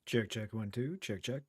Check, check, 1, 2, check, check.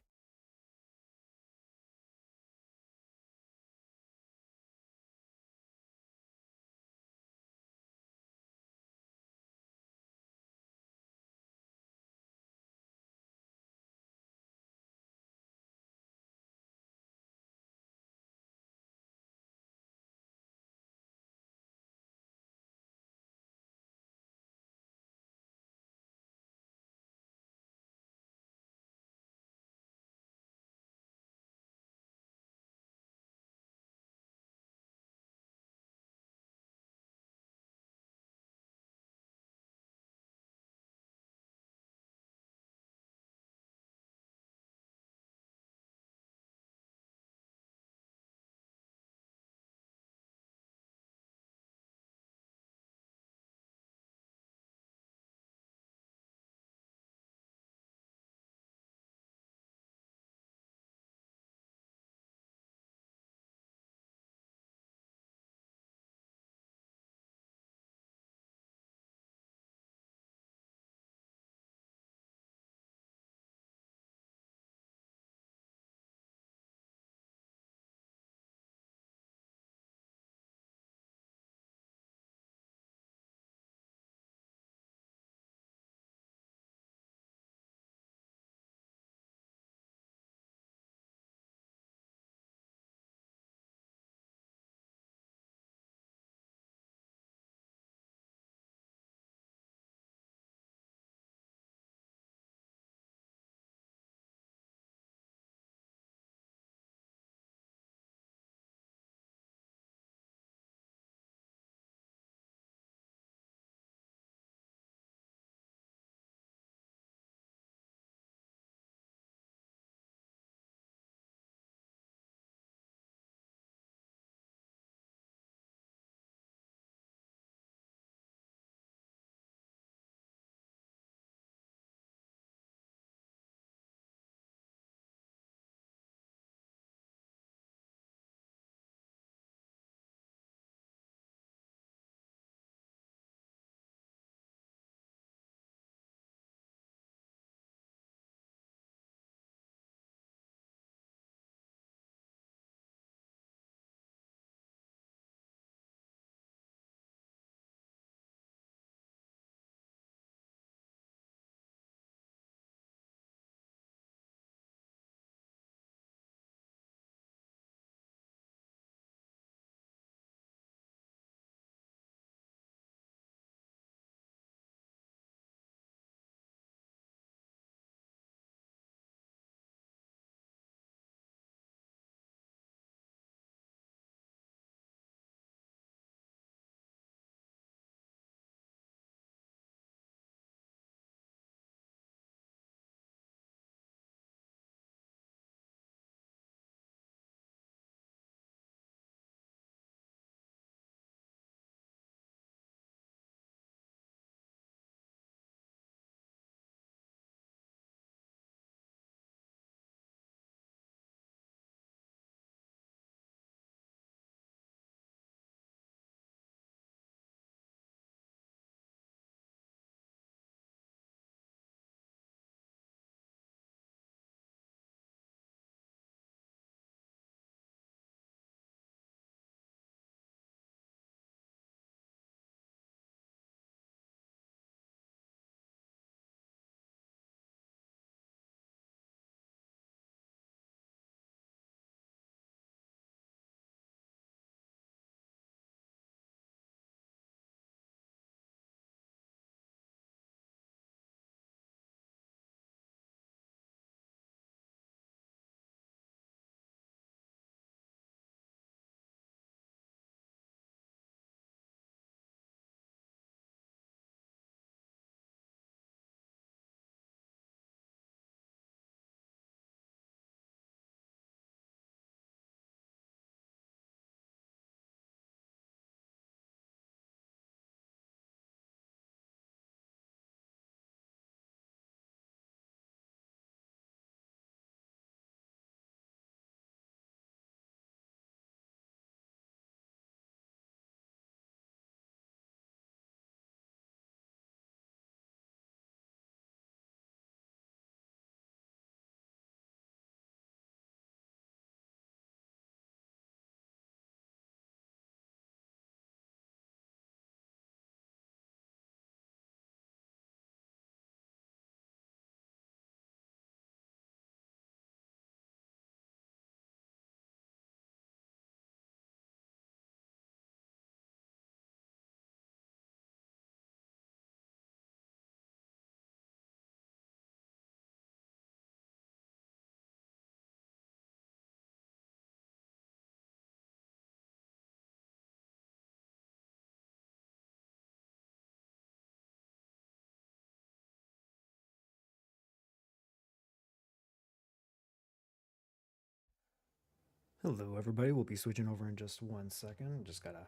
Hello, everybody. We'll be switching over in just 1 second. Just gotta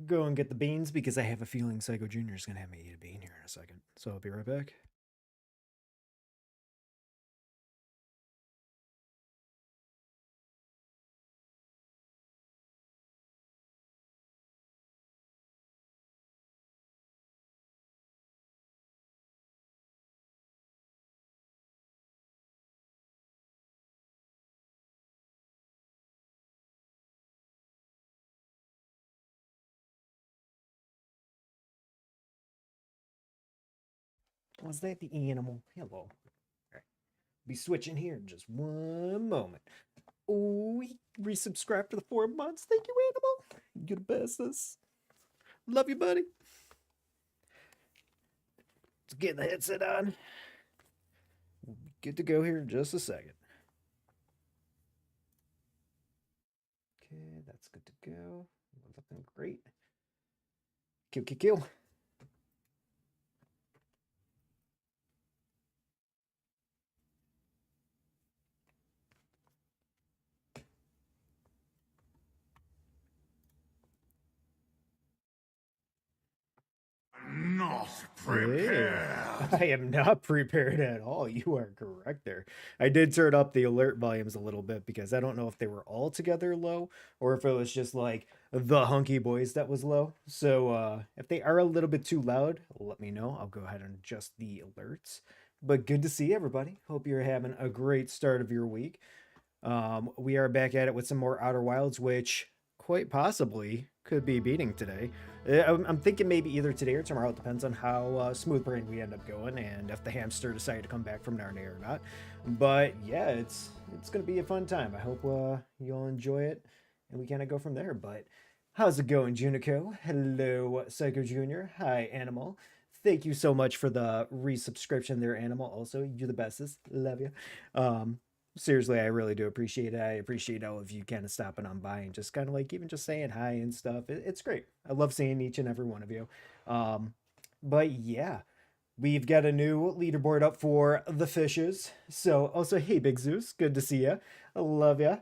go and get the beans because I have a feeling Psycho Jr. is gonna have me eat a bean here in a second. So I'll be right back. Was that the animal? Hello. All right. Be switching here in just one moment. Oh, he resubscribed to the 4 months. Thank you, animal. You're the bestest. Love you, buddy. Let's get the headset on. We'll be good to go here in just a second. Okay, that's good to go. Looking great. Kill, kill, kill. Not Hey, prepared. I am not prepared at all. You are correct there. I did turn up the alert volumes a little bit because I don't know if they were all together low or if it was just like the hunky boys that was low. So if they are a little bit too loud, let me know. I'll go ahead and adjust the alerts. But good to see everybody. Hope you're having a great start of your week. We are back at it with some more Outer Wilds, which quite possibly could be beating today. I'm thinking maybe either today or tomorrow. It depends on how smooth brain we end up going and if the hamster decided to come back from Narnia or not. But yeah, it's gonna be a fun time. I hope you'll enjoy it and we kind of go from there. But how's it going, Junico? Hello, Psycho Junior. Hi, Animal. Thank you so much for the resubscription there, Animal. Also, you're the bestest. Love you. Seriously, I really do appreciate it. I appreciate all of you kind of stopping on by and just kind of like even just saying hi and stuff. It's great. I love seeing each and every one of you. Um, but yeah, we've got a new leaderboard up for the fishes. So also, hey, Big Zeus, good to see you. I love you.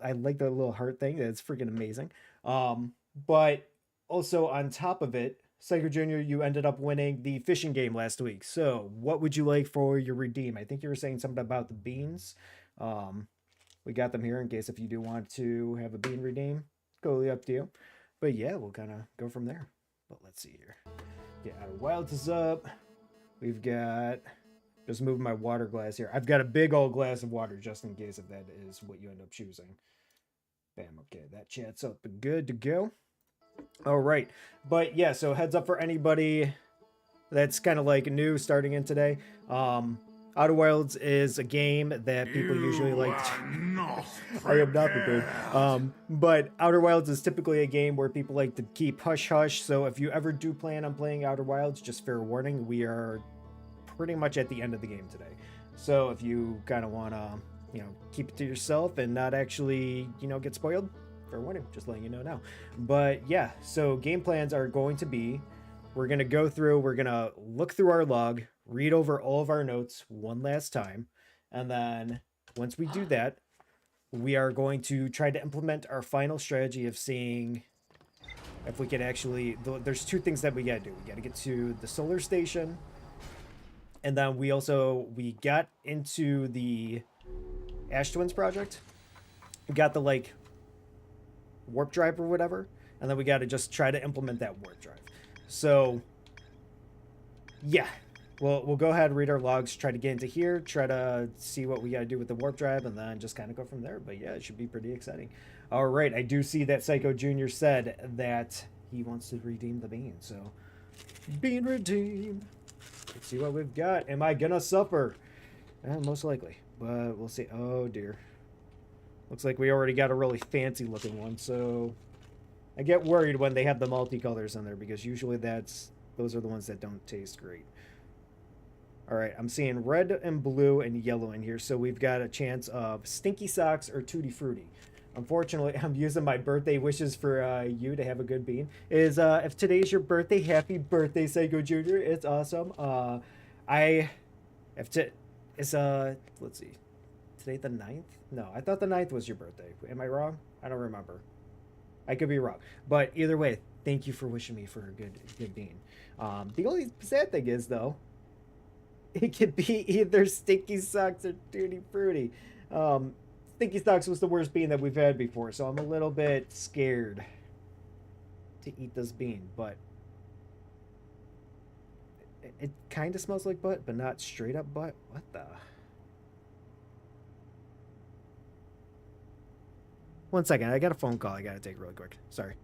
I like that little heart thing. That's freaking amazing. But also on top of it, Psycho Junior, you ended up winning the fishing game last week. So, what would you like for your redeem? I think you were saying something about the beans. Um, we got them here in case if you do want to have a bean redeem. Totally up to you. But yeah, we'll kind of go from there. But let's see here. Yeah, our wilds is up. We've got just moving my water glass here. I've got a big old glass of water just in case if that is what you end up choosing. Bam. Okay, that chat's up and good to go. All right. But yeah, so heads up for anybody that's kind of like new starting in today. Outer Wilds is a game that people usually You like. are not I am not prepared. prepared. But Outer Wilds is typically a game where people like to keep hush hush. So if you ever do plan on playing Outer Wilds, just fair warning, we are pretty much at the end of the game today. So if you kind of want to, keep it to yourself and not actually, get spoiled, fair warning, just letting you know now. But yeah, so game plans are going to be we're going to go through, we're going to look through our log, read over all of our notes one last time. And then once we do that, we are going to try to implement our final strategy of seeing if we can actually. There's two things that we got to do. We got to get to the solar station. And then we got into the Ash Twins project. We got the like warp drive or whatever, and then we got to just try to implement that warp drive. So, yeah, we'll go ahead and read our logs, try to get into here, try to see what we got to do with the warp drive, and then just kind of go from there. But yeah, it should be pretty exciting. All right, I do see that Psycho Junior said that he wants to redeem the bean, so bean redeemed. Let's see what we've got. Am I gonna suffer? Most likely, but we'll see. Oh dear. Looks like we already got a really fancy looking one, so I get worried when they have the multicolors in there because usually those are the ones that don't taste great. All right, I'm seeing red and blue and yellow in here, so we've got a chance of Stinky Socks or Tutti Frutti. Unfortunately, I'm using my birthday wishes for you to have a good bean. If today's your birthday, happy birthday, Psycho Junior. It's awesome. I if to it's let's see. today the 9th? No, I thought the 9th was your birthday. Am I wrong? I don't remember. I could be wrong. But either way, thank you for wishing me for a good bean. The only sad thing is though, it could be either Stinky Socks or Tutti Frutti. Stinky Socks was the worst bean that we've had before, so I'm a little bit scared to eat this bean, but it kind of smells like butt, but not straight up butt. What the? One second, I got a phone call I gotta take really quick. Sorry.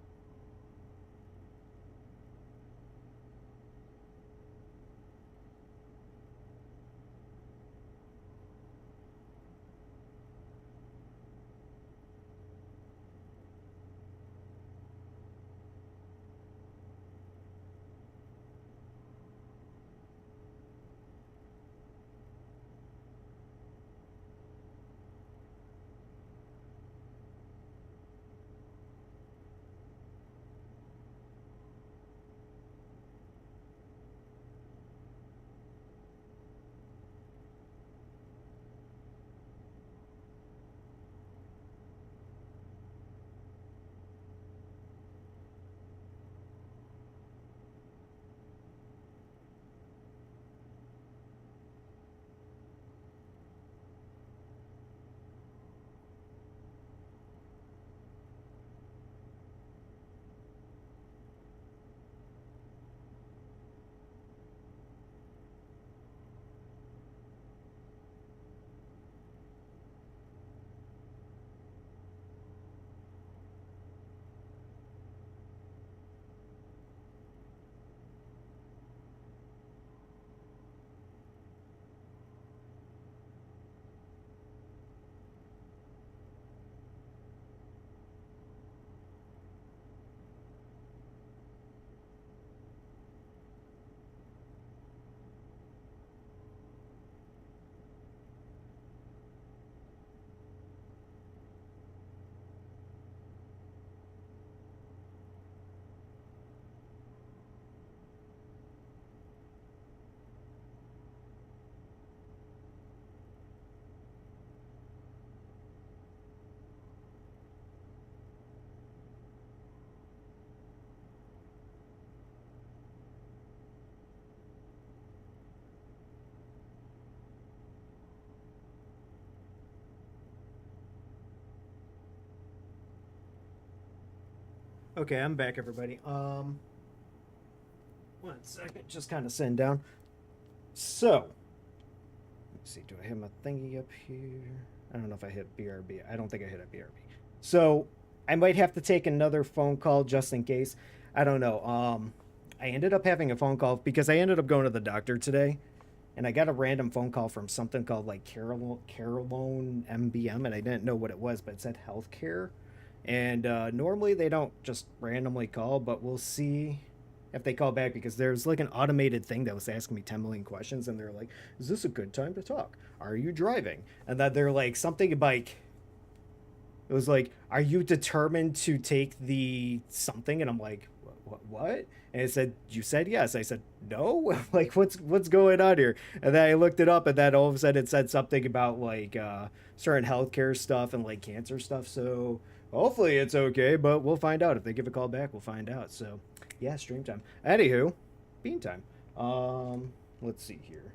Okay, I'm back, everybody. One second, just kind of sitting down. So, let's see. Do I have my thingy up here? I don't know if I hit BRB. I don't think I hit a BRB. So, I might have to take another phone call just in case. I don't know. I ended up having a phone call because I ended up going to the doctor today, and I got a random phone call from something called like Carolone MBM, and I didn't know what it was, but it said healthcare. And normally they don't just randomly call, but we'll see if they call back because there's like an automated thing that was asking me 10 million questions, and they're like, "Is this a good time to talk? Are you driving?" And that they're like something like it was like, "Are you determined to take the something?" And I'm like, What? And it said, "You said yes." I said, "No." Like, what's going on here? And then I looked it up, and then all of a sudden it said something about like certain healthcare stuff and like cancer stuff. So hopefully it's okay, but we'll find out if they give a call back. We'll find out. So yeah, stream time. Anywho, bean time. Let's see here.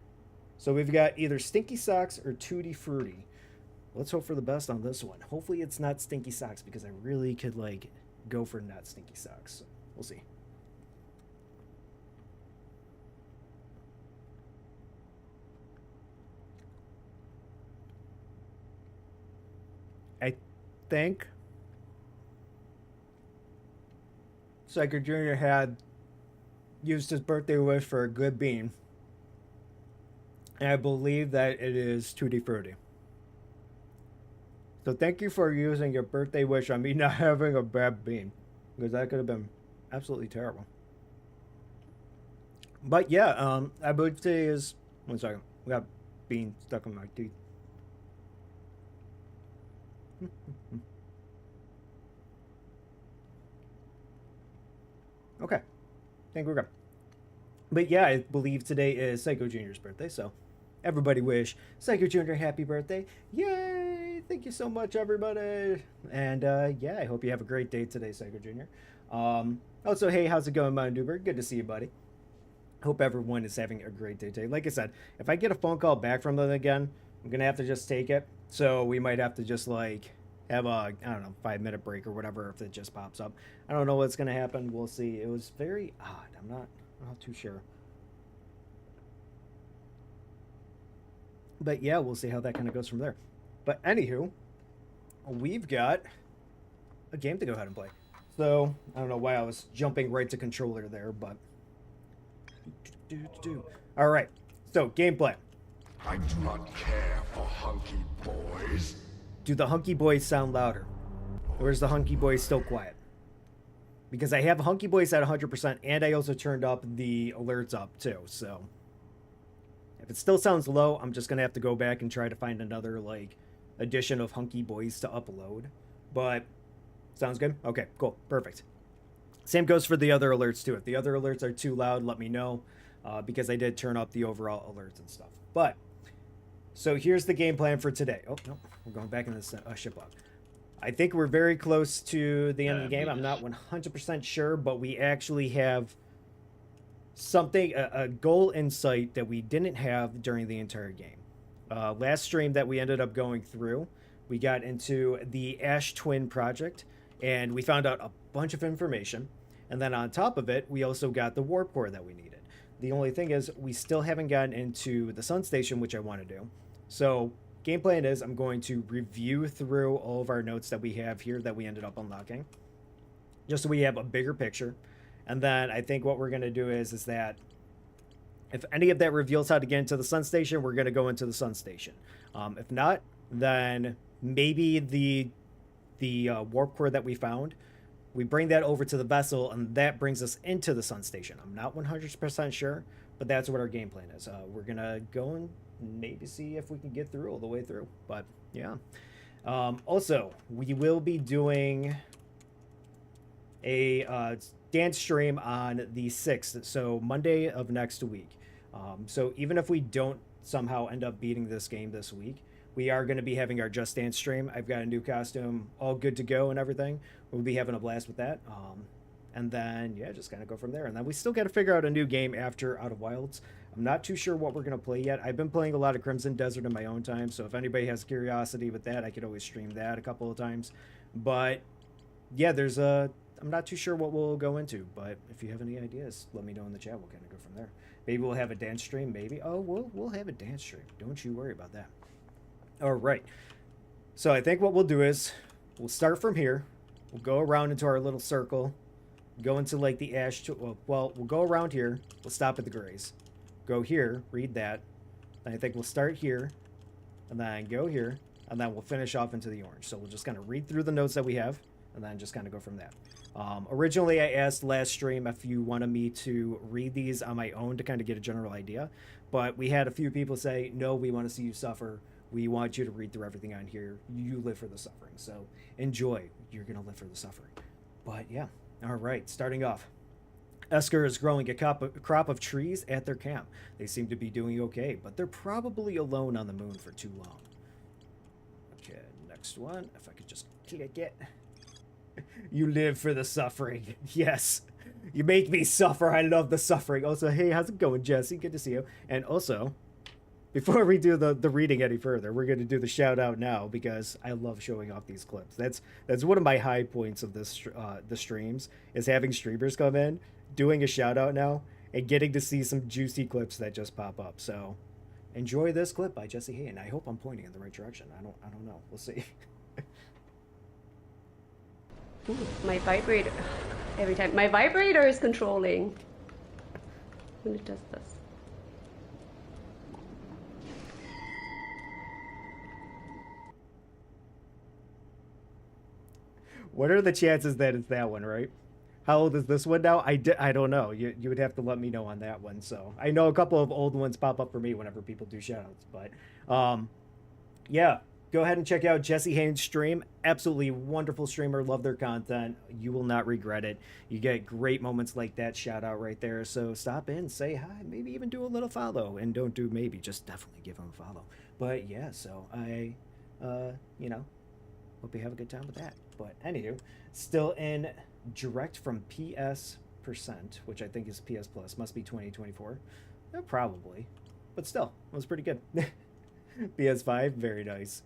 So we've got either Stinky Socks or Tutti Frutti. Let's hope for the best on this one. Hopefully it's not Stinky Socks because I really could like go for not Stinky Socks. So we'll see. I think Psycho Jr. had used his birthday wish for a good bean, and I believe that it is Tutti Frutti. So thank you for using your birthday wish on me not having a bad bean, because that could have been absolutely terrible. But yeah, I believe today is one second. We got bean stuck in my teeth. Okay, I think we're good. But yeah, I believe today is Psycho Junior's birthday, so everybody wish Psycho Junior happy birthday. Yay! Thank you so much, everybody. And yeah, I hope you have a great day today, Psycho Junior. Also, hey, how's it going, Mount Newberg? Good to see you, buddy. Hope everyone is having a great day today. Like I said, if I get a phone call back from them again, I'm gonna have to just take it. So we might have to just like have a, I don't know, 5 minute break or whatever if it just pops up. I don't know what's gonna happen. We'll see. It was very odd. I'm not too sure. But yeah, we'll see how that kind of goes from there. But anywho, we've got a game to go ahead and play. So I don't know why I was jumping right to controller there, but all right. So gameplay. I do not care for hunky boys. Do the hunky boys sound louder, or is the hunky boys still quiet? Because I have hunky boys at 100%, and I also turned up the alerts up too. So if it still sounds low, I'm just gonna have to go back and try to find another like edition of hunky boys to upload. But sounds good. Okay, cool, perfect. Same goes for the other alerts too. If the other alerts are too loud, let me know, because I did turn up the overall alerts and stuff. But so here's the game plan for today. Oh no, we're going back in this ship log. I think we're very close to the end of the game. I'm not 100% sure, but we actually have something, a goal in sight that we didn't have during the entire game. Last stream that we ended up going through, we got into the Ash Twin project, and we found out a bunch of information. And then on top of it, we also got the warp core that we needed. The only thing is we still haven't gotten into the Sun Station, which I want to do. So game plan is I'm going to review through all of our notes that we have here that we ended up unlocking, just so we have a bigger picture. And then I think what we're going to do is that if any of that reveals how to get into the Sun Station, we're going to go into the Sun Station. If not, then maybe the warp core that we found, we bring that over to the vessel, and that brings us into the Sun Station. I'm not 100% sure, but that's what our game plan is. We're going to go and maybe see if we can get through all the way through. But yeah. Also, we will be doing a dance stream on the 6th, so Monday of next week. So even if we don't somehow end up beating this game this week, we are going to be having our Just Dance stream. I've got a new costume, all good to go and everything. We'll be having a blast with that. And then, yeah, just kind of go from there. And then we still got to figure out a new game after Out of Wilds. I'm not too sure what we're going to play yet. I've been playing a lot of Crimson Desert in my own time, so if anybody has curiosity with that, I could always stream that a couple of times. But, yeah, I'm not too sure what we'll go into, but if you have any ideas, let me know in the chat. We'll kind of go from there. Maybe we'll have a dance stream, maybe. Oh, we'll have a dance stream. Don't you worry about that. All right. So I think what we'll do is we'll start from here. We'll go around into our little circle. Go into like the ash. Well, we'll go around here. We'll stop at the grays. Go here. Read that. And I think we'll start here. And then go here. And then we'll finish off into the orange. So we'll just kind of read through the notes that we have. And then just kind of go from that. Originally, I asked last stream if you wanted me to read these on my own to kind of get a general idea. But we had a few people say, no, we want to see you suffer. We want you to read through everything on here. You live for the suffering. So enjoy. You're going to live for the suffering. But yeah. All right. Starting off. Esker is growing a crop of trees at their camp. They seem to be doing okay, but they're probably alone on the moon for too long. Okay, next one. If I could just click it. You live for the suffering. Yes. You make me suffer. I love the suffering. Also, hey, how's it going, Jesse? Good to see you. And also, before we do the reading any further, we're going to do the shout out now because I love showing off these clips. That's one of my high points of this the streams is having streamers come in, doing a shout out now, and getting to see some juicy clips that just pop up. So enjoy this clip by Jesse Hay, and I hope I'm pointing in the right direction. I don't know. We'll see. Ooh, my vibrator. Every time. My vibrator is controlling when it does this. What are the chances that it's that one, right? How old is this one now? I don't know. You would have to let me know on that one. So I know a couple of old ones pop up for me whenever people do shoutouts. But yeah, go ahead and check out Jesse Haynes' stream. Absolutely wonderful streamer. Love their content. You will not regret it. You get great moments like that shout out right there. So stop in, say hi, maybe even do a little follow. And don't do maybe, just definitely give them a follow. But yeah, so I, you know, hope you have a good time with that. But anywho, still in direct from PS percent, which I think is PS Plus. Must be 2024. Probably. But still, it was pretty good. PS5, very nice.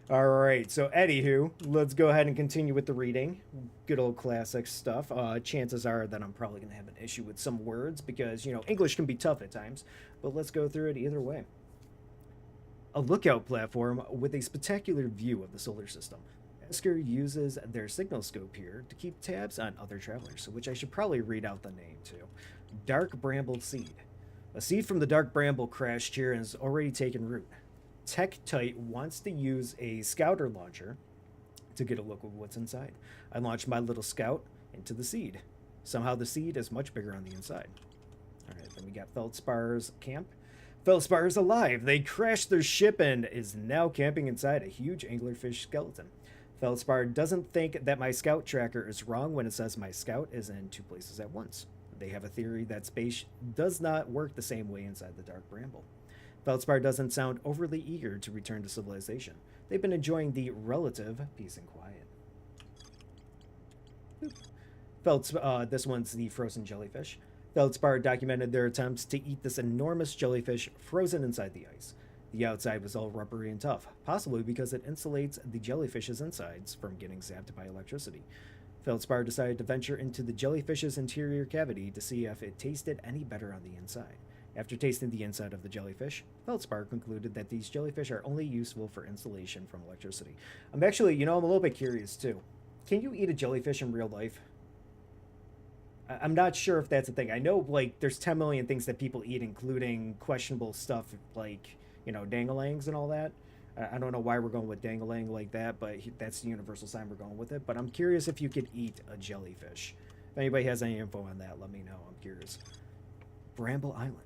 All right, so anywho, let's go ahead and continue with the reading. Good old classic stuff. Chances are that I'm probably going to have an issue with some words because, you know, English can be tough at times, but let's go through it either way. A lookout platform with a spectacular view of the solar system. Esker uses their signal scope here to keep tabs on other travelers, which I should probably read out the name too. Dark Bramble Seed. A seed from the Dark Bramble crashed here and has already taken root. Tektite wants to use a scouter launcher to get a look at what's inside. I launched my little scout into the seed. Somehow the seed is much bigger on the inside. Alright, then we got Feldspar's camp. Feldspar is alive. They crashed their ship and is now camping inside a huge anglerfish skeleton. Feldspar doesn't think that my scout tracker is wrong when it says my scout is in 2 places at once. They have a theory that space does not work the same way inside the Dark Bramble. Feldspar doesn't sound overly eager to return to civilization. They've been enjoying the relative peace and quiet. This one's the frozen jellyfish. Feldspar documented their attempts to eat this enormous jellyfish frozen inside the ice. The outside was all rubbery and tough, possibly because it insulates the jellyfish's insides from getting zapped by electricity. Feldspar decided to venture into the jellyfish's interior cavity to see if it tasted any better on the inside. After tasting the inside of the jellyfish, Feldspar concluded that these jellyfish are only useful for insulation from electricity. I'm actually, you know, I'm a little bit curious too. Can you eat a jellyfish in real life? I'm not sure if that's a thing. I know, like, there's 10 million things that people eat, including questionable stuff like, you know, dangalangs and all that. I don't know why we're going with dangalang like that, but that's the universal sign we're going with it. But I'm curious if you could eat a jellyfish. If anybody has any info on that, let me know. I'm curious. Bramble Island.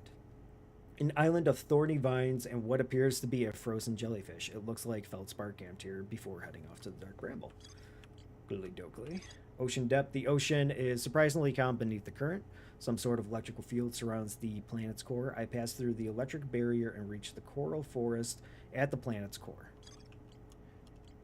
An island of thorny vines and what appears to be a frozen jellyfish. It looks like Feldspar camped here before heading off to the Dark Bramble. Googly dokley. Ocean depth. The ocean is surprisingly calm beneath the current. Some sort of electrical field surrounds the planet's core. I passed through the electric barrier and reached the coral forest at the planet's core.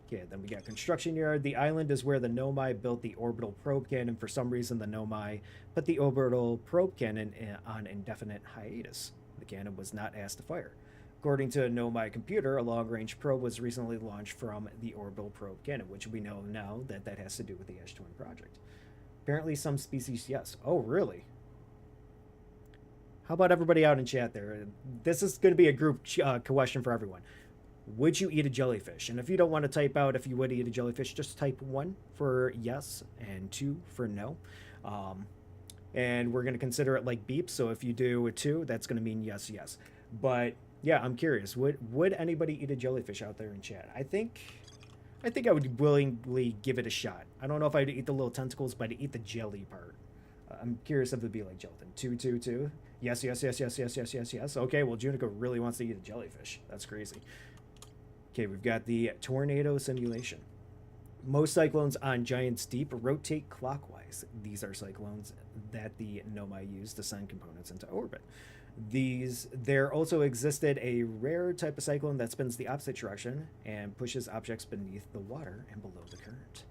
Okay, then we got construction yard. The island is where the Nomai built the orbital probe cannon. For some reason, the Nomai put the orbital probe cannon on indefinite hiatus. The cannon was not asked to fire. According to a Nomai computer, a long-range probe was recently launched from the orbital probe cannon, which we know now that that has to do with the Ash Twin project. Apparently some species, yes. Oh, really? How about everybody out in chat there? This is going to be a group question for everyone. Would you eat a jellyfish? And if you don't want to type out if you would eat a jellyfish, just type 1 for yes and 2 for no. And we're going to consider it like beep. So if you do a 2, that's going to mean yes, yes. But yeah, I'm curious. Would anybody eat a jellyfish out there in chat? I think I would willingly give it a shot. I don't know if I'd eat the little tentacles, but I'd eat the jelly part. I'm curious if it'd be like gelatin. 2, 2, 2. Yes, yes, yes, yes, yes, yes, yes, yes. Okay, well, Junico really wants to eat a jellyfish. That's crazy. Okay, we've got the tornado simulation. Most cyclones on Giant's Deep rotate clockwise. These are cyclones that the Nomai use to send components into orbit. There also existed a rare type of cyclone that spins the opposite direction and pushes objects beneath the water and below the current.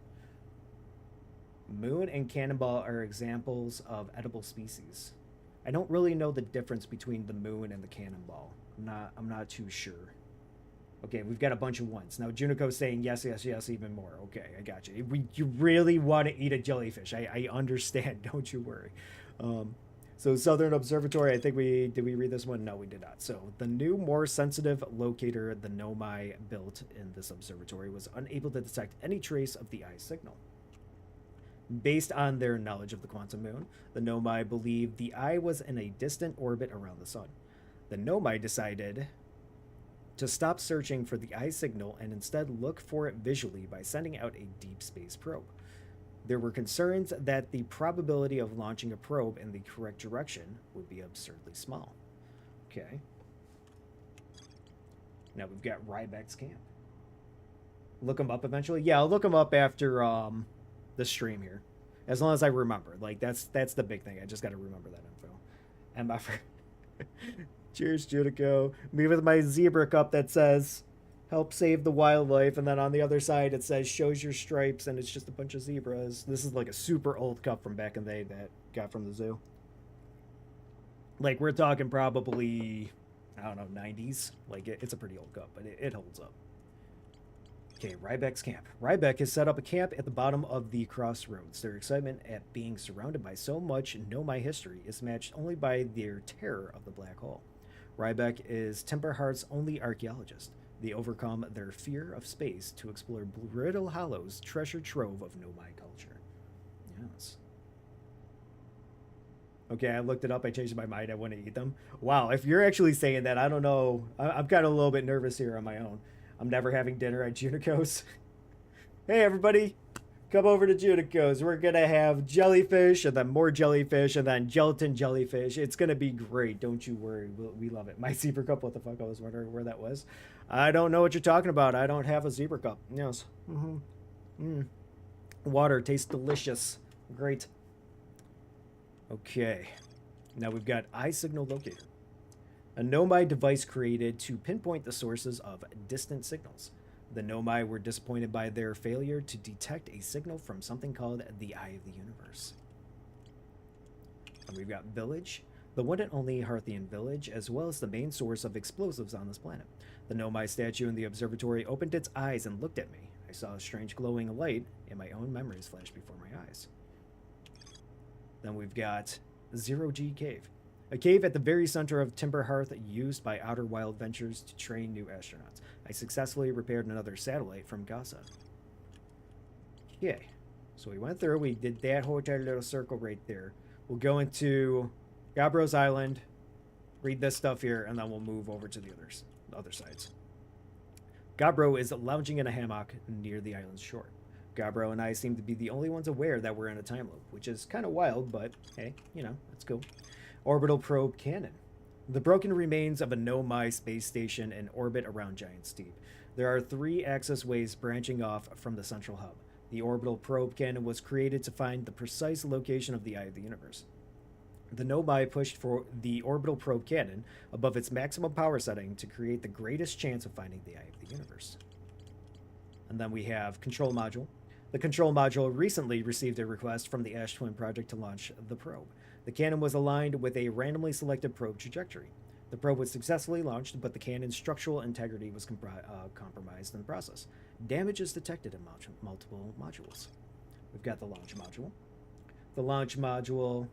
Moon and cannonball are examples of edible species. I don't really know the difference between the moon and the cannonball. I'm not too sure. Okay, we've got a bunch of ones. Now, Junico's saying yes, yes, yes, even more. Okay, I got you. You really want to eat a jellyfish. I understand. Don't you worry. So Southern Observatory, I think did we read this one? No, we did not. So the new, more sensitive locator the Nomai built in this observatory was unable to detect any trace of the eye signal. Based on their knowledge of the quantum moon, the Nomai believed the eye was in a distant orbit around the sun. The Nomai decided to stop searching for the eye signal and instead look for it visually by sending out a deep space probe. There were concerns that the probability of launching a probe in the correct direction would be absurdly small. Okay. Now we've got Ryback's camp. look them up eventually. Yeah, I'll look them up after the stream here, as long as I remember. Like that's the big thing. I just got to remember that info. And my cheers, Judico. Me with my zebra cup that says "Help save the wildlife," and then on the other side it says "Shows your stripes," and it's just a bunch of zebras. This is like a super old cup from back in the day that got from the zoo. Like we're talking probably, I don't know, 90s. Like it's a pretty old cup, but it holds up. Okay, Rybeck's camp. Rybeck has set up a camp at the bottom of the crossroads. Their excitement at being surrounded by so much Nomai history is matched only by their terror of the black hole. Rybeck is Timberheart's only archaeologist. They overcome their fear of space to explore Brittle Hollow's treasure trove of Nomai culture. Yes. Okay, I looked it up. I changed my mind. I want to eat them. Wow, if you're actually saying that, I don't know. I'm kind of a little bit nervous here on my own. I'm never having dinner at Junico's. Hey, everybody, come over to Junico's. We're going to have jellyfish and then more jellyfish and then gelatin jellyfish. It's going to be great. Don't you worry. We love it. My zebra cup, what the fuck? I was wondering where that was. I don't know what you're talking about. I don't have a zebra cup. Yes. Water tastes delicious. Great. Okay. Now we've got eye signal locator, a Nomai device created to pinpoint the sources of distant signals. The Nomai were disappointed by their failure to detect a signal from something called the Eye of the Universe. And we've got Village, the one and only Hearthian village, as well as the main source of explosives on this planet. The Nomai statue in the observatory opened its eyes and looked at me. I saw a strange glowing light, and my own memories flashed before my eyes. Then we've got Zero G Cave, a cave at the very center of Timberhearth used by Outer Wild Ventures to train new astronauts. I successfully repaired another satellite from Gaza. Okay, so we went through, we did that whole entire little circle right there. We'll go into Gabbros Island, read this stuff here, and then we'll move over to the other sides. Gabbro is lounging in a hammock near the island's shore. Gabbro and I seem to be the only ones aware that we're in a time loop, which is kind of wild, but hey, you know, it's cool. Orbital probe cannon. The broken remains of a Nomai space station in orbit around Giant's Deep. There are 3 access ways branching off from the central hub. The orbital probe cannon was created to find the precise location of the Eye of the Universe. The Nomai pushed for the orbital probe cannon above its maximum power setting to create the greatest chance of finding the Eye of the Universe. And then we have control module. The control module recently received a request from the Ash Twin project to launch the probe. The cannon was aligned with a randomly selected probe trajectory. The probe was successfully launched, but the cannon's structural integrity was compromised in the process. Damage is detected in multiple modules. We've got the launch module. The launch module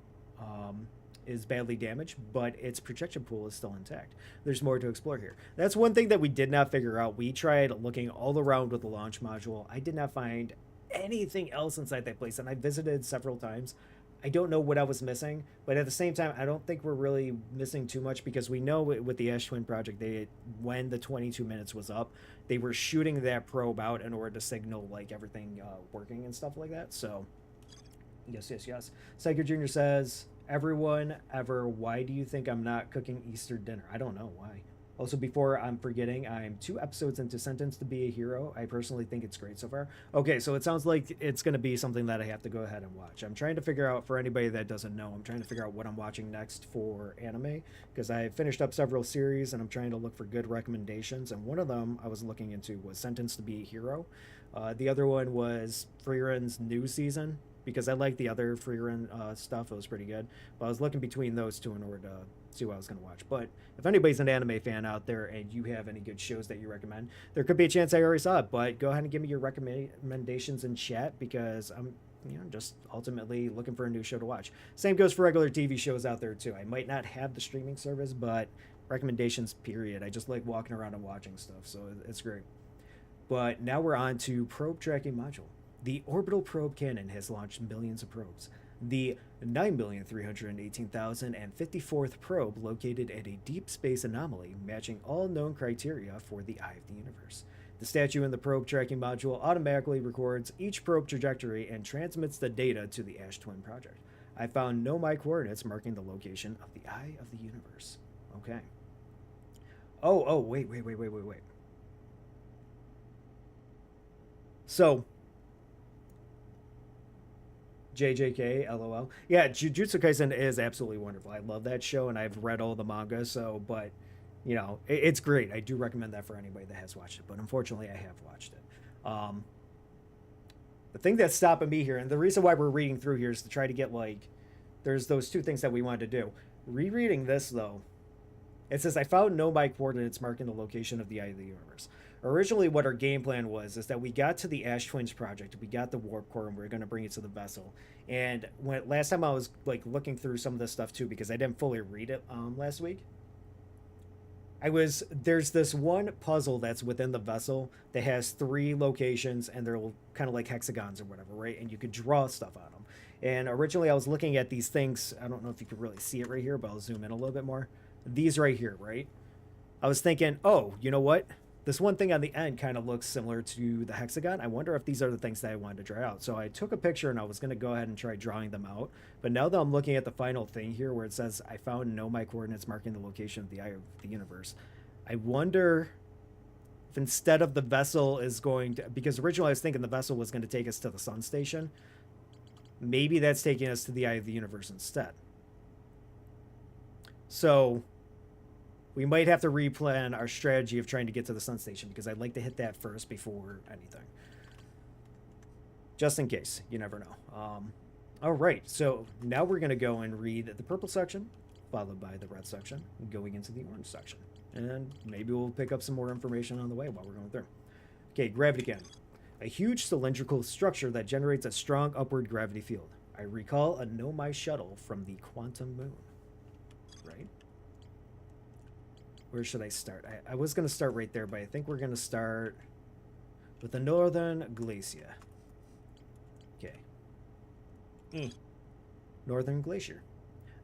is badly damaged, but its projection pool is still intact. There's more to explore here. That's one thing that we did not figure out. We tried looking all around with the launch module. I did not find anything else inside that place, and I visited several times. I don't know what I was missing, but at the same time, I don't think we're really missing too much, because we know with the Ash Twin project, when the 22 minutes was up, they were shooting that probe out in order to signal like everything working and stuff like that. So yes. Psycho Jr. says, everyone ever, why do you think I'm not cooking Easter dinner? I don't know why. Also, before I'm forgetting, I'm 2 episodes into Sentenced to be a Hero. I personally think it's great so far. Okay, so it sounds like it's going to be something that I have to go ahead and watch. I'm trying to figure out, for anybody that doesn't know, I'm trying to figure out what I'm watching next for anime, because I finished up several series and I'm trying to look for good recommendations, and one of them I was looking into was Sentenced to be a Hero. The other one was Frierin's new season, because I liked the other Frieren stuff. It was pretty good. But I was looking between those two in order to see what I was going to watch. But if anybody's an anime fan out there and you have any good shows that you recommend, there could be a chance I already saw it. But go ahead and give me your recommendations in chat, because I'm just ultimately looking for a new show to watch. Same goes for regular TV shows out there too. I might not have the streaming service, but recommendations period. I just like walking around and watching stuff, so it's great. But now we're on to probe tracking module. The orbital probe cannon has launched millions of probes. The 9,318,054th probe located at a deep space anomaly matching all known criteria for the Eye of the Universe. The statue in the probe tracking module automatically records each probe trajectory and transmits the data to the Ash Twin project. I found Nomai coordinates marking the location of the Eye of the Universe. Okay. Oh, wait. So, JJK, LOL. Yeah, Jujutsu Kaisen is absolutely wonderful. I love that show, and I've read all the manga. So, but it's great. I do recommend that for anybody that has watched it. But unfortunately, I have watched it. The thing that's stopping me here, and the reason why we're reading through here is to try to get like, there's those two things that we wanted to do. Rereading this though, it says I found nomai coordinates marking the location of the Eye of the Universe. Originally, what our game plan was is that we got to the Ash Twins project, we got the warp core, and we are going to bring it to the vessel. And when last time I was like looking through some of this stuff too, because I didn't fully read it last week. There's this one puzzle that's within the vessel that has 3 locations, and they're kind of like hexagons or whatever, right? And you could draw stuff on them. And originally I was looking at these things. I don't know if you could really see it right here, but I'll zoom in a little bit more. These right here, right? I was thinking, oh, you know what? This one thing on the end kind of looks similar to the hexagon. I wonder if these are the things that I wanted to draw out. So I took a picture and I was going to go ahead and try drawing them out. But now that I'm looking at the final thing here where it says, I found nomai coordinates marking the location of the Eye of the Universe, I wonder if instead of the vessel is going to, because originally I was thinking the vessel was going to take us to the sun station. Maybe that's taking us to the Eye of the Universe instead. So we might have to replan our strategy of trying to get to the sun station, because I'd like to hit that first before anything. Just in case. You never know. All right. So now we're going to go and read the purple section, followed by the red section, going into the orange section. And maybe we'll pick up some more information on the way while we're going through. Okay, gravity cannon. A huge cylindrical structure that generates a strong upward gravity field. I recall a nomai shuttle from the Quantum Moon. Right? Where should I start? I was going to start right there, but I think we're going to start with the Northern Glacier. Okay. Northern Glacier.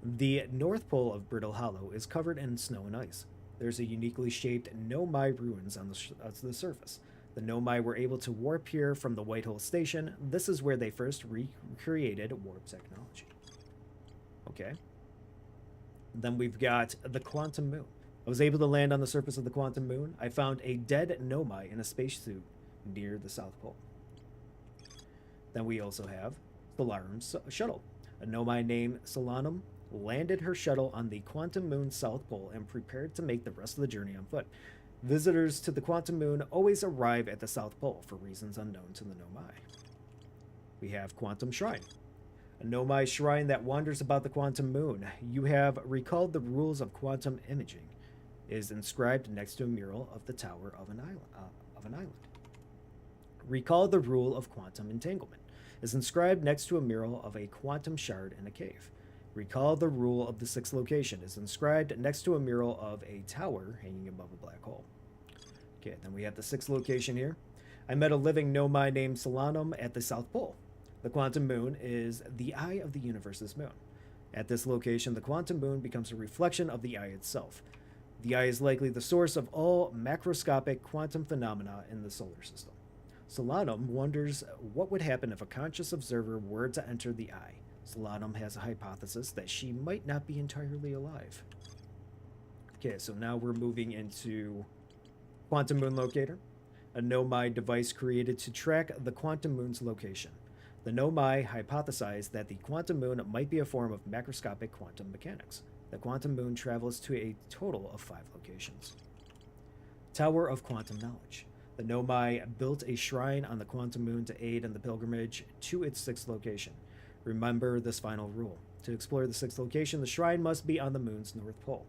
The North Pole of Brittle Hollow is covered in snow and ice. There's a uniquely shaped nomai ruins on the surface. The nomai were able to warp here from the Whitehole Station. This is where they first recreated warp technology. Okay. Then we've got the Quantum Moon. I was able to land on the surface of the Quantum Moon. I found a dead nomai in a spacesuit near the South Pole. Then we also have Solarum's shuttle. A nomai named Solanum landed her shuttle on the Quantum Moon's South Pole and prepared to make the rest of the journey on foot. Visitors to the Quantum Moon always arrive at the South Pole for reasons unknown to the nomai. We have Quantum Shrine. A nomai shrine that wanders about the Quantum Moon. You have recalled the rules of quantum imaging. It is inscribed next to a mural of the tower of an island. Recall the rule of quantum entanglement. Is inscribed next to a mural of a quantum shard in a cave. Recall the rule of the sixth location. Is inscribed next to a mural of a tower hanging above a black hole. Okay, then we have the sixth location here. I met a living nomai named Solanum at the South Pole. The Quantum Moon is the eye of the universe's moon. At this location, the Quantum Moon becomes a reflection of the eye itself. The eye is likely the source of all macroscopic quantum phenomena in the solar system. Solanum wonders what would happen if a conscious observer were to enter the eye. Solanum has a hypothesis that she might not be entirely alive. Okay, so now we're moving into Quantum Moon Locator, a nomai device created to track the Quantum Moon's location. The nomai hypothesized that the Quantum Moon might be a form of macroscopic quantum mechanics. The Quantum Moon travels to a total of 5 locations. Tower of Quantum Knowledge. The nomai built a shrine on the Quantum Moon to aid in the pilgrimage to its 6th location. Remember this final rule. To explore the 6th location, the shrine must be on the moon's north pole.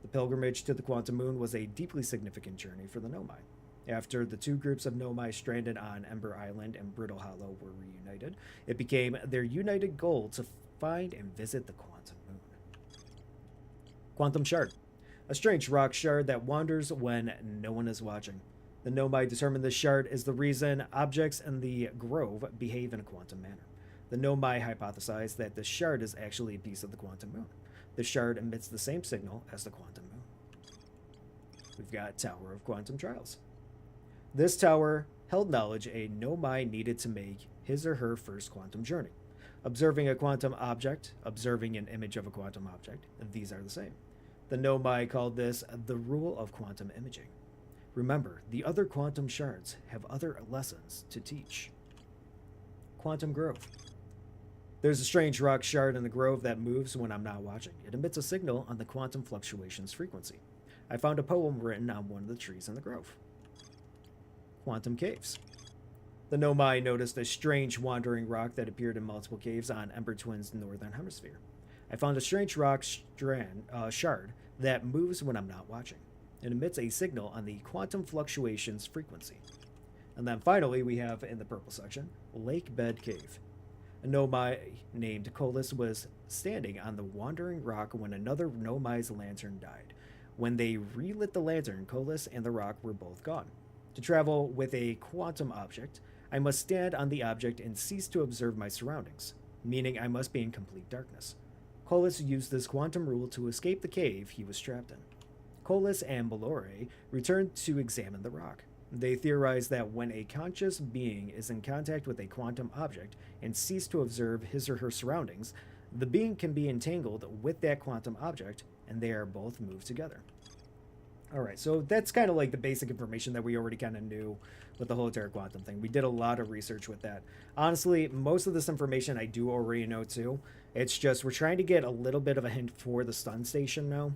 The pilgrimage to the Quantum Moon was a deeply significant journey for the nomai. After the 2 groups of nomai stranded on Ember Island and Brittle Hollow were reunited, it became their united goal to find and visit the Quantum Moon. Quantum Shard. A strange rock shard that wanders when no one is watching. The nomai determined this shard is the reason objects in the grove behave in a quantum manner. The nomai hypothesized that this shard is actually a piece of the Quantum Moon. The shard emits the same signal as the Quantum Moon. We've got Tower of Quantum Trials. This tower held knowledge a nomai needed to make his or her first quantum journey. Observing a quantum object, observing an image of a quantum object, these are the same. The nomai called this the rule of quantum imaging. Remember, the other quantum shards have other lessons to teach. Quantum Grove. There's a strange rock shard in the grove that moves when I'm not watching. It emits a signal on the quantum fluctuations frequency. I found a poem written on one of the trees in the grove. Quantum Caves. The Nomai noticed a strange wandering rock that appeared in multiple caves on Ember Twin's northern hemisphere. I found a strange rock shard that moves when I'm not watching. It emits a signal on the quantum fluctuations frequency. And then finally, we have in the purple section, Lake Bed Cave. A Nomai named Colas was standing on the wandering rock when another Nomai's lantern died. When they relit the lantern, Colas and the rock were both gone. To travel with a quantum object, I must stand on the object and cease to observe my surroundings, meaning I must be in complete darkness. Colas used this quantum rule to escape the cave he was trapped in. Colas and Belore returned to examine the rock. They theorized that when a conscious being is in contact with a quantum object and cease to observe his or her surroundings, the being can be entangled with that quantum object, and they are both moved together. Alright, so that's kind of like the basic information that we already kind of knew with the whole Terra Quantum thing. We did a lot of research with that. Honestly, most of this information I do already know too. It's just we're trying to get a little bit of a hint for the stun station now.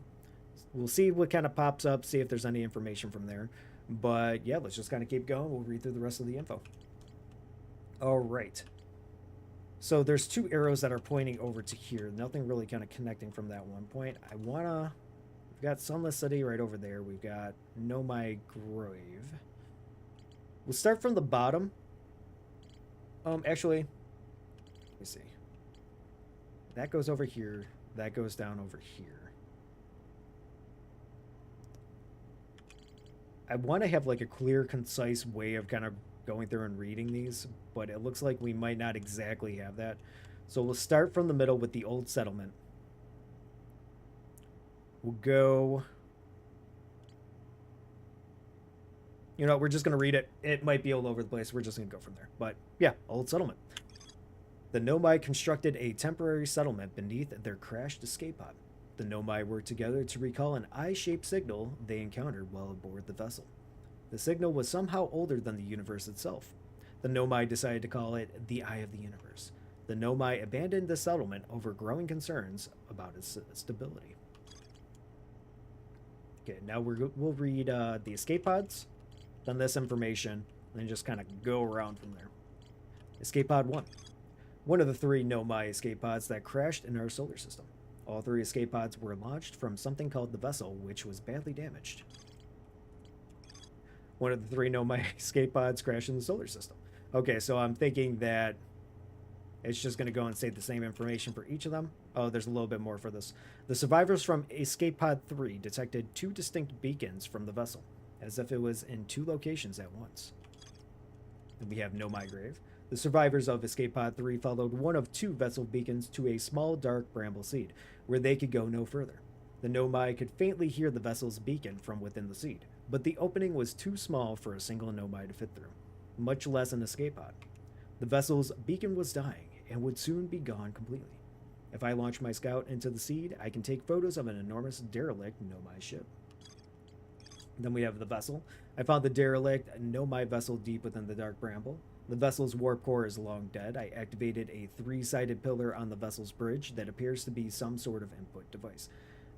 We'll see what kind of pops up, see if there's any information from there. But yeah, let's just kind of keep going. We'll read through the rest of the info. Alright. So there's two arrows that are pointing over to here. Nothing really kind of connecting from that one point. We've got Sunless City right over there. We've got Nomai Grove. We'll start from the bottom. Actually, let me see. That goes over here. That goes down over here. I want to have like a clear, concise way of kind of going through and reading these, but it looks like we might not exactly have that. So we'll start from the middle with the old settlement. We'll go... You know, we're just going to read it. It might be all over the place. We're just going to go from there. But yeah, old settlement. The Nomai constructed a temporary settlement beneath their crashed escape pod. The Nomai worked together to recall an eye-shaped signal they encountered while aboard the vessel. The signal was somehow older than the universe itself. The Nomai decided to call it the Eye of the Universe. The Nomai abandoned the settlement over growing concerns about its stability. Okay, now we'll read the escape pods, then this information, and then just kind of go around from there. Escape pod 1. One of the 3 Nomai escape pods that crashed in our solar system. All 3 escape pods were launched from something called the vessel, which was badly damaged. One of the 3 Nomai escape pods crashed in the solar system. Okay, so I'm thinking that it's just going to go and say the same information for each of them. Oh, there's a little bit more for this. The survivors from Escape Pod 3 detected 2 distinct beacons from the vessel, as if it was in 2 locations at once. Then we have Nomai Grave. The survivors of Escape Pod 3 followed one of 2 vessel beacons to a small dark bramble seed, where they could go no further. The Nomai could faintly hear the vessel's beacon from within the seed, but the opening was too small for a single Nomai to fit through, much less an escape pod. The vessel's beacon was dying, and would soon be gone completely. If I launch my scout into the seed, I can take photos of an enormous derelict Nomai ship. Then we have the vessel. I found the derelict Nomai vessel deep within the dark bramble. The vessel's warp core is long dead. I activated a 3-sided pillar on the vessel's bridge that appears to be some sort of input device.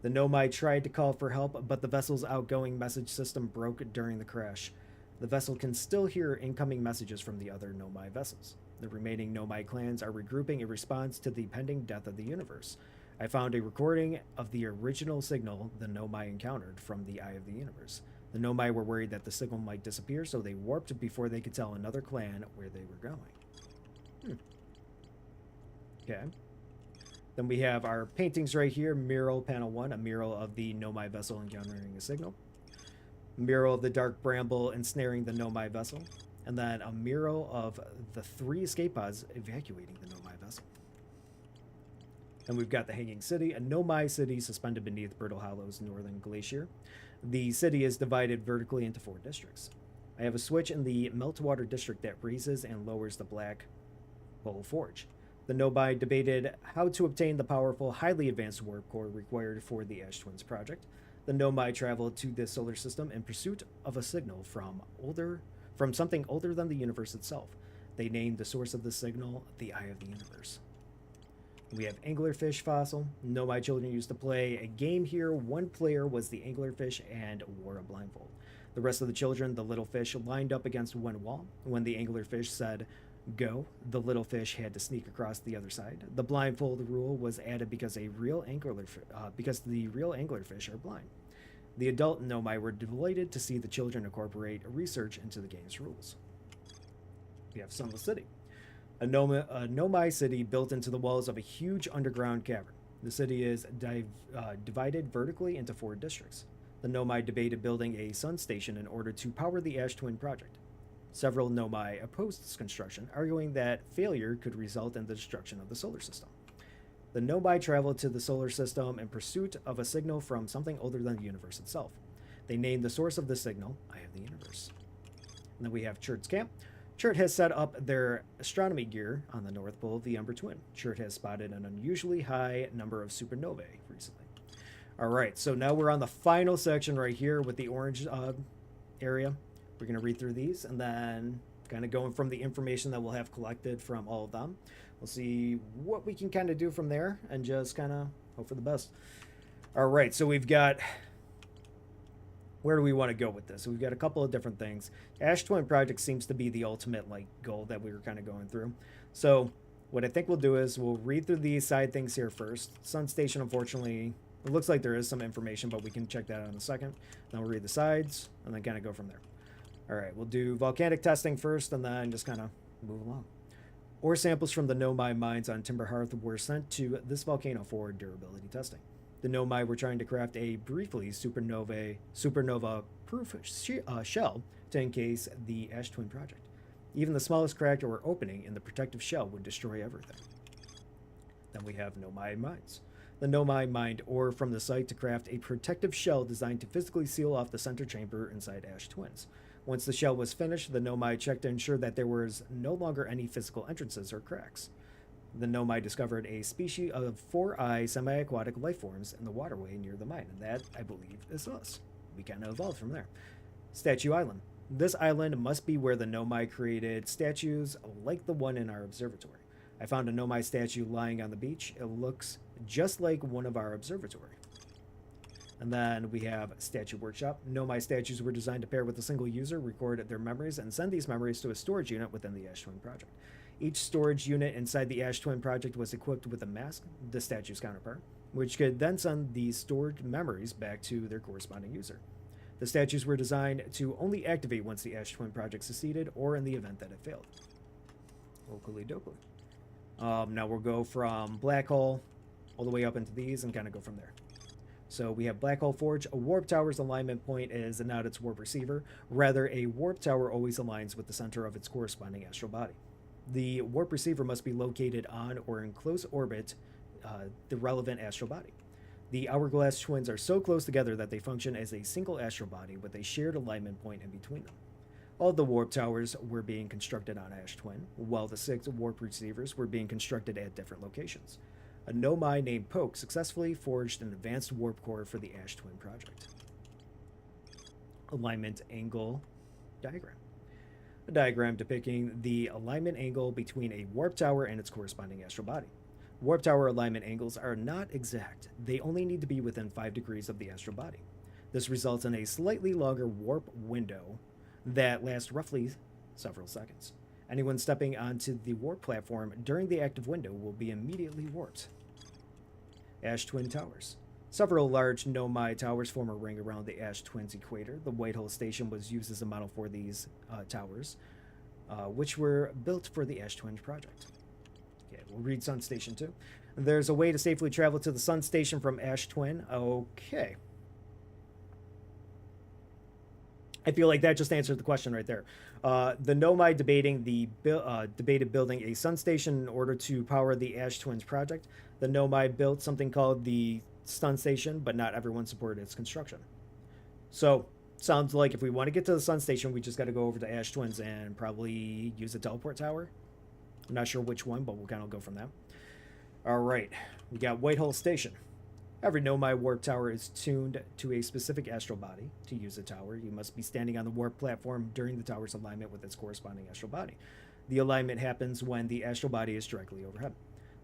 The Nomai tried to call for help, but the vessel's outgoing message system broke during the crash. The vessel can still hear incoming messages from the other Nomai vessels. The remaining Nomai clans are regrouping in response to the pending death of the universe. I found a recording of the original signal the Nomai encountered from the Eye of the Universe. The Nomai were worried that the signal might disappear, so they warped before they could tell another clan where they were going. Okay. Then we have our paintings right here. Mural panel 1, a mural of the Nomai vessel encountering a signal. Mural of the dark bramble ensnaring the Nomai vessel. And then a mural of the 3 escape pods evacuating the Nomai vessel. And we've got the Hanging City, a Nomai city suspended beneath Brittle Hollow's northern glacier. The city is divided vertically into 4 districts. I have a switch in the Meltwater district that raises and lowers the Black Hole Forge. The Nomai debated how to obtain the powerful, highly advanced warp core required for the Ash Twins project. The Nomai traveled to this solar system in pursuit of a signal from something older than the universe itself. They named the source of the signal the Eye of the Universe. We have anglerfish fossil. Nomai children used to play a game here. One player was the anglerfish and wore a blindfold. The rest of the children, the little fish, lined up against one wall. When the anglerfish said go, the little fish had to sneak across the other side. The blindfold rule was added because the real anglerfish are blind. The adult Nomai were delighted to see the children incorporate research into the game's rules. We have Sunless City, a Nomai city built into the walls of a huge underground cavern. The city is divided vertically into 4 districts. The Nomai debated building a sun station in order to power the Ash Twin project. Several Nomai opposed this construction, arguing that failure could result in the destruction of the solar system. The Nomai traveled to the solar system in pursuit of a signal from something older than the universe itself. They named the source of the signal Eye of the Universe. And then we have Chert's camp. Chert has set up their astronomy gear on the North Pole of the Ember Twin. Chert has spotted an unusually high number of supernovae recently. All right, so now we're on the final section right here with the orange area. We're going to read through these and then kind of going from the information that we'll have collected from all of them. We'll see what we can kind of do from there and just kind of hope for the best. All right, so we've got... Where do we want to go with this? So we've got a couple of different things. Ash Twin Project seems to be the ultimate goal that we were kind of going through. So what I think we'll do is we'll read through these side things here first. Sun Station, unfortunately, it looks like there is some information, but we can check that out in a second. Then we'll read the sides and then kind of go from there. All right, we'll do volcanic testing first and then just kind of move along. Ore samples from the Nomai mines on Timber Hearth were sent to this volcano for durability testing. The Nomai were trying to craft a briefly supernova-proof shell to encase the Ash Twin project. Even the smallest crack or opening in the protective shell would destroy everything. Then we have Nomai mines. The Nomai mined ore from the site to craft a protective shell designed to physically seal off the center chamber inside Ash Twins. Once the shell was finished, the Nomai checked to ensure that there was no longer any physical entrances or cracks. The Nomai discovered a species of 4-eye semi-aquatic life forms in the waterway near the mine, and that, I believe, is us. We kind of evolved from there. Statue Island. This island must be where the Nomai created statues like the one in our observatory. I found a Nomai statue lying on the beach. It looks just like one of our observatory. And then we have Statue Workshop. Nomai statues were designed to pair with a single user, record their memories, and send these memories to a storage unit within the Ash Twin project. Each storage unit inside the Ash Twin project was equipped with a mask, the statue's counterpart, which could then send these stored memories back to their corresponding user. The statues were designed to only activate once the Ash Twin project succeeded or in the event that it failed. Oakley Dokley. Now we'll go from Black Hole all the way up into these and kind of go from there. So we have Black Hole Forge. A warp tower's alignment point is not its warp receiver. Rather, a warp tower always aligns with the center of its corresponding astral body. The warp receiver must be located on or in close orbit the relevant astral body. The Hourglass Twins are so close together that they function as a single astral body with a shared alignment point in between them. All of the warp towers were being constructed on Ash Twin, while the 6 warp receivers were being constructed at different locations. A Nomai named Poke successfully forged an advanced warp core for the Ash Twin project. Alignment angle diagram. A diagram depicting the alignment angle between a warp tower and its corresponding astral body. Warp tower alignment angles are not exact. They only need to be within 5 degrees of the astral body. This results in a slightly longer warp window that lasts roughly several seconds. Anyone stepping onto the warp platform during the active window will be immediately warped. Ash Twin Towers. Several large Nomai towers form a ring around the Ash Twins equator. The Whitehall Station was used as a model for these towers, which were built for the Ash Twins project. Okay, we'll read Sun Station too. There's a way to safely travel to the Sun Station from Ash Twin. Okay. I feel like that just answered the question right there. The Nomai debated building a sun station in order to power the Ash Twins project. The Nomai built something called the Sun Station, but not everyone supported its construction. So, sounds like if we want to get to the Sun Station, we just got to go over to Ash Twins and probably use a teleport tower. I'm not sure which one, but we'll kind of go from that. All right, we got Whitehall Station. Every Nomai warp tower is tuned to a specific astral body. To use a tower, you must be standing on the warp platform during the tower's alignment with its corresponding astral body. The alignment happens when the astral body is directly overhead.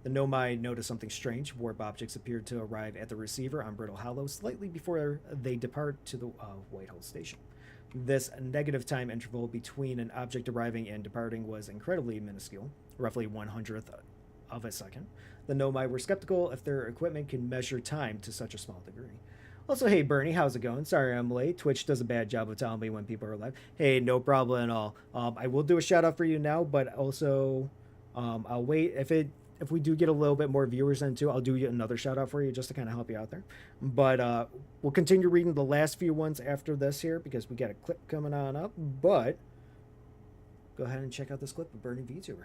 The Nomai notice something strange. Warp objects appear to arrive at the receiver on Brittle Hollow slightly before they depart to the Whitehall station. This negative time interval between an object arriving and departing was incredibly minuscule, roughly 1/100th of a second. The Nomai were skeptical if their equipment could measure time to such a small degree. Also, hey Bernie, how's it going? Sorry I'm late. Twitch does a bad job of telling me when people are live. Hey, no problem at all. I will do a shout out for you now, but also I'll wait if we do get a little bit more viewers into, I'll do another shout out for you just to kind of help you out there. But we'll continue reading the last few ones after this here because we got a clip coming on up. But go ahead and check out this clip of Bernie VTuber.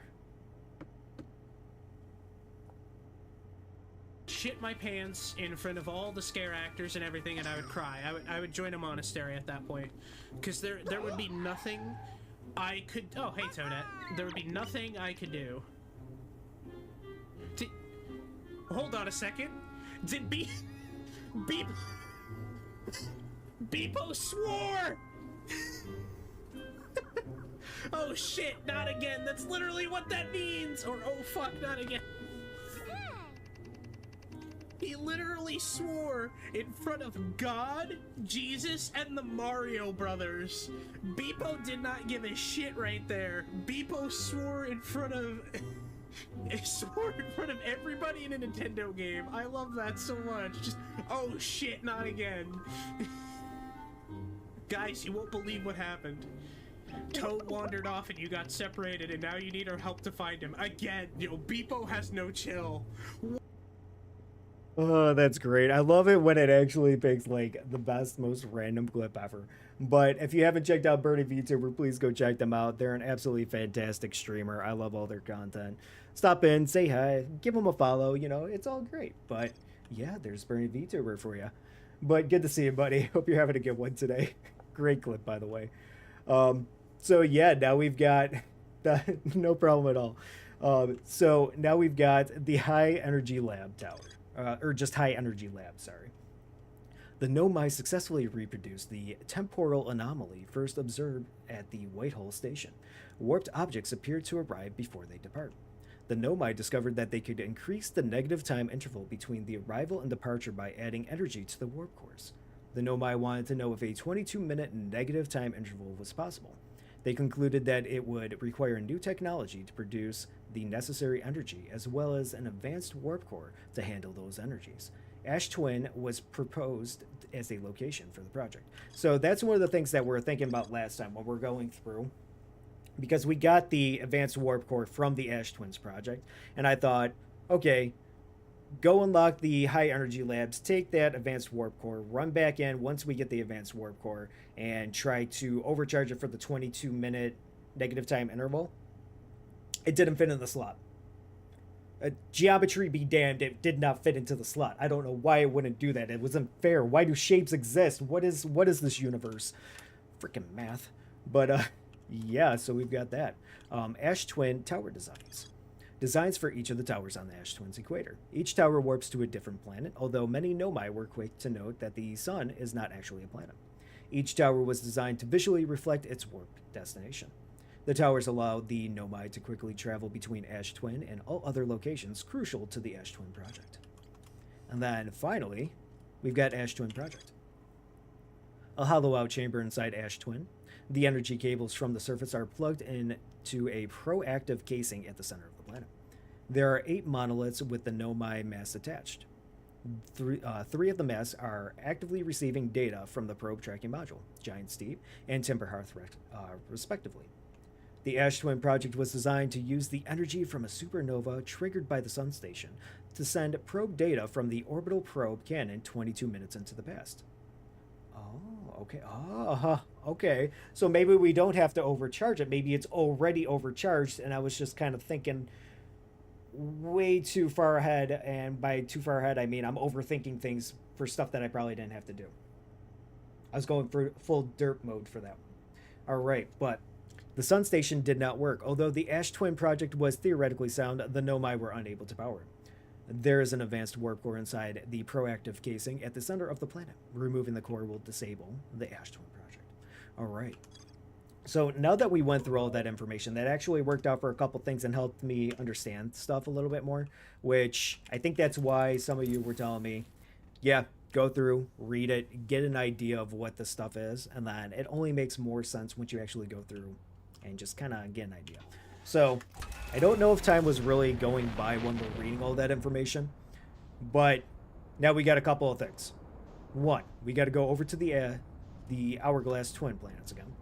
Shit my pants in front of all the scare actors and everything, and I would cry. I would join a monastery at that point, because there would be nothing I could. Oh, hey Toadette. There would be nothing I could do. Hold on a second. Did Beepo swore? Oh shit! Not again. That's literally what that means. Or oh fuck, not again. He literally swore in front of God, Jesus, and the Mario Brothers. Beepo did not give a shit right there. Beepo swore in front of everybody in a Nintendo game. I love that so much. Just, oh shit, not again. Guys, you won't believe what happened. Toad wandered off and you got separated, and now you need our help to find him. Again, yo, Beepo has no chill. Oh, that's great. I love it when it actually picks like the best, most random clip ever. But if you haven't checked out Bernie VTuber, please go check them out. They're an absolutely fantastic streamer. I love all their content. Stop in, say hi, give them a follow. You know, it's all great. But yeah, there's Bernie VTuber for you. But good to see you, buddy. Hope you're having a good one today. Great clip, by the way. So yeah, now we've got no problem at all. So now we've got the High Energy Lab Tower. Or just High Energy Lab, sorry. The Nomai successfully reproduced the temporal anomaly first observed at the Whitehall station. Warped objects appeared to arrive before they depart. The Nomai discovered that they could increase the negative time interval between the arrival and departure by adding energy to the warp cores. The Nomai wanted to know if a 22-minute negative time interval was possible. They concluded that it would require new technology to produce the necessary energy, as well as an advanced warp core to handle those energies. Ash Twin was proposed as a location for the project. So that's one of the things that we're thinking about last time when we're going through, because we got the advanced warp core from the Ash Twins project, and I thought, okay, go unlock the High Energy Labs, take that advanced warp core, run back in once we get the advanced warp core, and try to overcharge it for the 22-minute negative time interval. It didn't fit in the slot. Geometry be damned, it did not fit into the slot. I don't know why it wouldn't do that. It wasn't fair. Why do shapes exist? What is this universe? Freaking math. But yeah, so we've got that. Ash Twin tower designs. Designs for each of the towers on the Ash Twins equator. Each tower warps to a different planet, although many Nomai were quick to note that the sun is not actually a planet. Each tower was designed to visually reflect its warp destination. The towers allowed the Nomai to quickly travel between Ash Twin and all other locations crucial to the Ash Twin project. And then, finally, we've got Ash Twin project. A hollow-out chamber inside Ash Twin. The energy cables from the surface are plugged into a proactive casing at the center of the planet. There are 8 monoliths with the Nomai mass attached. Three of the mass are actively receiving data from the probe tracking module, Giant Steep and Timber Hearth, respectively. The Ash Twin project was designed to use the energy from a supernova triggered by the Sun Station to send probe data from the orbital probe cannon 22 minutes into the past. Oh, okay. Okay. So maybe we don't have to overcharge it. Maybe it's already overcharged, and I was just kind of thinking way too far ahead, and by too far ahead, I mean I'm overthinking things for stuff that I probably didn't have to do. I was going for full derp mode for that one. All right, but the Sun Station did not work. Although the Ash Twin project was theoretically sound, the Nomai were unable to power it. there is an advanced warp core inside the proactive casing at the center of the planet. Removing the core will disable the Ash Twin project. All right. So now that we went through all that information, that actually worked out for a couple things and helped me understand stuff a little bit more, which I think that's why some of you were telling me, yeah, go through, read it, get an idea of what the stuff is, and then it only makes more sense once you actually go through and just kind of get an idea. So I don't know if time was really going by when we're reading all that information, but now we got a couple of things. One, we got to go over to the Hourglass Twin planets again.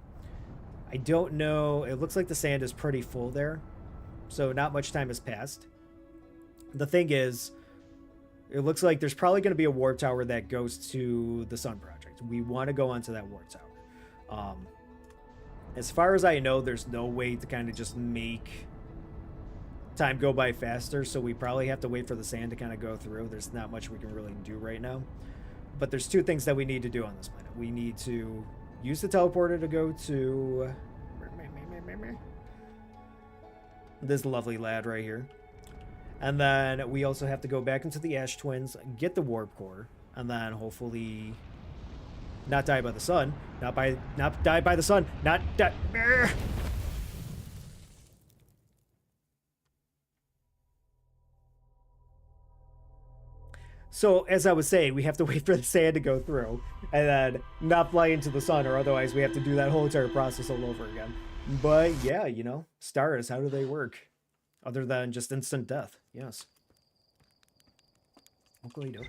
I don't know. It looks like the sand is pretty full there, so not much time has passed. The thing is, it looks like there's probably going to be a warp tower that goes to the Sun Project. We want to go onto that warp tower. As far as I know, there's no way to kind of just make time go by faster, so we probably have to wait for the sand to kind of go through. There's not much we can really do right now. But there's two things that we need to do on this planet. We need to use the teleporter to go to this lovely lad right here. And then we also have to go back into the Ash Twins, get the warp core, and then hopefully not die by the sun. Not die by the sun. Not die. So, as I was saying, we have to wait for the sand to go through and then not fly into the sun, or otherwise we have to do that whole entire process all over again. But yeah, you know, stars, how do they work? Other than just instant death, yes. Oakley doke.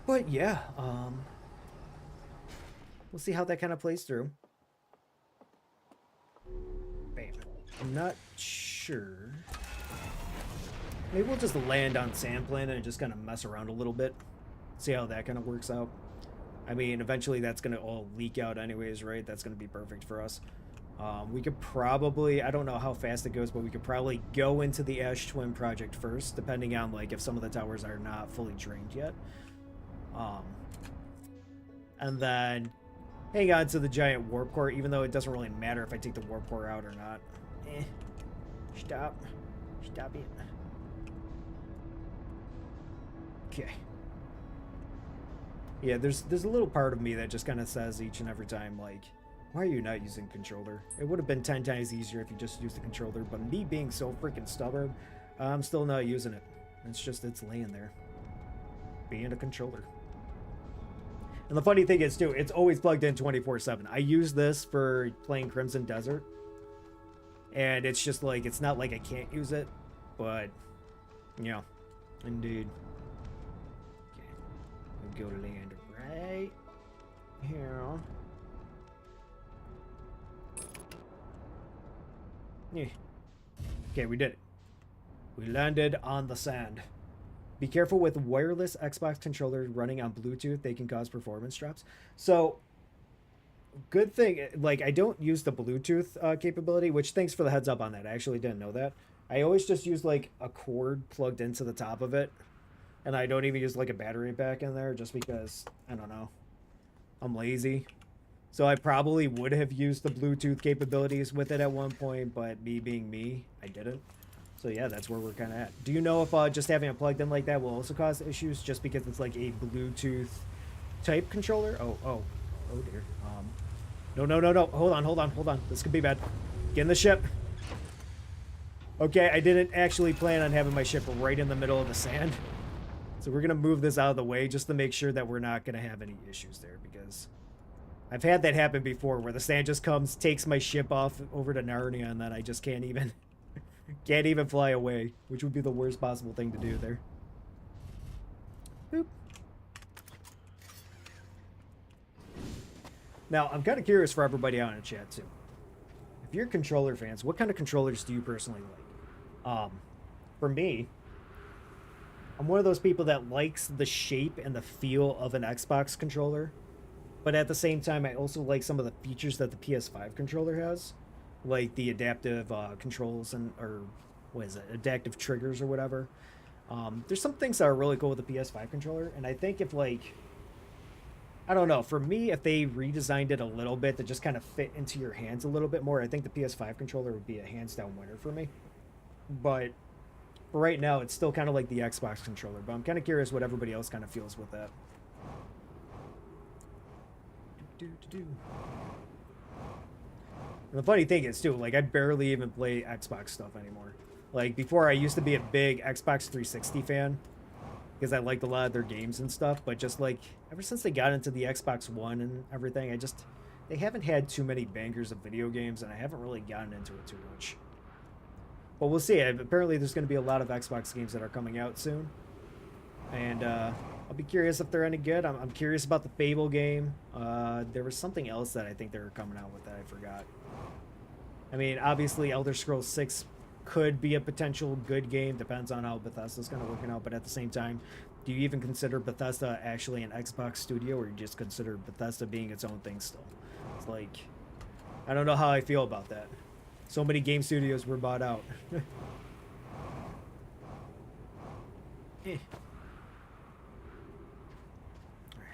But yeah, we'll see how that kind of plays through. Bam. I'm not sure. Maybe we'll just land on Sand Planet and just kind of mess around a little bit. See how that kind of works out. I mean, eventually that's going to all leak out anyways, right? That's going to be perfect for us. We could probably, I don't know how fast it goes, but we could probably go into the Ash Twin project first, depending on like if some of the towers are not fully drained yet. And then hang on to the giant warp core, even though it doesn't really matter if I take the warp core out or not. Stop it. Okay. Yeah, there's a little part of me that just kind of says each and every time, like, why are you not using controller? It would have been 10 times easier if you just used the controller, but me being so freaking stubborn, I'm still not using it. It's laying there. Being a controller. And the funny thing is, too, it's always plugged in 24/7. I use this for playing Crimson Desert. And it's just like, it's not like I can't use it, but, yeah, indeed. Okay, we'll go to land right here. Yeah. Okay, we did it. We landed on the sand. Be careful with wireless Xbox controllers running on Bluetooth. They can cause performance drops. So, good thing, like, I don't use the Bluetooth capability, which thanks for the heads up on that. I actually didn't know that. I always just use, like, a cord plugged into the top of it. And I don't even use, like, a battery pack in there just because, I don't know, I'm lazy. So I probably would have used the Bluetooth capabilities with it at one point, but me being me, I didn't. So yeah, that's where we're kind of at. Do you know if just having it plugged in like that will also cause issues just because it's like a Bluetooth type controller? Oh dear. No. Hold on. This could be bad. Get in the ship. Okay, I didn't actually plan on having my ship right in the middle of the sand. So we're going to move this out of the way just to make sure that we're not going to have any issues there, because I've had that happen before where the sand just comes, takes my ship off over to Narnia, and then I just can't even fly away, which would be the worst possible thing to do there. Boop. Now, I'm kind of curious for everybody out in the chat, too. If you're controller fans, what kind of controllers do you personally like? For me, I'm one of those people that likes the shape and the feel of an Xbox controller. But at the same time, I also like some of the features that the PS5 controller has. Like the adaptive controls or what is it? Adaptive triggers or whatever. There's some things that are really cool with the PS5 controller. And I think if like, I don't know, for me, if they redesigned it a little bit to just kind of fit into your hands a little bit more, I think the PS5 controller would be a hands down winner for me. But For right now, it's still kind of like the Xbox controller, but I'm kind of curious what everybody else kind of feels with that. And the funny thing is, too, like, I barely even play Xbox stuff anymore. Like, before, I used to be a big Xbox 360 fan, because I liked a lot of their games and stuff, but just, like, ever since they got into the Xbox One and everything, they haven't had too many bangers of video games, and I haven't really gotten into it too much. But we'll see. Apparently, there's going to be a lot of Xbox games that are coming out soon. And I'll be curious if they're any good. I'm curious about the Fable game. There was something else that I think they were coming out with that I forgot. I mean, obviously, Elder Scrolls 6 could be a potential good game. Depends on how Bethesda's going to work it out. But at the same time, do you even consider Bethesda actually an Xbox studio, or you just consider Bethesda being its own thing still? It's like, I don't know how I feel about that. So many game studios were bought out. Alright,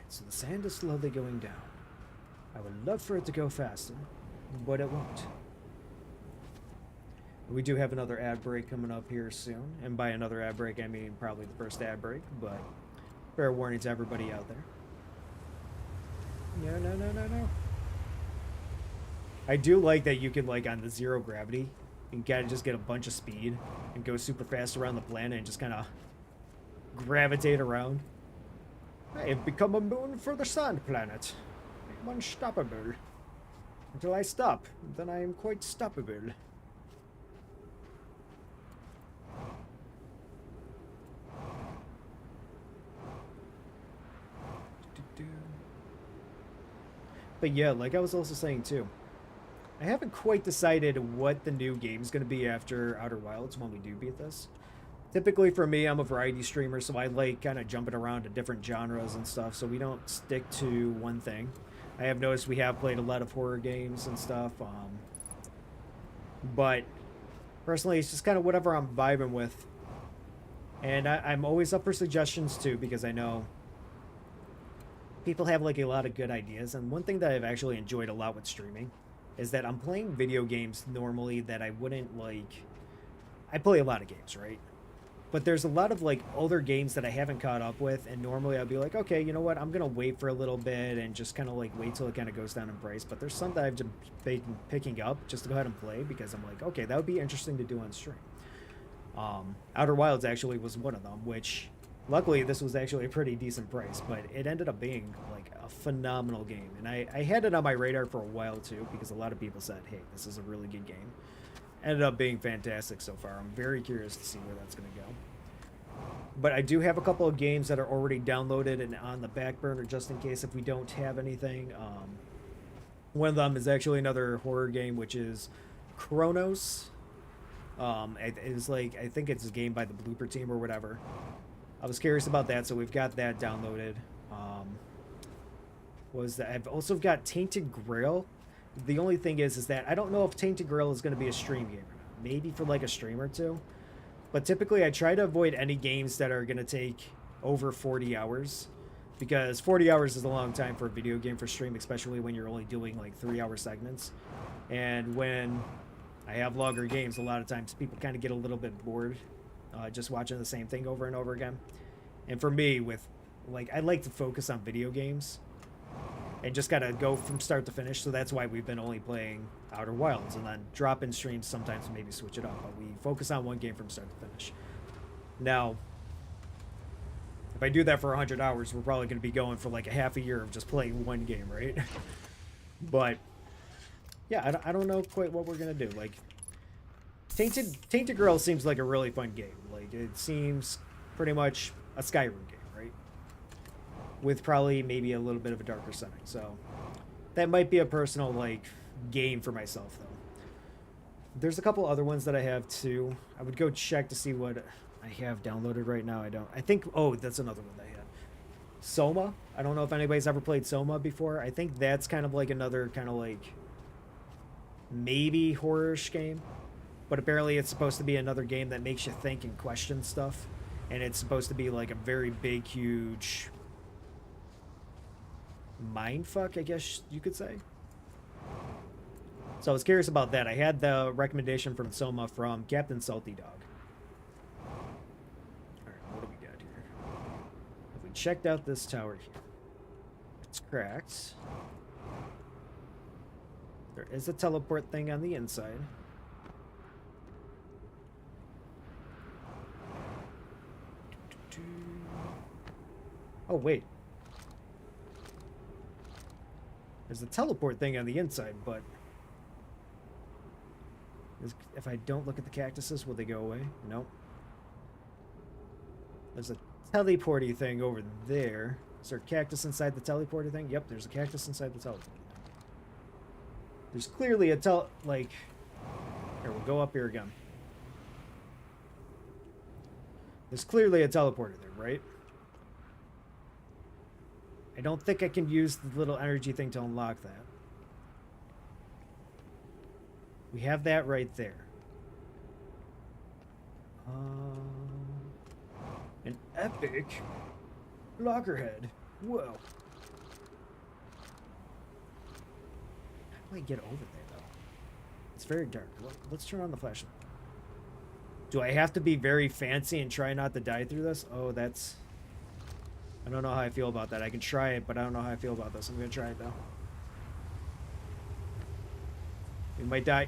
so the sand is slowly going down. I would love for it to go faster, but it won't. We do have another ad break coming up here soon. And by another ad break, I mean probably the first ad break, but fair warning to everybody out there. No. I do like that you can, like, on the zero gravity, you can kind of just get a bunch of speed and go super fast around the planet and just kind of gravitate around. I have become a moon for the sand planet. I'm unstoppable. Until I stop, then I am quite stoppable. But yeah, like I was also saying too, I haven't quite decided what the new game is going to be after Outer Wilds when we do beat this. Typically for me, I'm a variety streamer, so I like kind of jumping around to different genres and stuff, so we don't stick to one thing. I have noticed we have played a lot of horror games and stuff, but personally, it's just kind of whatever I'm vibing with. And I'm always up for suggestions too, because I know people have like a lot of good ideas. And one thing that I've actually enjoyed a lot with streaming is that I'm playing video games normally that I wouldn't like. I play a lot of games, right? But there's a lot of like older games that I haven't caught up with, and normally I'll be like, okay, you know what, I'm gonna wait for a little bit and just kind of like wait till it kind of goes down in price. But there's some that I've just been picking up just to go ahead and play because I'm like, okay, that would be interesting to do on stream. Outer Wilds actually was one of them, which luckily this was actually a pretty decent price, but it ended up being like a phenomenal game. And I had it on my radar for a while too, because a lot of people said, hey, this is a really good game. Ended up being fantastic so far. I'm very curious to see where that's going to go. But I do have a couple of games that are already downloaded and on the back burner just in case if we don't have anything. One of them is actually another horror game, which is Chronos. It was like, I think it's a game by the Blooper Team or whatever. I was curious about that, so we've got that downloaded. I've also got Tainted Grail. The only thing is that I don't know if Tainted Grail is going to be a stream game or not. Maybe for like a stream or two. But typically I try to avoid any games that are going to take over 40 hours. Because 40 hours is a long time for a video game for stream, especially when you're only doing like 3-hour segments. And when I have longer games, a lot of times people kind of get a little bit bored just watching the same thing over and over again. And for me, I like to focus on video games and just gotta go from start to finish. So that's why we've been only playing Outer Wilds, and then drop in streams sometimes to maybe switch it up. But we focus on one game from start to finish. Now, if I do that for 100 hours, we're probably gonna be going for like a half a year of just playing one game, right? But yeah, I don't know quite what we're gonna do. Like, Tainted Grail seems like a really fun game. Like, it seems pretty much a Skyrim game, right? With probably maybe a little bit of a darker setting. So that might be a personal like game for myself though. There's a couple other ones that I have too. I would go check to see what I have downloaded right now. I think, oh, that's another one that I had. Soma. I don't know if anybody's ever played Soma before. I think that's kind of like another kind of like maybe horror-ish game. But apparently it's supposed to be another game that makes you think and question stuff. And it's supposed to be like a very big, huge mindfuck, I guess you could say. So I was curious about that. I had the recommendation from Soma from Captain Salty Dog. checked out this tower here. It's cracked. There is a teleport thing on the inside. Oh, wait. There's a teleport thing on the inside, but if I don't look at the cactuses, will they go away? Nope. There's a teleporty thing over there. Is there a cactus inside the teleporty thing? Yep, there's a cactus inside the teleporty thing. There's clearly a here, we'll go up here again. There's clearly a teleporter there, right? I don't think I can use the little energy thing to unlock that. We have that right there. An epic loggerhead. Whoa. How do I get over there, though? It's very dark. Let's turn on the flashlight. Do I have to be very fancy and try not to die through this? Oh, that's... I don't know how I feel about that. I can try it, but I don't know how I feel about this. I'm going to try it, though. We might die.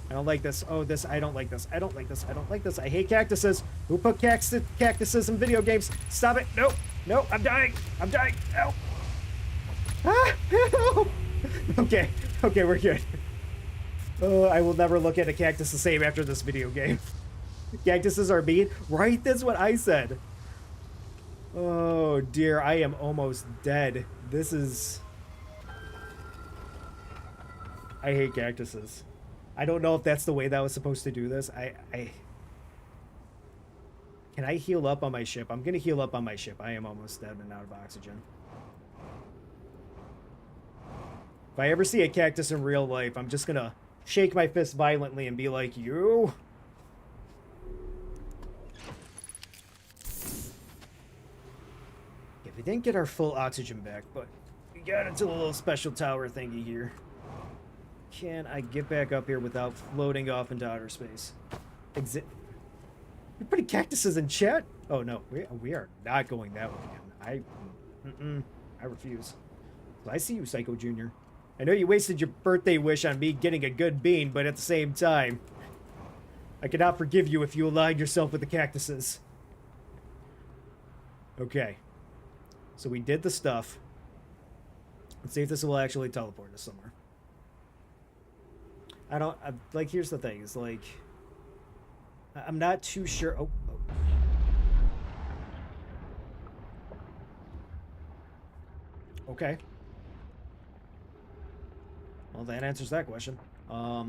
I don't like this. Oh, this. I don't like this. I don't like this. I don't like this. I hate cactuses. Who put cactuses in video games? Stop it. No. No. I'm dying. I'm dying. Help. Ah, help. Okay. Okay, we're good. I will never look at a cactus the same after this video game. Cactuses are mean. Right? That's what I said. Oh, dear. I am almost dead. This is... I hate cactuses. I don't know if that's the way that was supposed to do this. Can I heal up on my ship? I'm going to heal up on my ship. I am almost dead and out of oxygen. If I ever see a cactus in real life, I'm just going to shake my fist violently and be like, you... Yeah, we didn't get our full oxygen back, but we got into a little special tower thingy here. Can I get back up here without floating off into outer space? You're putting cactuses in chat? Oh no, we are not going that way again. I refuse. I see you, Psycho Jr. I know you wasted your birthday wish on me getting a good bean, but at the same time, I cannot forgive you if you align yourself with the cactuses. Okay. So we did the stuff. Let's see if this will actually teleport us somewhere. Like, here's the thing, is like, I'm not too sure. Oh. Okay. Well, that answers that question. What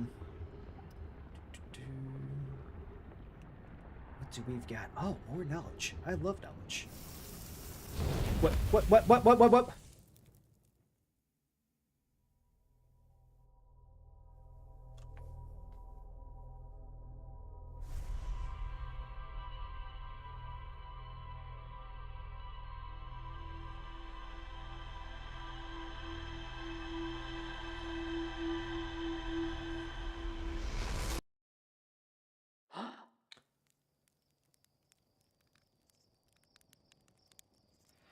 do we've got? Oh, more knowledge. I love knowledge. What?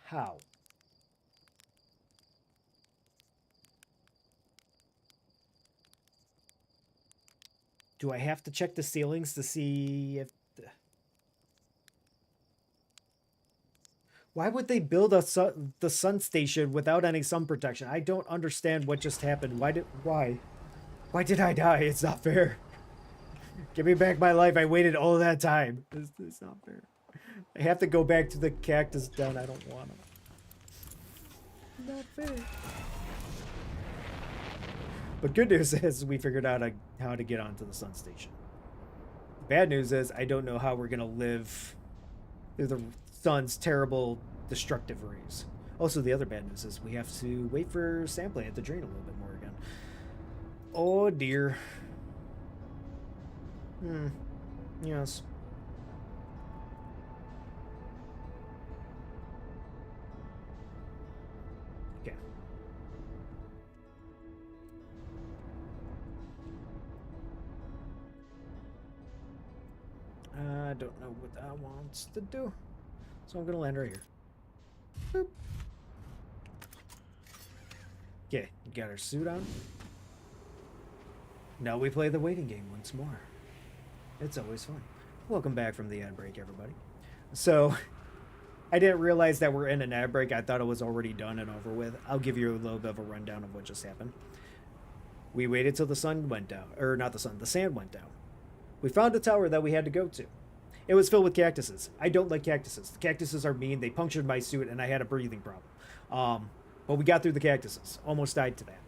How? Do I have to check the ceilings to see if... Why would they build the sun station without any sun protection? I don't understand what just happened. Why did I die? It's not fair. Give me back my life. I waited all that time. It's not fair. I have to go back to the cactus den. I don't want to. Not fair. But good news is we figured out how to get onto the sun station. Bad news is I don't know how we're going to live through the sun's terrible destructive rays. Also, the other bad news is we have to wait for Sand Planet to drain a little bit more again. Oh dear. Yes. Okay. I don't know what that wants to do. So I'm going to land right here. Boop. Okay, got our suit on. Now we play the waiting game once more. It's always fun. Welcome back from the ad break, everybody. So, I didn't realize that we're in an ad break. I thought it was already done and over with. I'll give you a little bit of a rundown of what just happened. We waited till the sun went down. Or not the sun, the sand went down. We found a tower that we had to go to. It was filled with cactuses. I don't like cactuses. The cactuses are mean. They punctured my suit and I had a breathing problem. But we got through the cactuses. Almost died to that.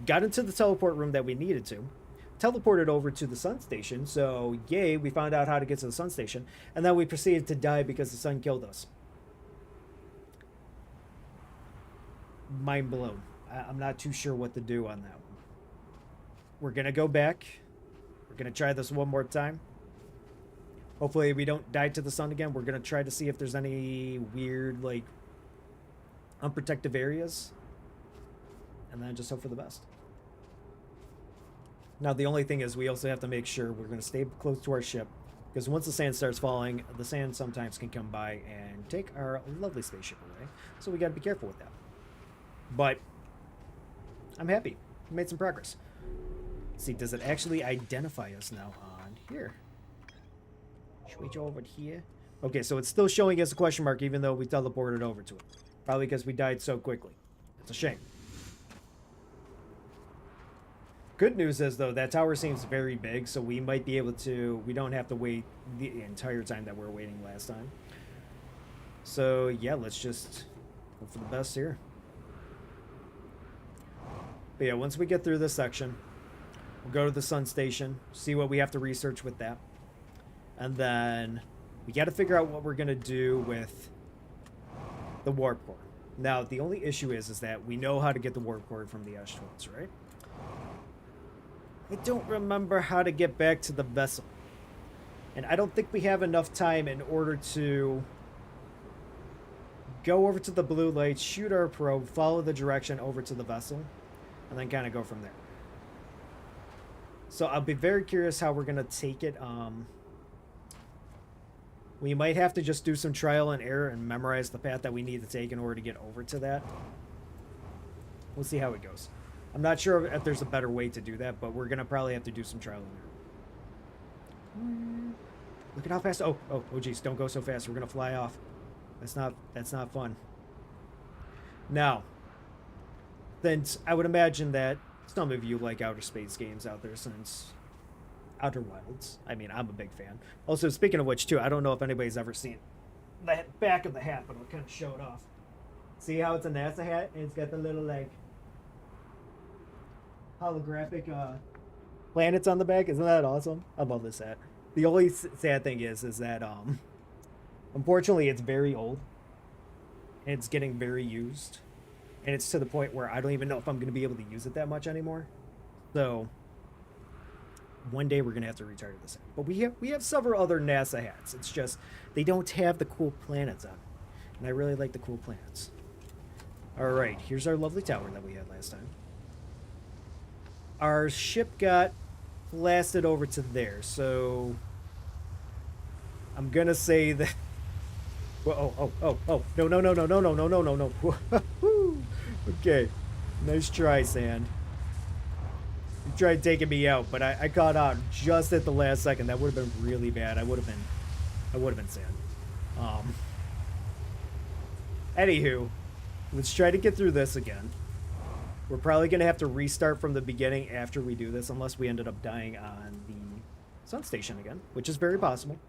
Got into the teleport room that we needed to. Teleported over to the sun station. So, yay, we found out how to get to the sun station. And then we proceeded to die because the sun killed us. Mind blown. I'm not too sure what to do on that one. We're going to go back. We're going to try this one more time. Hopefully we don't die to the sun again. We're going to try to see if there's any weird, like, unprotected areas. And then just hope for the best. Now, the only thing is we also have to make sure we're going to stay close to our ship. Because once the sand starts falling, the sand sometimes can come by and take our lovely spaceship away. So we got to be careful with that. But I'm happy. We made some progress. Let's see, does it actually identify us now on here? Switch over here. Okay, so it's still showing us a question mark even though we teleported over to it. Probably because we died so quickly. It's a shame. Good news is, though, that tower seems very big, so we might be able to... We don't have to wait the entire time that we were waiting last time. So, yeah, let's just hope for the best here. But yeah, once we get through this section, we'll go to the sun station, see what we have to research with that. And then we got to figure out what we're going to do with the warp core. Now, the only issue is that we know how to get the warp core from the Ash Twins, right? I don't remember how to get back to the vessel. And I don't think we have enough time in order to go over to the blue lights, shoot our probe, follow the direction over to the vessel, and then kind of go from there. So I'll be very curious how we're going to take it. We might have to just do some trial and error and memorize the path that we need to take in order to get over to that. We'll see how it goes. I'm not sure if there's a better way to do that, but we're going to probably have to do some trial and error. Look at how fast... Oh, geez, don't go so fast. We're going to fly off. That's not fun. Now, then I would imagine that some of you like outer space games out there since Outer Wilds. I mean, I'm a big fan. Also, speaking of which, too, I don't know if anybody's ever seen the back of the hat, but I'll kind of show it off. See how it's a NASA hat? And it's got the little, like, holographic planets on the back. Isn't that awesome? I love this hat. The only sad thing is that unfortunately it's very old and it's getting very used, and it's to the point where I don't even know if I'm going to be able to use it that much anymore. So one day we're going to have to retire this hat. But we have several other NASA hats. It's just they don't have the cool planets on it, and I really like the cool planets. All right, here's our lovely tower that we had last time. Our ship got blasted over to there, so I'm gonna say that. Well, no. Okay, nice try, Sand. You tried taking me out, but I caught out just at the last second. That would have been really bad. I would have been Sand. Anywho, let's try to get through this again. We're probably going to have to restart from the beginning after we do this, unless we ended up dying on the sun station again, which is very possible.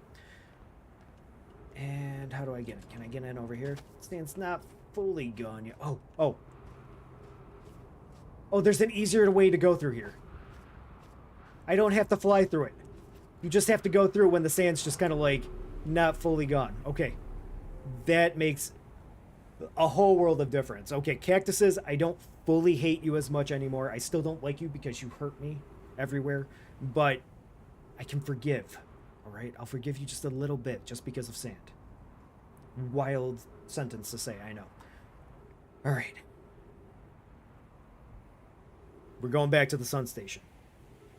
And how do I get it? Can I get in over here? It's not fully gone yet. Oh, there's an easier way to go through here. I don't have to fly through it. You just have to go through when the sand's just kind of like not fully gone. Okay. That makes a whole world of difference. Okay, cactuses, I don't fully hate you as much anymore. I still don't like you because you hurt me everywhere, but I can forgive. All right, I'll forgive you just a little bit just because of sand. Wild sentence to say, I know. All right. We're going back to the sun station.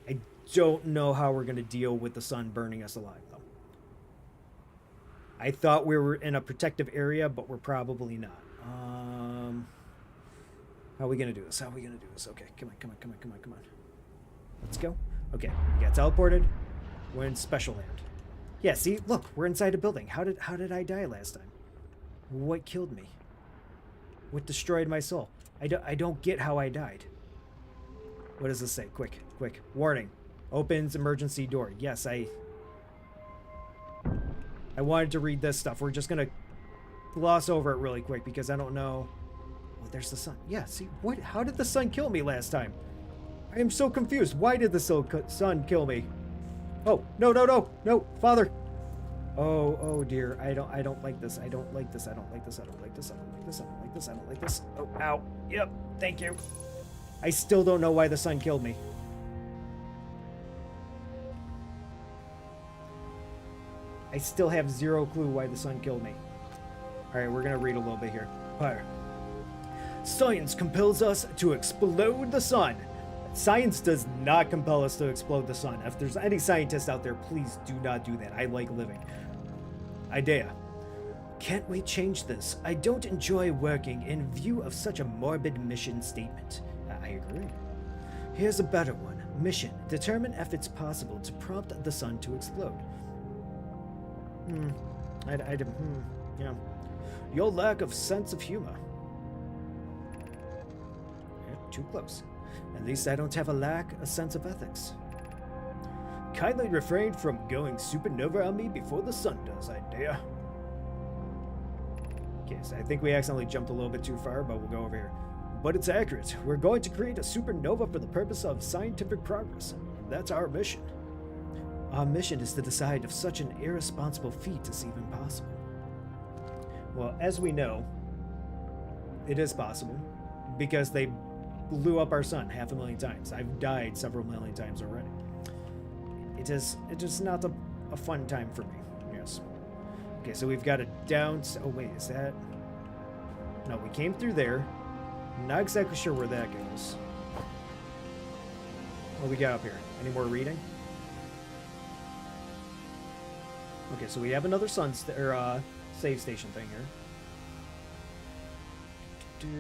I don't know how we're going to deal with the sun burning us alive, though. I thought we were in a protective area, but we're probably not. How are we gonna do this? How are we gonna do this? Okay, come on. Let's go. Okay, we got teleported. We're in special land. Yeah, see, look, we're inside a building. How did I die last time? What killed me? What destroyed my soul? I don't get how I died. What does this say? Quick. Warning. Opens emergency door. Yes, I wanted to read this stuff. We're just gonna gloss over it really quick because I don't know. Oh, there's the sun. Yeah, see, what? How did the sun kill me last time? I am so confused. Why did the sun kill me? Oh, no, Father. Oh dear. I don't like this. I don't like this. Oh, ow. Yep, thank you. I still don't know why the sun killed me. I still have zero clue why the sun killed me. Alright, we're gonna read a little bit here. Fire. Science compels us to explode the sun. Science does not compel us to explode the sun. If there's any scientists out there, please do not do that. I like living. Idea. Can't we change this? I don't enjoy working in view of such a morbid mission statement. I agree. Here's a better one. Mission. Determine if it's possible to prompt the sun to explode. Yeah. Your lack of sense of humor. Yeah, too close. At least I don't have a sense of ethics. Kindly refrain from going supernova on me before the sun does, I dare. Okay, so I think we accidentally jumped a little bit too far, but we'll go over here. But it's accurate. We're going to create a supernova for the purpose of scientific progress. That's our mission. Our mission is to decide if such an irresponsible feat is even possible. Well, as we know, it is possible because they blew up our sun 500,000 times. I've died several million times already. It is not a fun time for me. Yes. Okay, so we've got a down. Oh wait, is that? No, we came through there. Not exactly sure where that goes. What we got up here? Any more reading? Okay, so we have another save station thing here.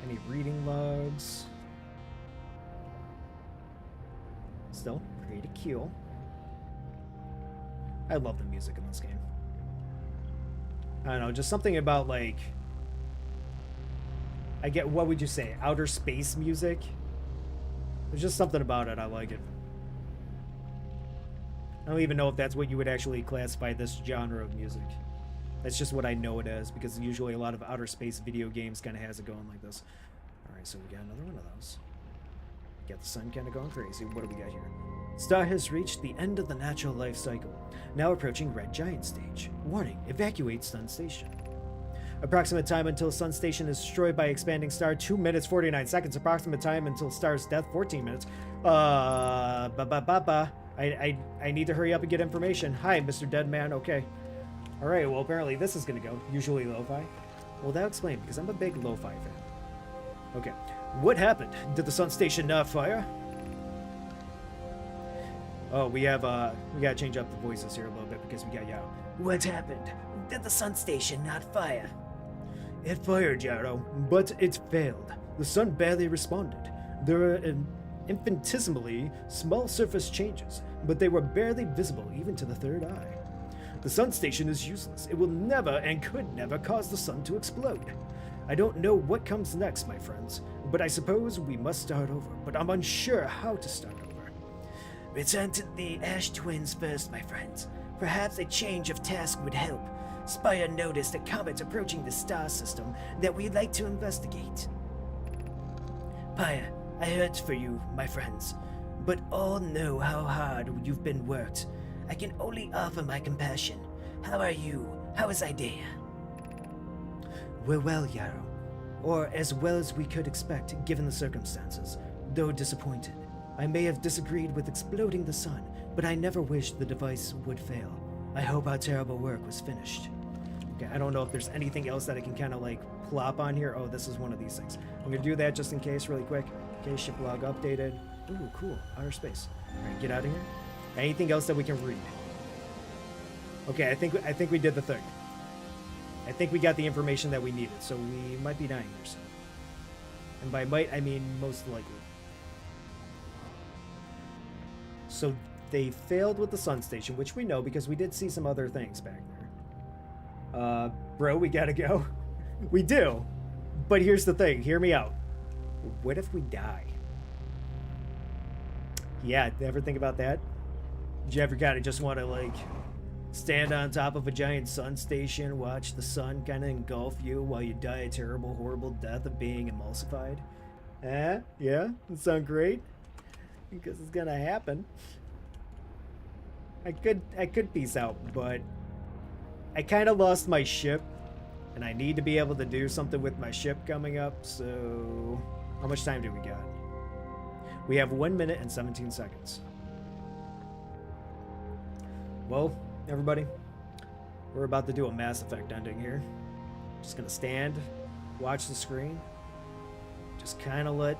Any reading logs? Still, create a queue. I love the music in this game. I don't know, just something about like, I get, what would you say, outer space music? There's just something about it, I like it. I don't even know if that's what you would actually classify this genre of music. That's just what I know it as, because usually a lot of outer space video games kind of has it going like this. Alright, so we got another one of those. Got the sun kind of going crazy. What do we got here? Star has reached the end of the natural life cycle. Now approaching red giant stage. Warning, evacuate sun station. Approximate time until sun station is destroyed by expanding star, 2 minutes 49 seconds. Approximate time until star's death, 14 minutes. I need to hurry up and get information. Hi, Mr. Dead Man. Okay. Alright, well apparently this is gonna go. Usually lo-fi. Well, that'll explain, because I'm a big lo-fi fan. Okay. What happened? Did the sun station not fire? Oh, we gotta change up the voices here a little bit because we got Yao. What happened? Did the sun station not fire? It fired, Yarrow, but it failed. The sun barely responded. There were infinitesimally small surface changes, but they were barely visible even to the third eye. The sun station is useless. It will never and could never cause the sun to explode. I don't know what comes next, my friends, but I suppose we must start over, but I'm unsure how to start over. Return to the Ash Twins first, my friends. Perhaps a change of task would help. Spire noticed a comet approaching the star system that we'd like to investigate. Pyre, I hurt for you, my friends, but all know how hard you've been worked. I can only offer my compassion. How are you? How is Idea? We're well, Yarrow. Or as well as we could expect, given the circumstances. Though disappointed. I may have disagreed with exploding the sun, but I never wished the device would fail. I hope our terrible work was finished. Okay, I don't know if there's anything else that I can kind of like plop on here. Oh, this is one of these things. I'm gonna do that just in case really quick. Okay, ship log updated. Ooh, cool, outer space. All right, get out of here. Anything else that we can read? Okay, I think we did the thing. I think we got the information that we needed, so we might be dying here soon. And by might, I mean most likely. So they failed with the sun station, which we know because we did see some other things back there. Bro, we gotta go. We do. But here's the thing, hear me out. What if we die? Yeah, ever think about that? Did you ever kind of just want to, like, stand on top of a giant sun station, watch the sun kind of engulf you while you die a terrible, horrible death of being emulsified? Eh? Yeah? That sound great? Because it's gonna happen. I could peace out, but I kind of lost my ship, and I need to be able to do something with my ship coming up, so... How much time do we got? We have 1 minute and 17 seconds. Well, everybody, we're about to do a Mass Effect ending here. Just gonna stand, watch the screen, just kind of let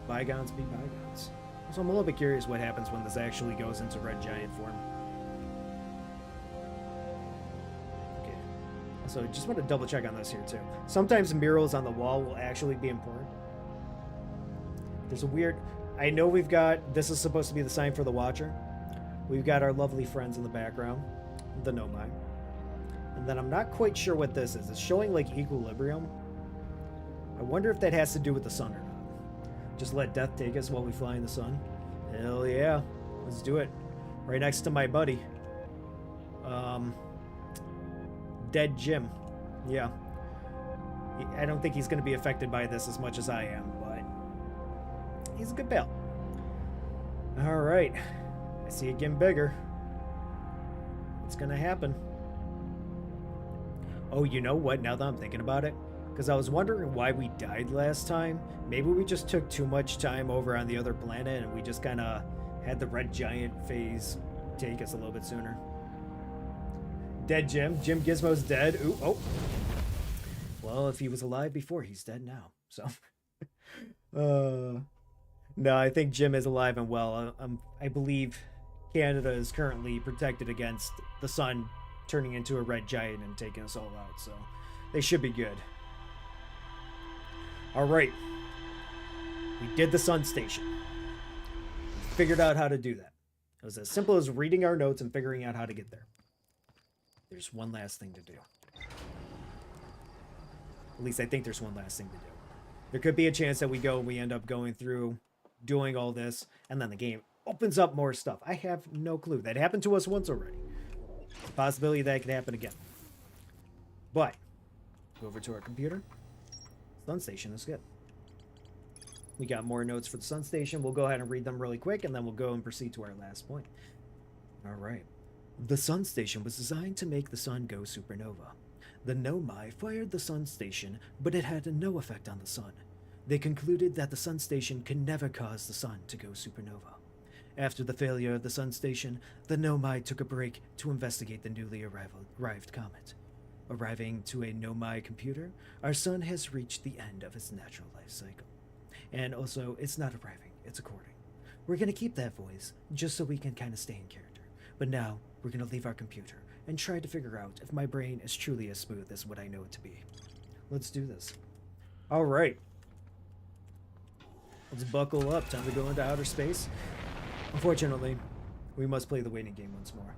bygones be bygones. So I'm a little bit curious what happens when this actually goes into Red Giant form. Okay. Also, just want to double check on this here too. Sometimes murals on the wall will actually be important. There's a weird... I know we've got... This is supposed to be the sign for the Watcher. We've got our lovely friends in the background. The Nomai. And then I'm not quite sure what this is. It's showing like equilibrium. I wonder if that has to do with the sun or not. Just let death take us while we fly in the sun. Hell yeah. Let's do it. Right next to my buddy. Dead Jim. Yeah. I don't think he's going to be affected by this as much as I am, but he's a good pal. All right. I see it getting bigger. What's going to happen? Oh, you know what? Now that I'm thinking about it, because I was wondering why we died last time. Maybe we just took too much time over on the other planet and we just kind of had the Red Giant phase take us a little bit sooner. Dead Jim. Jim Gizmo's dead. Ooh, oh. Well, if he was alive before, he's dead now. So, no, I think Jim is alive and well. I believe Canada is currently protected against the sun turning into a red giant and taking us all out, so they should be good. All right. We did the sun station. We figured out how to do that. It was as simple as reading our notes and figuring out how to get there. There's one last thing to do. At least I think there's one last thing to do. There could be a chance that we go and we end up going through doing all this, and then the game opens up more stuff. I have no clue. That happened to us once already. Possibility that could happen again. But, go over to our computer. Sun station is good. We got more notes for the sun station. We'll go ahead and read them really quick, and then we'll go and proceed to our last point. All right. The sun station was designed to make the sun go supernova. The Nomai fired the sun station, but it had no effect on the sun. They concluded that the sun station could never cause the sun to go supernova. After the failure of the sun station, the Nomai took a break to investigate the newly arrived comet. Arriving to a Nomai computer, our sun has reached the end of its natural life cycle. And also, it's not arriving, it's according. We're going to keep that voice, just so we can kind of stay in character. But now, we're going to leave our computer and try to figure out if my brain is truly as smooth as what I know it to be. Let's do this. All right. Let's buckle up. Time to go into outer space. Unfortunately, we must play the waiting game once more.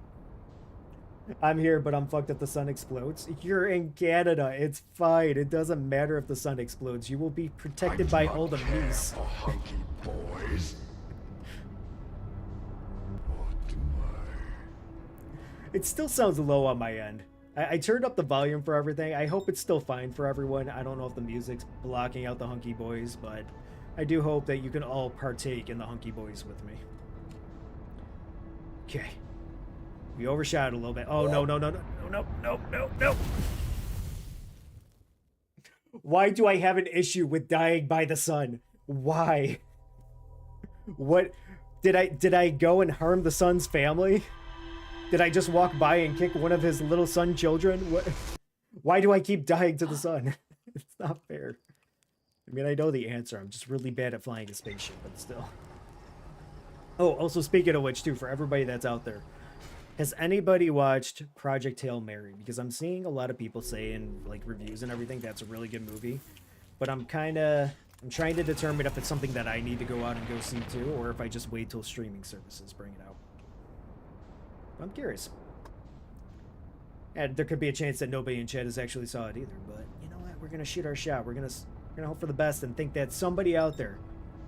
I'm here, but I'm fucked if the sun explodes. You're in Canada. It's fine. It doesn't matter if the sun explodes. You will be protected by all the me's. For hunky boys. Or do I? It still sounds low on my end. I turned up the volume for everything. I hope it's still fine for everyone. I don't know if the music's blocking out the hunky boys, but I do hope that you can all partake in the hunky boys with me. Okay. We overshot a little bit. Oh, no. Why do I have an issue with dying by the sun? Why? What? Did I go and harm the sun's family? Did I just walk by and kick one of his little sun children? What? Why do I keep dying to the sun? It's not fair. I mean, I know the answer. I'm just really bad at flying a spaceship, but still. Oh, also speaking of which, too, for everybody that's out there, Has anybody watched Project Hail Mary? Because I'm seeing a lot of people say in like reviews and everything that's a really good movie, but I'm trying to determine if it's something that I need to go out and go see too, or if I just wait till streaming services bring it out. I'm curious. And there could be a chance that nobody in chat has actually saw it either, but you know what? We're gonna shoot our shot. We're gonna hope for the best and think that somebody out there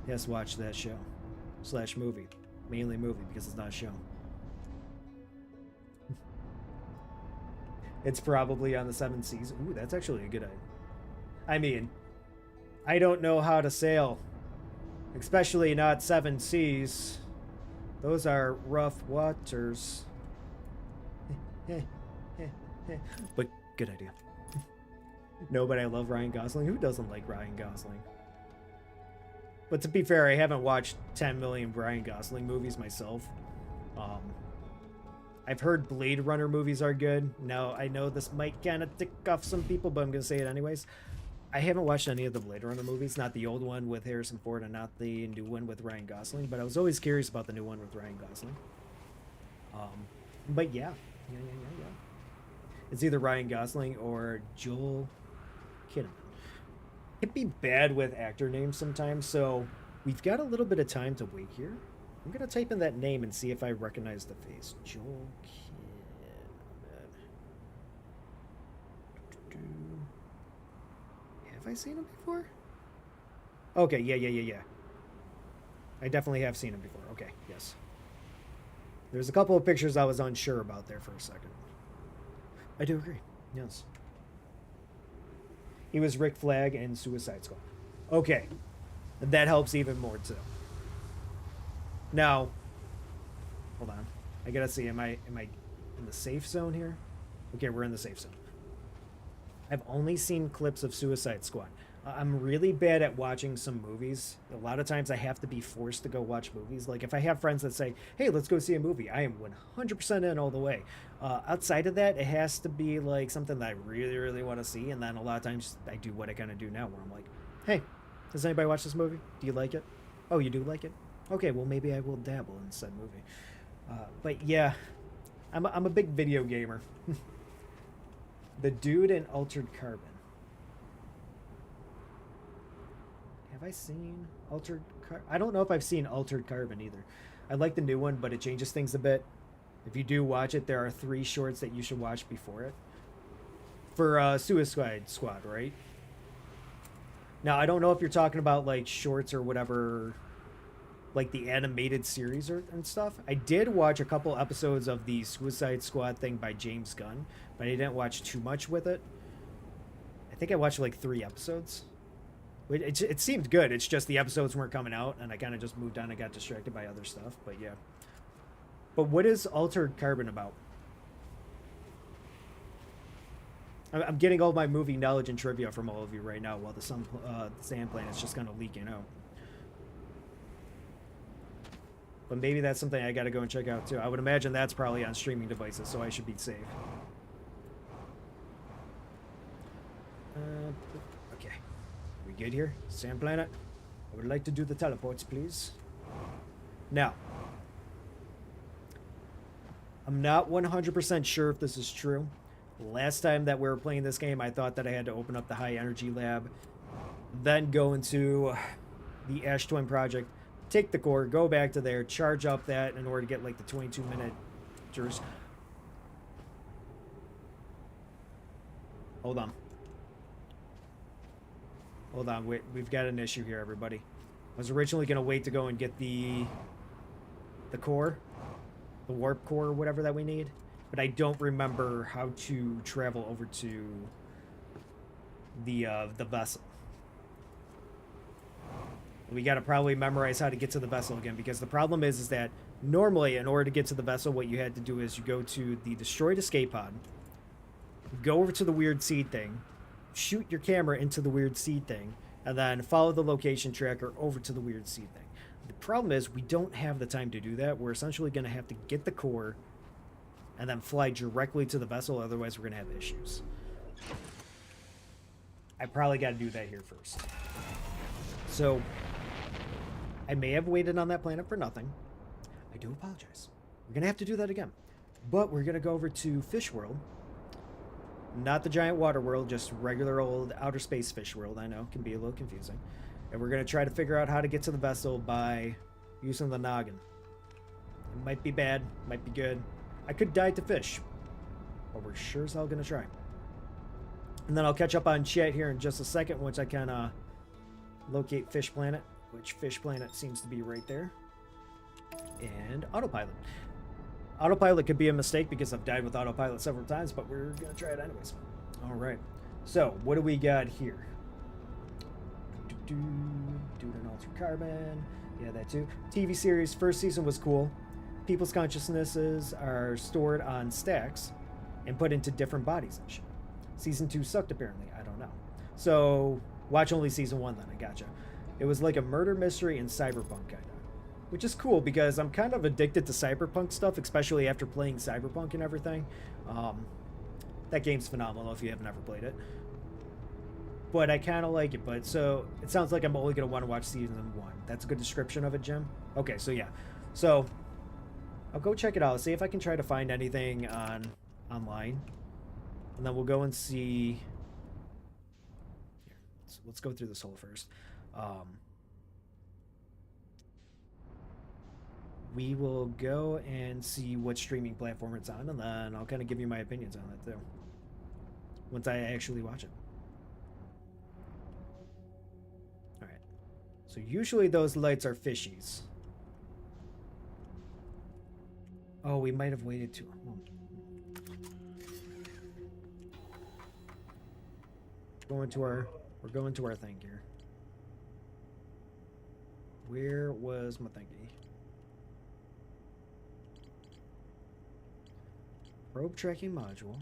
has watched that show / movie, mainly movie because it's not shown. It's probably on the 7 seas. Ooh, that's actually a good idea. I mean, I don't know how to sail, especially not 7 seas. Those are rough waters. But good idea. No, but I love Ryan Gosling. Who doesn't like Ryan Gosling? But to be fair, I haven't watched 10 million Ryan Gosling movies myself. I've heard Blade Runner movies are good. Now, I know this might kind of tick off some people, but I'm going to say it anyways. I haven't watched any of the Blade Runner movies, not the old one with Harrison Ford and not the new one with Ryan Gosling, but I was always curious about the new one with Ryan Gosling. But yeah. It's either Ryan Gosling or Joel Kinnaman. It'd be bad with actor names sometimes, so we've got a little bit of time to wait here. I'm going to type in that name and see if I recognize the face. Joel Kinnaman. Have I seen him before? Okay, yeah. I definitely have seen him before. Okay, yes. There's a couple of pictures I was unsure about there for a second. I do agree, yes. He was Rick Flag in Suicide Squad. Okay, that helps even more too. Now, hold on. I gotta see, am I in the safe zone here? Okay, we're in the safe zone. I've only seen clips of Suicide Squad. I'm really bad at watching some movies. A lot of times I have to be forced to go watch movies. Like if I have friends that say, hey, let's go see a movie, I am 100% in all the way. Outside of that, it has to be like something that I really, really want to see. And then a lot of times I do what I kind of do now where I'm like, hey, does anybody watch this movie? Do you like it? Oh, you do like it? Okay, well, maybe I will dabble in said movie. But yeah, I'm a big video gamer. The dude in Altered Carbon. Have I seen Altered Carbon? I don't know if I've seen Altered Carbon either. I like the new one, but it changes things a bit. If you do watch it, there are 3 shorts that you should watch before it. For Suicide Squad, right? Now, I don't know if you're talking about like shorts or whatever, like the animated series and stuff. I did watch a couple episodes of the Suicide Squad thing by James Gunn, but I didn't watch too much with it. I think I watched like 3 episodes. It seemed good. It's just the episodes weren't coming out, and I kind of just moved on and got distracted by other stuff. But yeah. But what is Altered Carbon about? I'm getting all my movie knowledge and trivia from all of you right now while the Sand Planet's just kind of leaking out. But maybe that's something I got to go and check out too. I would imagine that's probably on streaming devices, so I should be safe. Okay. We good here? Sand Planet? I would like to do the teleports, please. Now, I'm not 100% sure if this is true. Last time that we were playing this game, I thought that I had to open up the high energy lab, then go into the Ash Twin project, take the core, go back to there, charge up that in order to get like the 22-minute jurors. Hold on. Hold on, wait, we've got an issue here, everybody. I was originally going to wait to go and get the core, the warp core or whatever that we need, but I don't remember how to travel over to the vessel. We got to probably memorize how to get to the vessel again, because the problem is that normally in order to get to the vessel, what you had to do is you go to the destroyed escape pod, go over to the weird seed thing, shoot your camera into the weird seed thing, and then follow the location tracker over to the weird seed thing. The problem is we don't have the time to do that. We're essentially going to have to get the core and then fly directly to the vessel, otherwise we're going to have issues. I probably got to do that here first. So, I may have waited on that planet for nothing. I do apologize. We're going to have to do that again. But we're going to go over to Fish World. Not the giant water world, just regular old outer space fish world. I know, can be a little confusing. And we're going to try to figure out how to get to the vessel by using the noggin. It might be bad, might be good. I could die to fish, but we're sure as hell going to try. And then I'll catch up on chat here in just a second once I can locate Fish Planet, which Fish Planet seems to be right there. And autopilot. Autopilot could be a mistake because I've died with autopilot several times, but we're going to try it anyways. All right. So, what do we got here? Dude an Altered Carbon. Yeah, that too. TV series, first season was cool. People's consciousnesses are stored on stacks and put into different bodies and shit. Season 2 sucked, apparently. I don't know. So, watch only season 1 then. I gotcha. It was like a murder mystery in cyberpunk, kind of. Which is cool because I'm kind of addicted to cyberpunk stuff, especially after playing Cyberpunk and everything. That game's phenomenal if you haven't ever played it. But I kind of like it. But so it sounds like I'm only going to want to watch season 1. That's a good description of it, Jim? Okay, so yeah. So I'll go check it out. See if I can try to find anything online. And then we'll go and see. Here, let's go through this hole first. We will go and see what streaming platform it's on, and then I'll kind of give you my opinions on it, too. Once I actually watch it. Alright. So usually those lights are fishies. Oh, we might have waited too long. We're going to our thing here. Where was my thingy? Probe tracking module.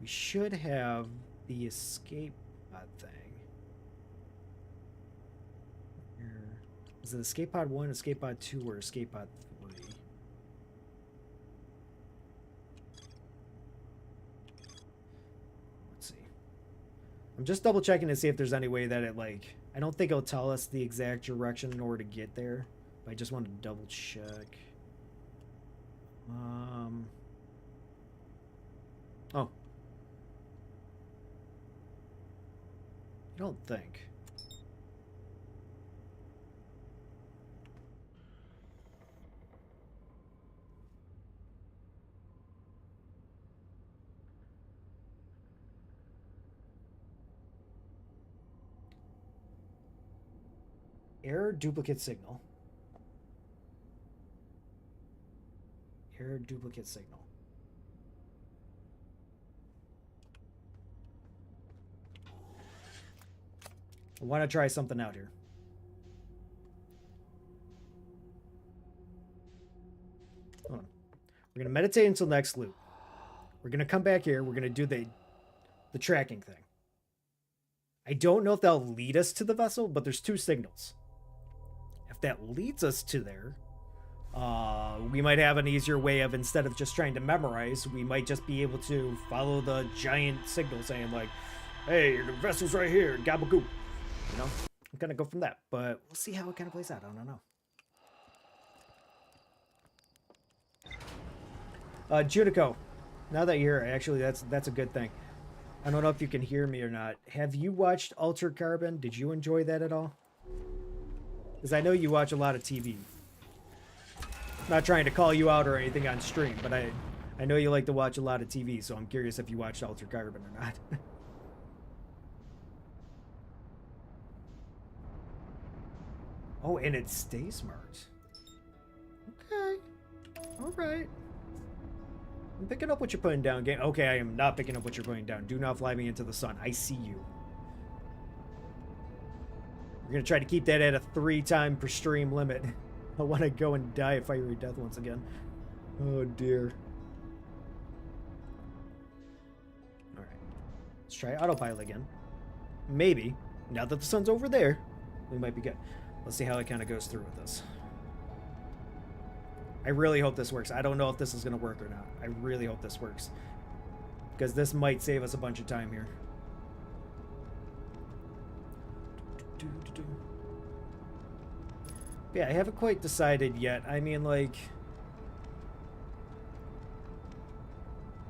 We should have the escape pod thing. Here. Is it escape pod 1, escape pod 2, or escape pod 3? Let's see. I'm just double checking to see if there's any way that it, like, I don't think it'll tell us the exact direction in order to get there, but I just want to double check. Oh. I don't think. Error duplicate signal. Error duplicate signal. I want to try something out here. Hold on. We're going to meditate until next loop. We're going to come back here. We're going to do the tracking thing. I don't know if that'll lead us to the vessel, but there's 2 signals. If that leads us to there, we might have an easier way of, instead of just trying to memorize, we might just be able to follow the giant signal saying like, hey, the vessel's right here, gabagoop. You know, I'm gonna go from that, but we'll see how it kind of plays out. I don't know. Judico, now that you're here, actually, that's a good thing. I don't know if you can hear me or not. Have you watched Altered Carbon? Did you enjoy that at all? Because I know you watch a lot of TV. Not trying to call you out or anything on stream, but I know you like to watch a lot of TV, so I'm curious if you watched Altered Carbon or not. Oh, and it stays smart. Okay. Alright. I'm picking up what you're putting down, game. Okay, I am not picking up what you're putting down. Do not fly me into the sun. I see you. We're going to try to keep that at a 3 time per stream limit. I want to go and die a fiery death once again. Oh, dear. Alright. Let's try autopilot again. Maybe. Now that the sun's over there, we might be good. Let's see how it kind of goes through with this. I really hope this works. I don't know if this is going to work or not. I really hope this works. Because this might save us a bunch of time here. Yeah, I haven't quite decided yet. I mean, like...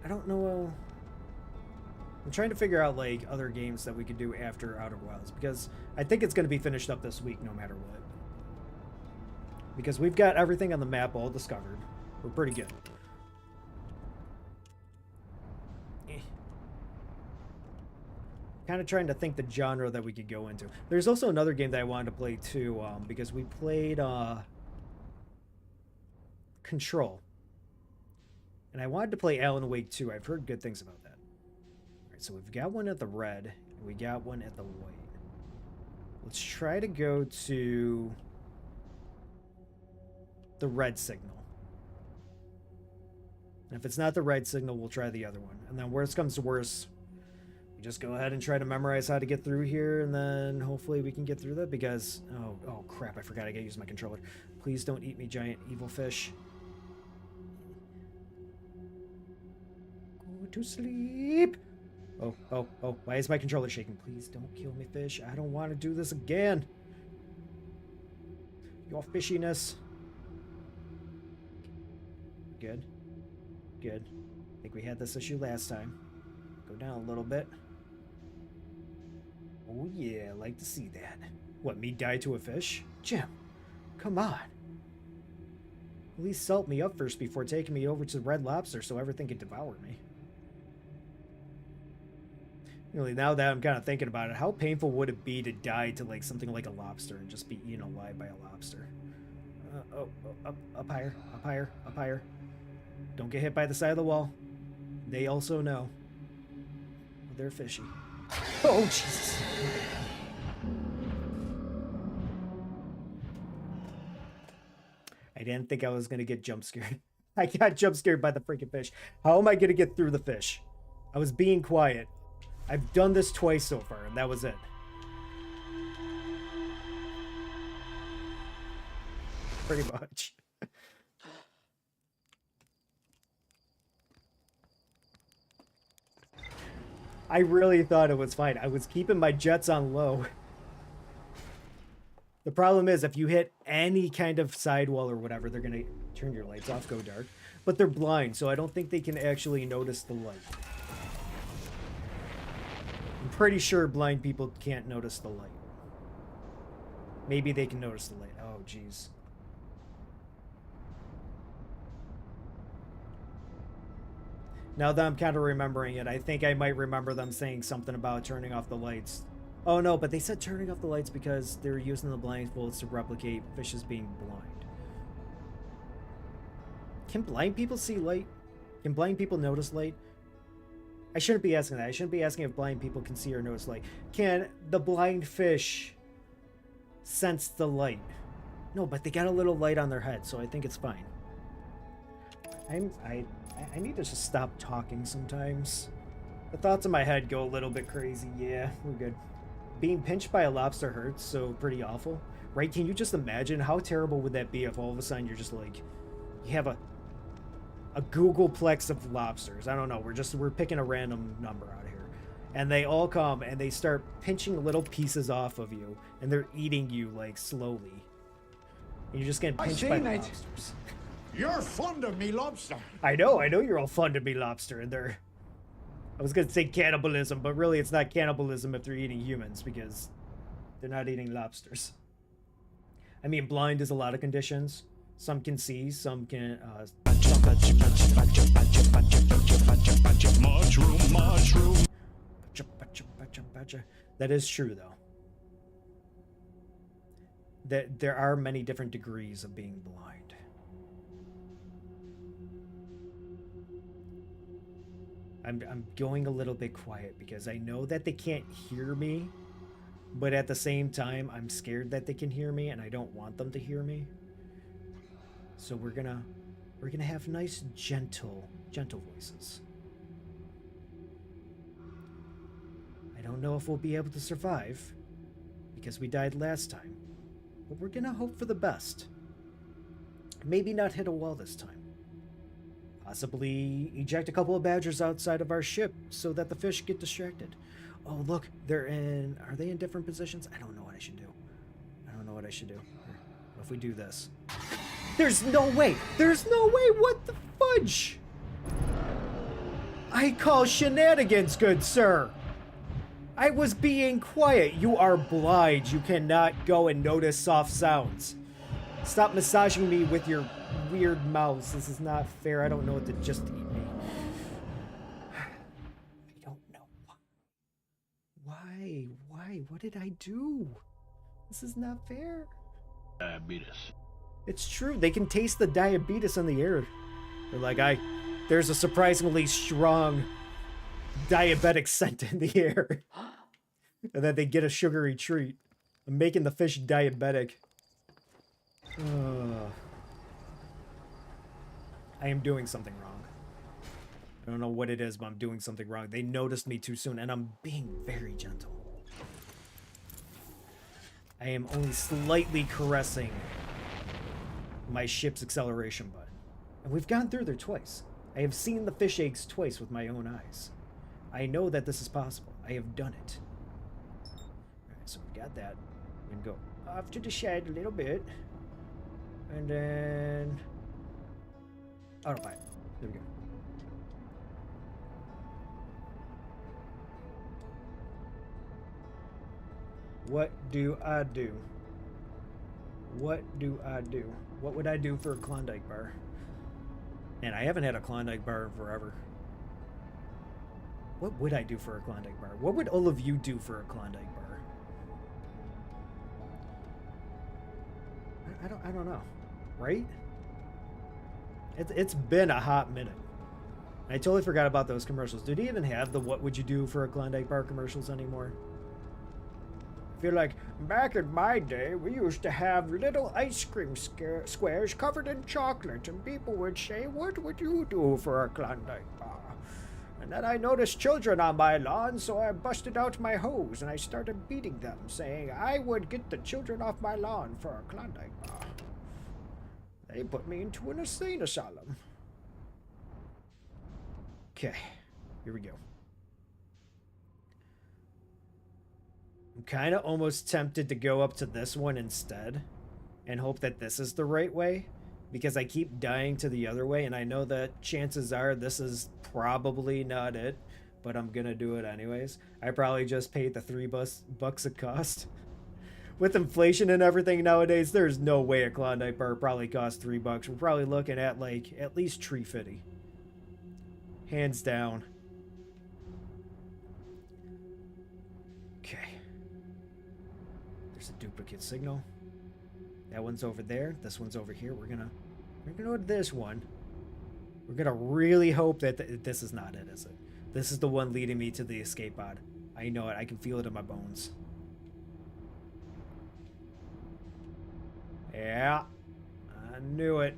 I don't know. I'm trying to figure out like other games that we could do after Outer Wilds, because I think it's going to be finished up this week no matter what. Because we've got everything on the map all discovered. We're pretty good. Kind of trying to think the genre that we could go into. There's also another game that I wanted to play too, because we played Control. And I wanted to play Alan Wake 2. I've heard good things about that. Alright, so we've got one at the red, and we got one at the white. Let's try to go to the red signal. And if it's not the red signal, we'll try the other one. And then worst comes to worst, we just go ahead and try to memorize how to get through here, and then hopefully we can get through that because... Oh crap, I forgot I gotta use my controller. Please don't eat me, giant evil fish. Go to sleep. Oh, why is my controller shaking? Please don't kill me, fish. I don't want to do this again. Your fishiness. Good. Good. I think we had this issue last time. Go down a little bit. Oh yeah, I like to see that. What, me die to a fish? Jim, come on. At least salt me up first before taking me over to the Red Lobster so everything can devour me. Really, now that I'm kind of thinking about it, how painful would it be to die to like something like a lobster and just be eaten alive by a lobster? Up higher, up higher, up higher. Don't get hit by the side of the wall. They also know. They're fishy. Oh, Jesus. I didn't think I was going to get jump scared. I got jump scared by the freaking fish. How am I going to get through the fish? I was being quiet. I've done this twice so far, and that was it. Pretty much. I really thought it was fine. I was keeping my jets on low. The problem is, if you hit any kind of sidewall or whatever, they're going to turn your lights off, go dark. But they're blind, so I don't think they can actually notice the light. I'm pretty sure blind people can't notice the light. Maybe they can notice the light. Oh, jeez. Now that I'm kind of remembering it, I think I might remember them saying something about turning off the lights. Oh no, but they said turning off the lights because they were using the blindfolds to replicate fishes being blind. Can blind people see light? Can blind people notice light? I shouldn't be asking that. I shouldn't be asking if blind people can see or notice light. Can the blind fish sense the light? No, but they got a little light on their head, so I think it's fine. I need to just stop talking sometimes. The thoughts in my head go a little bit crazy. Yeah, we're good. Being pinched by a lobster hurts, so pretty awful. Right? Can you just imagine how terrible would that be if all of a sudden you're just like, you have a Googleplex of lobsters. I don't know. We're picking a random number out here. And they all come and they start pinching little pieces off of you, and they're eating you like slowly. And you're just getting pinched by the lobsters. You're fond of me, lobster. I know you're all fond of me, lobster, and they're... I was gonna say cannibalism, but really it's not cannibalism if they're eating humans, because they're not eating lobsters. I mean, blind is a lot of conditions. Some can see, some can... Mushroom. That is true, though. That there are many different degrees of being blind. I'm going a little bit quiet because I know that they can't hear me, but at the same time, I'm scared that they can hear me, and I don't want them to hear me. So we're gonna have nice, gentle voices. I don't know if we'll be able to survive because we died last time, but we're gonna hope for the best. Maybe not hit a wall this time. Possibly eject a couple of badgers outside of our ship so that the fish get distracted. Oh, look, are they in different positions? I don't know what I should do. Here, what if we do this? There's no way! What the fudge? I call shenanigans, good sir. I was being quiet. You are blind. You cannot go and notice soft sounds. Stop massaging me with your weird mouths. This is not fair. I don't know what to just eat me. I don't know. Why? Why? What did I do? This is not fair. Diabetes. It's true. They can taste the diabetes in the air. They're like, there's a surprisingly strong diabetic scent in the air. And then they get a sugary treat. I'm making the fish diabetic. I am doing something wrong. I don't know what it is, but I'm doing something wrong. They noticed me too soon, and I'm being very gentle. I am only slightly caressing my ship's acceleration button. And we've gone through there twice. I have seen the fish eggs twice with my own eyes. I know that this is possible. I have done it. Alright, so we got that. We can go off to the shed a little bit. And then... autopilot. There we go. What do I do? What do I do? What would I do for a Klondike bar? Man, I haven't had a Klondike bar in forever. What would I do for a Klondike bar? What would all of you do for a Klondike bar? I don't know. Right? It's been a hot minute. I totally forgot about those commercials. Did he even have the what would you do for a Klondike bar commercials anymore? I feel like back in my day, we used to have little ice cream squares covered in chocolate, and people would say, what would you do for a Klondike bar? And then I noticed children on my lawn, so I busted out my hose and I started beating them, saying I would get the children off my lawn for a Klondike bar. They put me into an insane asylum. Okay, here we go. I'm kind of almost tempted to go up to this one instead and hope that this is the right way, because I keep dying to the other way, and I know that chances are this is probably not it, but I'm gonna do it anyways. I probably just paid the $3 it cost. With inflation and everything nowadays, there's no way a Klondike bar probably costs $3. We're probably looking at like at least $3.50. Hands down. Okay. There's a duplicate signal. That one's over there. This one's over here. We're gonna go to this one. We're gonna really hope that this is not it, is it? This is the one leading me to the escape pod. I know it. I can feel it in my bones. Yeah. I knew it.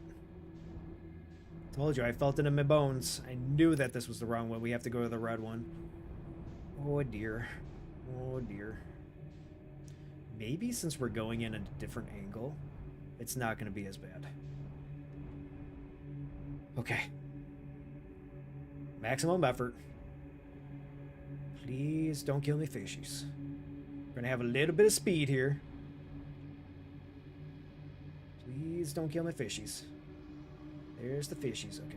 Told you, I felt it in my bones. I knew that this was the wrong one. We have to go to the red one. Oh dear. Oh dear. Maybe since we're going in a different angle, it's not going to be as bad. Okay. Maximum effort. Please don't kill me, fishies. We're going to have a little bit of speed here. Please don't kill my fishies. There's the fishies. Okay.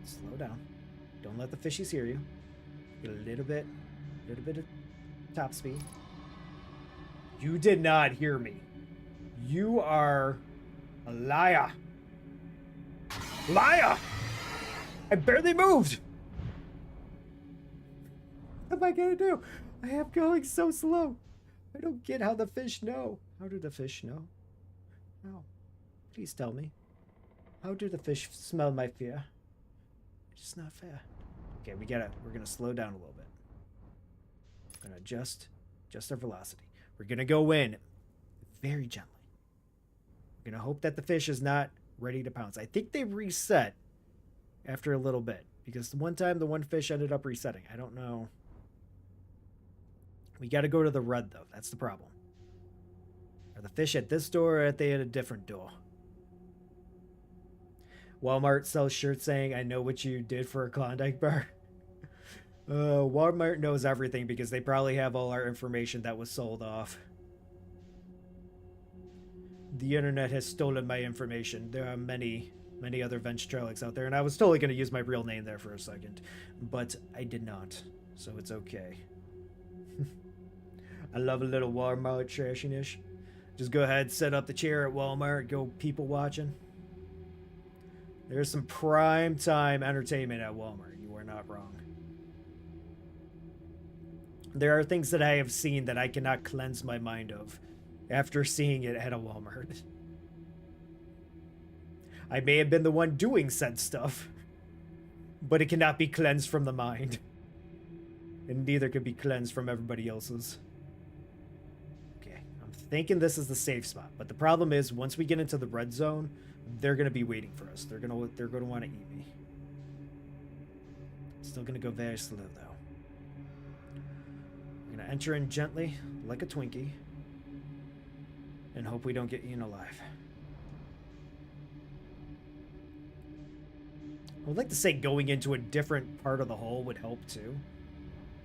Slow down. Don't let the fishies hear you. Get a little bit of top speed. You did not hear me. You are a liar. Liar! I barely moved. What am I gonna do? I am going so slow. I don't get how the fish know. How do the fish know? How? Please tell me. How do the fish smell my fear? It's just not fair. Okay, we're gonna slow down a little bit. We're gonna adjust our velocity. We're gonna go in very gently. We're gonna hope that the fish is not ready to pounce. I think they reset after a little bit, because the one time the one fish ended up resetting. I don't know. We gotta go to the red though. That's the problem. Are the fish at this door, or are they at a different door? Walmart sells shirts saying, I know what you did for a Klondike bar. Walmart knows everything because they probably have all our information that was sold off. The internet has stolen my information. There are many many other Ventralics out there, and I was totally going to use my real name there for a second, but I did not, so it's okay. I love a little Walmart trashiness. Just go ahead, set up the chair at Walmart, go people watching. There's some prime time entertainment at Walmart. You are not wrong. There are things that I have seen that I cannot cleanse my mind of after seeing it at a Walmart. I may have been the one doing said stuff, but it cannot be cleansed from the mind. And neither can be cleansed from everybody else's. Okay, I'm thinking this is the safe spot, but the problem is once we get into the red zone, they're gonna be waiting for us. They're gonna want to eat me. Still gonna go very slow though. I'm gonna enter in gently, like a Twinkie, and hope we don't get eaten alive. I would like to say going into a different part of the hole would help too,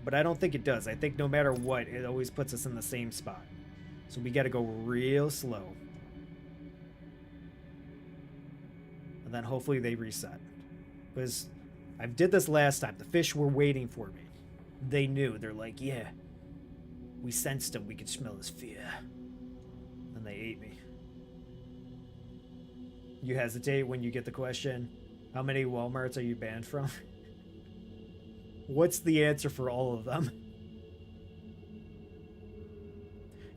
but I don't think it does. I think no matter what, it always puts us in the same spot. So we gotta go real slow. And then hopefully they reset. Because I did this last time. The fish were waiting for me. They knew. They're like, yeah. We sensed him. We could smell his fear. And they ate me. You hesitate when you get the question, how many Walmarts are you banned from? What's the answer for all of them?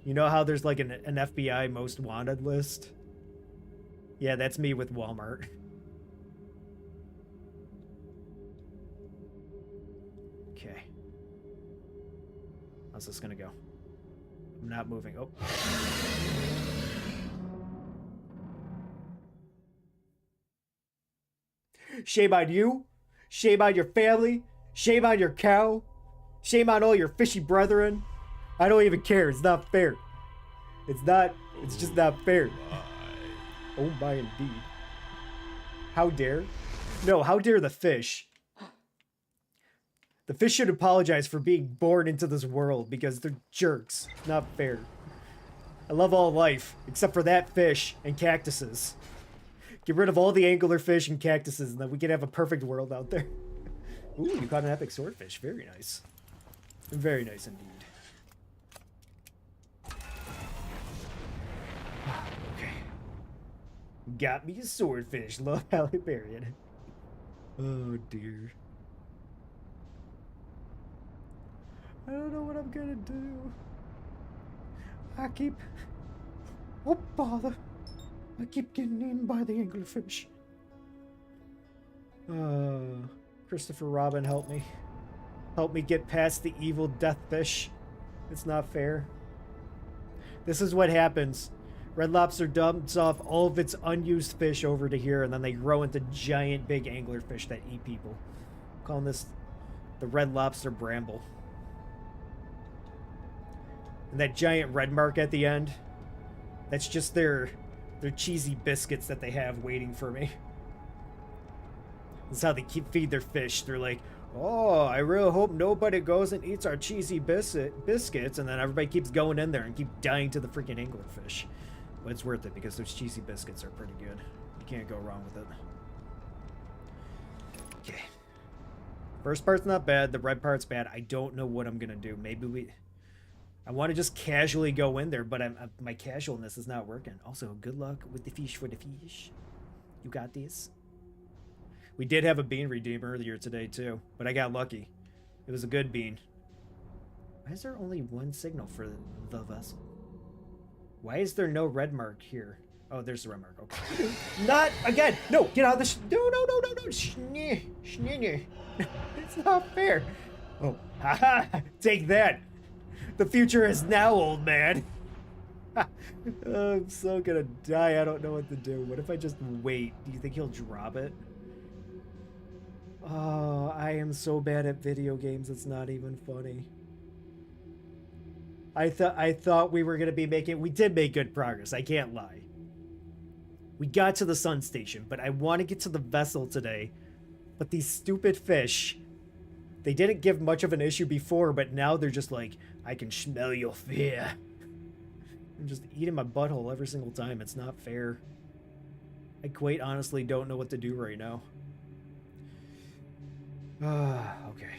You know how there's like an FBI most wanted list? Yeah, that's me with Walmart. Okay. How's this gonna go? I'm not moving. Oh. Shame on you. Shame on your family. Shame on your cow. Shame on all your fishy brethren. I don't even care. It's not fair. It's just not fair. Oh my indeed. How dare? No, how dare the fish? The fish should apologize for being born into this world because they're jerks. Not fair. I love all life, except for that fish and cactuses. Get rid of all the angler fish and cactuses and then we can have a perfect world out there. Ooh, you caught an epic swordfish. Very nice. Very nice indeed. Okay. Got me a swordfish. Love Halibarian. Oh dear. I don't know what I'm gonna do. Oh bother. I keep getting eaten by the anglerfish. Christopher Robin, help me. Help me get past the evil death fish. It's not fair. This is what happens. Red Lobster dumps off all of its unused fish over to here, and then they grow into giant big anglerfish that eat people. I'm calling this the Red Lobster Bramble. And that giant red mark at the end, that's just their cheesy biscuits that they have waiting for me. That's how they feed their fish. They're like, oh, I really hope nobody goes and eats our cheesy biscuits, and then everybody keeps going in there and keep dying to the freaking anglerfish. But it's worth it because those cheesy biscuits are pretty good. You can't go wrong with it. Okay. First part's not bad. The red part's bad. I don't know what I'm gonna do. Maybe I want to just casually go in there, but my casualness is not working. Also, good luck with the fish for the fish. You got this. We did have a bean redeem earlier today, too, but I got lucky. It was a good bean. Why is there only one signal for the vessel? Why is there no red mark here? Oh, there's the red mark. Okay. Not again! No! Get out of the... No! It's not fair. Oh, haha! Take that! The future is now, old man. Oh, I'm so gonna die. I don't know what to do. What if I just wait? Do you think he'll drop it? Oh, I am so bad at video games. It's not even funny. I thought we were gonna be making. We did make good progress. I can't lie. We got to the sun station, but I want to get to the vessel today. But these stupid fish. They didn't give much of an issue before, but now they're just like, I can smell your fear. I'm just eating my butthole every single time. It's not fair. I quite honestly don't know what to do right now. Okay.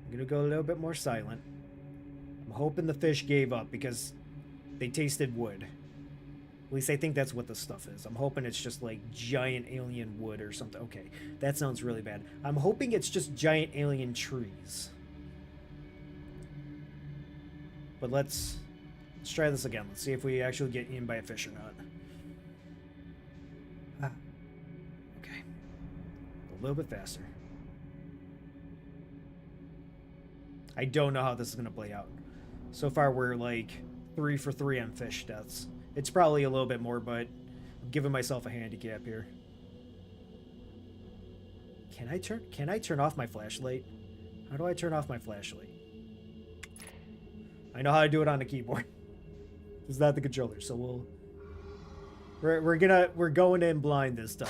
I'm gonna go a little bit more silent. I'm hoping the fish gave up because they tasted wood. At least I think that's what the stuff is. I'm hoping it's just like giant alien wood or something. Okay, that sounds really bad. I'm hoping it's just giant alien trees. But let's try this again. Let's see if we actually get eaten by a fish or not. Okay. A little bit faster. I don't know how this is going to play out. So far, we're like 3 for 3 on fish deaths. It's probably a little bit more, but I'm giving myself a handicap here. Can I turn off my flashlight? How do I turn off my flashlight? I know how to do it on the keyboard. It's not the controller, so we're going in blind this time.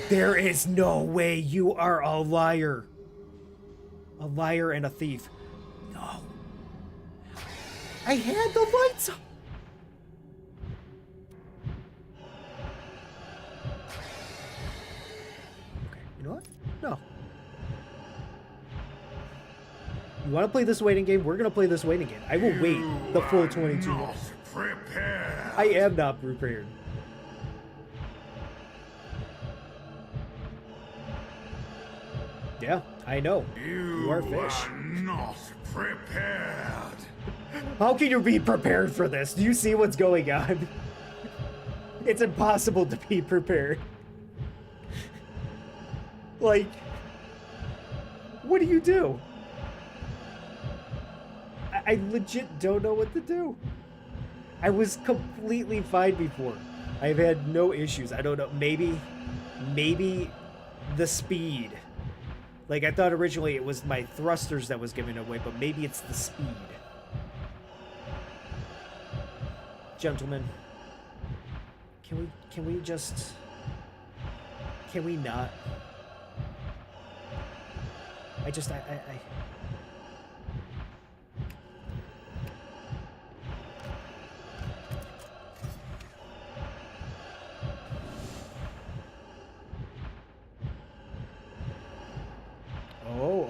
There is no way. You are a liar. A liar and a thief. No. I had the lights up. Okay, you know what? No. You want to play this waiting game? We're going to play this waiting game. I will wait the full 22 minutes. Prepare. I am not prepared. Yeah, I know. You are fish. Not prepared. How can you be prepared for this? Do you see what's going on? It's impossible to be prepared. Like, what do you do? I legit don't know what to do. I was completely fine before. I've had no issues. I don't know. Maybe the speed. Like, I thought originally it was my thrusters that was giving away, but maybe it's the speed. Gentlemen, can we not? I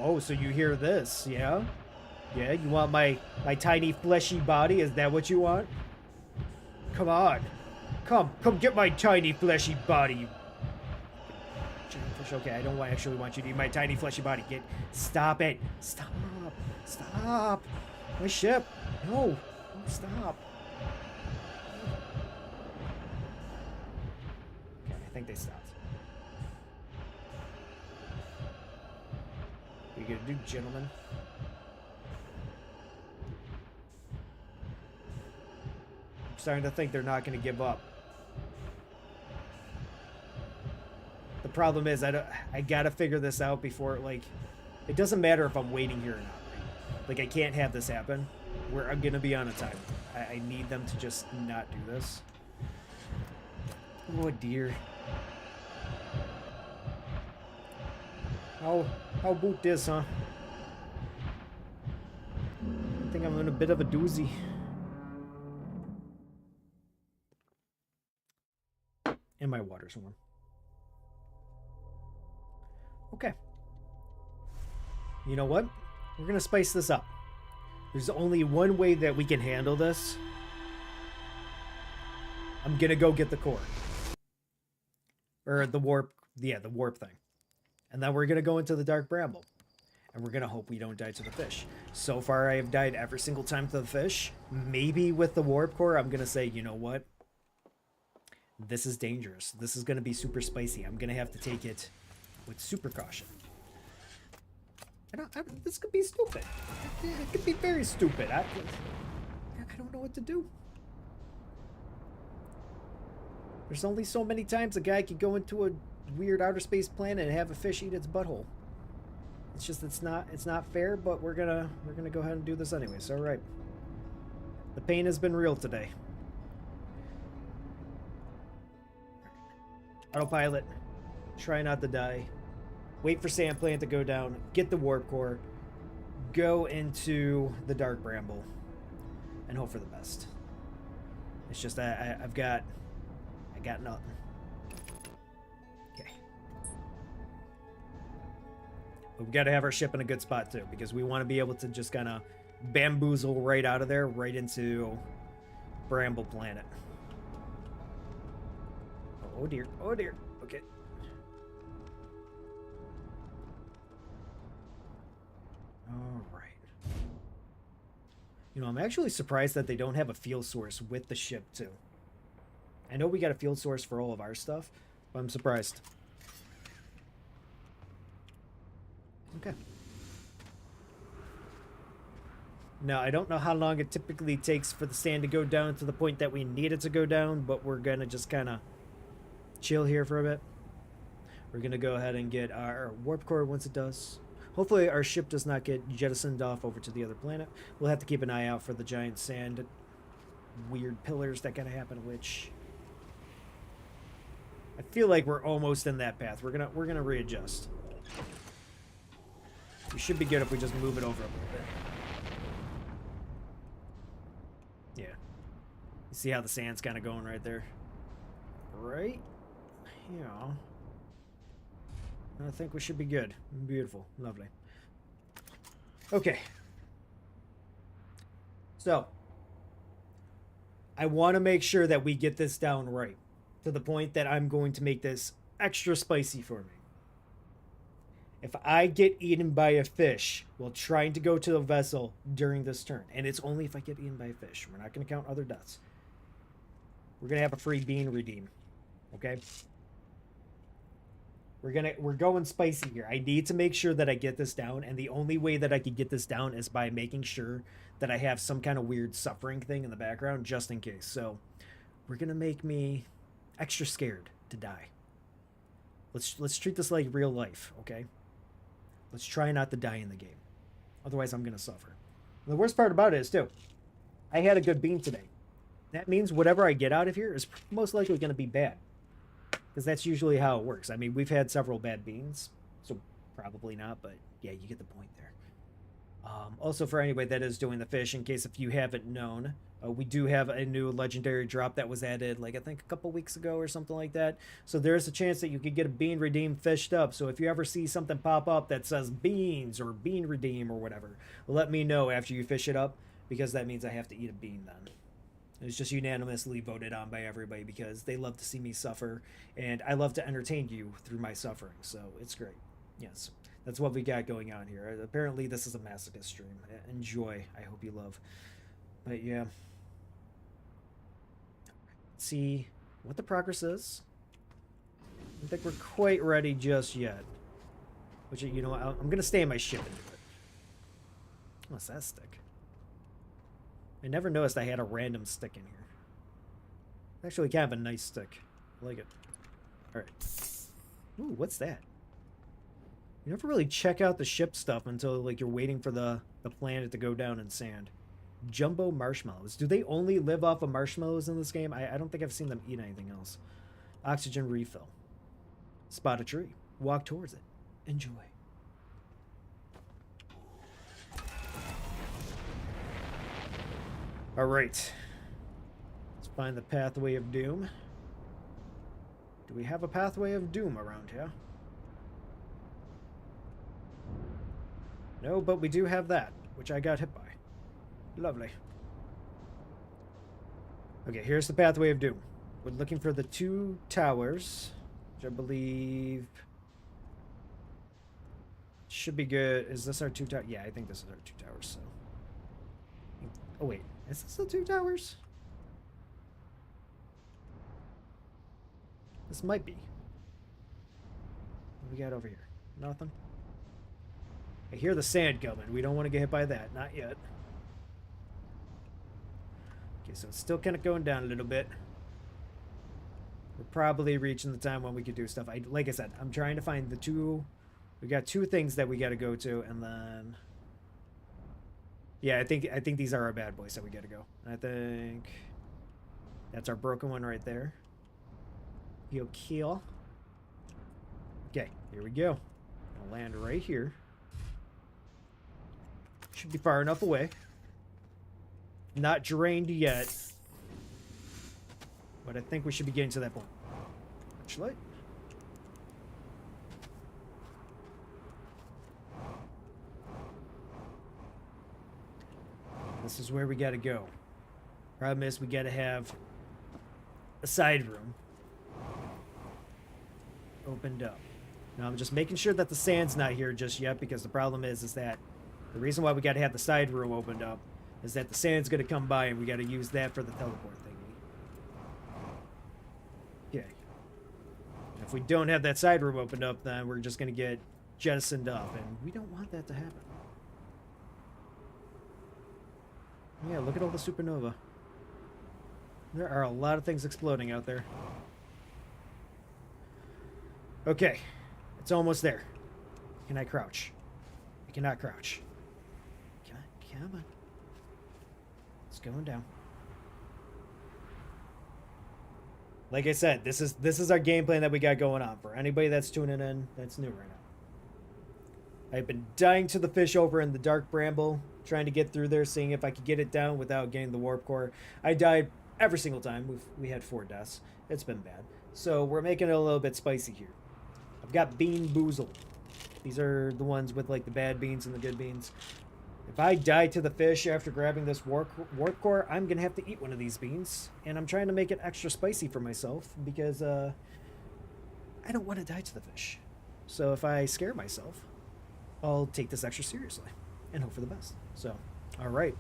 Oh, so you hear this, yeah? Yeah, you want my tiny fleshy body? Is that what you want? Come on. Come get my tiny fleshy body, you jellyfish. Okay, I don't actually want you to eat my tiny fleshy body. Stop it. Stop. My ship. No, stop. Okay, I think they stopped. What are you gonna do, gentlemen? I'm starting to think they're not gonna give up. The problem is I gotta figure this out before, like, it doesn't matter if I'm waiting here or not. Right? Like, I can't have this happen where I'm gonna be on a timer. I need them to just not do this. Oh dear. How about this, huh? I think I'm in a bit of a doozy. And my water's warm. Okay. You know what? We're gonna spice this up. There's only one way that we can handle this. I'm gonna go get the core. Or the warp, yeah, the warp thing. And then we're gonna go into the Dark Bramble. And we're gonna hope we don't die to the fish. So far I have died every single time to the fish. Maybe with the warp core, I'm gonna say, you know what? This is dangerous. This is gonna be super spicy. I'm gonna have to take it with super caution. This could be stupid. It could be very stupid. I don't know what to do. There's only so many times a guy could go into a weird outer space planet and have a fish eat its butthole. It's just it's not fair, but we're gonna go ahead and do this anyways. All right. The pain has been real today. Autopilot. Try not to die. Wait for Sandplant to go down. Get the warp core. Go into the Dark Bramble. And hope for the best. It's just that I got nothing. Okay. But we got to have our ship in a good spot too, because we want to be able to just kind of bamboozle right out of there, right into Bramble Planet. Oh dear. Oh dear. Okay. All right. You know, I'm actually surprised that they don't have a fuel source with the ship too. I know we got a fuel source for all of our stuff, but I'm surprised. Okay. Now, I don't know how long it typically takes for the sand to go down to the point that we need it to go down, but we're going to just kind of chill here for a bit. We're going to go ahead and get our warp core once it does. Hopefully our ship does not get jettisoned off over to the other planet. We'll have to keep an eye out for the giant sand weird pillars that kind of happen, which I feel like we're almost in that path. We're gonna readjust. We should be good if we just move it over a little bit. Yeah. You see how the sand's kind of going right there? Right? Yeah. I think we should be good. Beautiful. Lovely. Okay. So, I want to make sure that we get this down right, to the point that I'm going to make this extra spicy for me. If I get eaten by a fish while trying to go to the vessel during this turn, and it's only if I get eaten by a fish, we're not going to count other deaths, we're going to have a free bean redeem. Okay? We're going spicy here. I need to make sure that I get this down, and the only way that I can get this down is by making sure that I have some kind of weird suffering thing in the background, just in case. So, we're gonna make me extra scared to die. Let's treat this like real life, okay? Let's try not to die in the game. Otherwise, I'm gonna suffer. And the worst part about it is, too, I had a good bean today. That means whatever I get out of here is most likely gonna be bad. Because that's usually how it works. I mean, we've had several bad beans, so probably not, but yeah, you get the point there. Also, for anybody that is doing the fish, in case if you haven't known, we do have a new legendary drop that was added, like I think a couple weeks ago or something like that. So there's a chance that you could get a bean redeem fished up. So if you ever see something pop up that says beans or bean redeem or whatever, let me know after you fish it up, because that means I have to eat a bean then. It's just unanimously voted on by everybody because they love to see me suffer, and I love to entertain you through my suffering, so it's great. Yes, that's what we got going on here. Apparently, this is a masochist stream. Enjoy. I hope you love. But yeah. Let's see what the progress is. I don't think we're quite ready just yet. Which, you know what, I'm going to stay in my ship and do it. What's that stick? I never noticed I had a random stick in here. Actually, kind of a nice stick. I like it. Alright. Ooh, what's that? You never really check out the ship stuff until like you're waiting for the planet to go down in sand. Jumbo marshmallows. Do they only live off of marshmallows in this game? I don't think I've seen them eat anything else. Oxygen refill. Spot a tree. Walk towards it. Enjoy. Alright. Let's find the pathway of doom. Do we have a pathway of doom around here? No, but we do have that, which I got hit by. Lovely. Okay, here's the pathway of doom. We're looking for the 2 towers, which I believe should be good. Is this our 2 towers? Yeah, I think this is our 2 towers, so. Oh, wait. Is this the 2 towers? This might be. What we got over here? Nothing? I hear the sand coming. We don't want to get hit by that. Not yet. Okay, so it's still kind of going down a little bit. We're probably reaching the time when we could do stuff. Like I said, I'm trying to find the 2... We got 2 things that we got to go to, and then... Yeah, I think these are our bad boys that we got to go. I think... That's our broken one right there. He'll kill. Okay, here we go. I'll land right here. Should be far enough away. Not drained yet. but I think we should be getting to that point. Flashlight. This is where we gotta go. Problem is, we gotta have a side room opened up. Now I'm just making sure that the sand's not here just yet, because the problem is that the reason why we gotta have the side room opened up is that the sand's gonna come by and we gotta use that for the teleport thingy. Okay. If we don't have that side room opened up, then we're just gonna get jettisoned up, and we don't want that to happen. Yeah, look at all the supernova. There are a lot of things exploding out there. Okay, it's almost there. Can I crouch? I cannot crouch. Come on. It's going down. Like I said, this is our game plan that we got going on. For anybody that's tuning in, that's new right now. I've been dying to the fish over in the Dark Bramble, trying to get through there, seeing if I could get it down without getting the warp core. I died every single time. We had 4 deaths. It's been bad. So we're making it a little bit spicy here. I've got Bean Boozled. These are the ones with like the bad beans and the good beans. If I die to the fish after grabbing this warp core, I'm going to have to eat one of these beans. And I'm trying to make it extra spicy for myself because I don't want to die to the fish. So if I scare myself, I'll take this extra seriously and hope for the best. So, all right.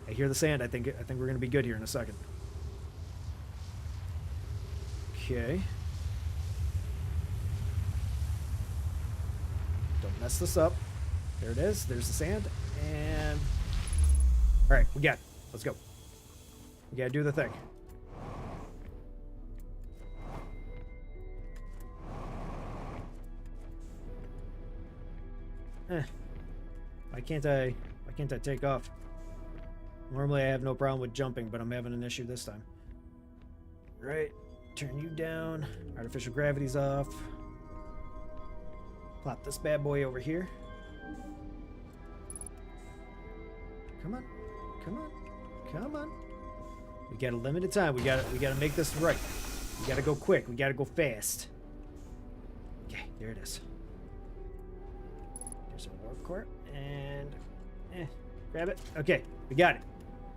I hear the sand. I think we're going to be good here in a second. Okay. Don't mess this up. There it is. There's the sand. And all right, we got it. Let's go. We got to do the thing. Why can't I take off? Normally I have no problem with jumping, but I'm having an issue this time. Right. Turn you down. Artificial gravity's off. Plop this bad boy over here. Come on. Come on. Come on. We got a limited time. We gotta make this right. We gotta go quick. We gotta go fast. Okay, there it is. There's our warp core. And grab it. Okay, we got it.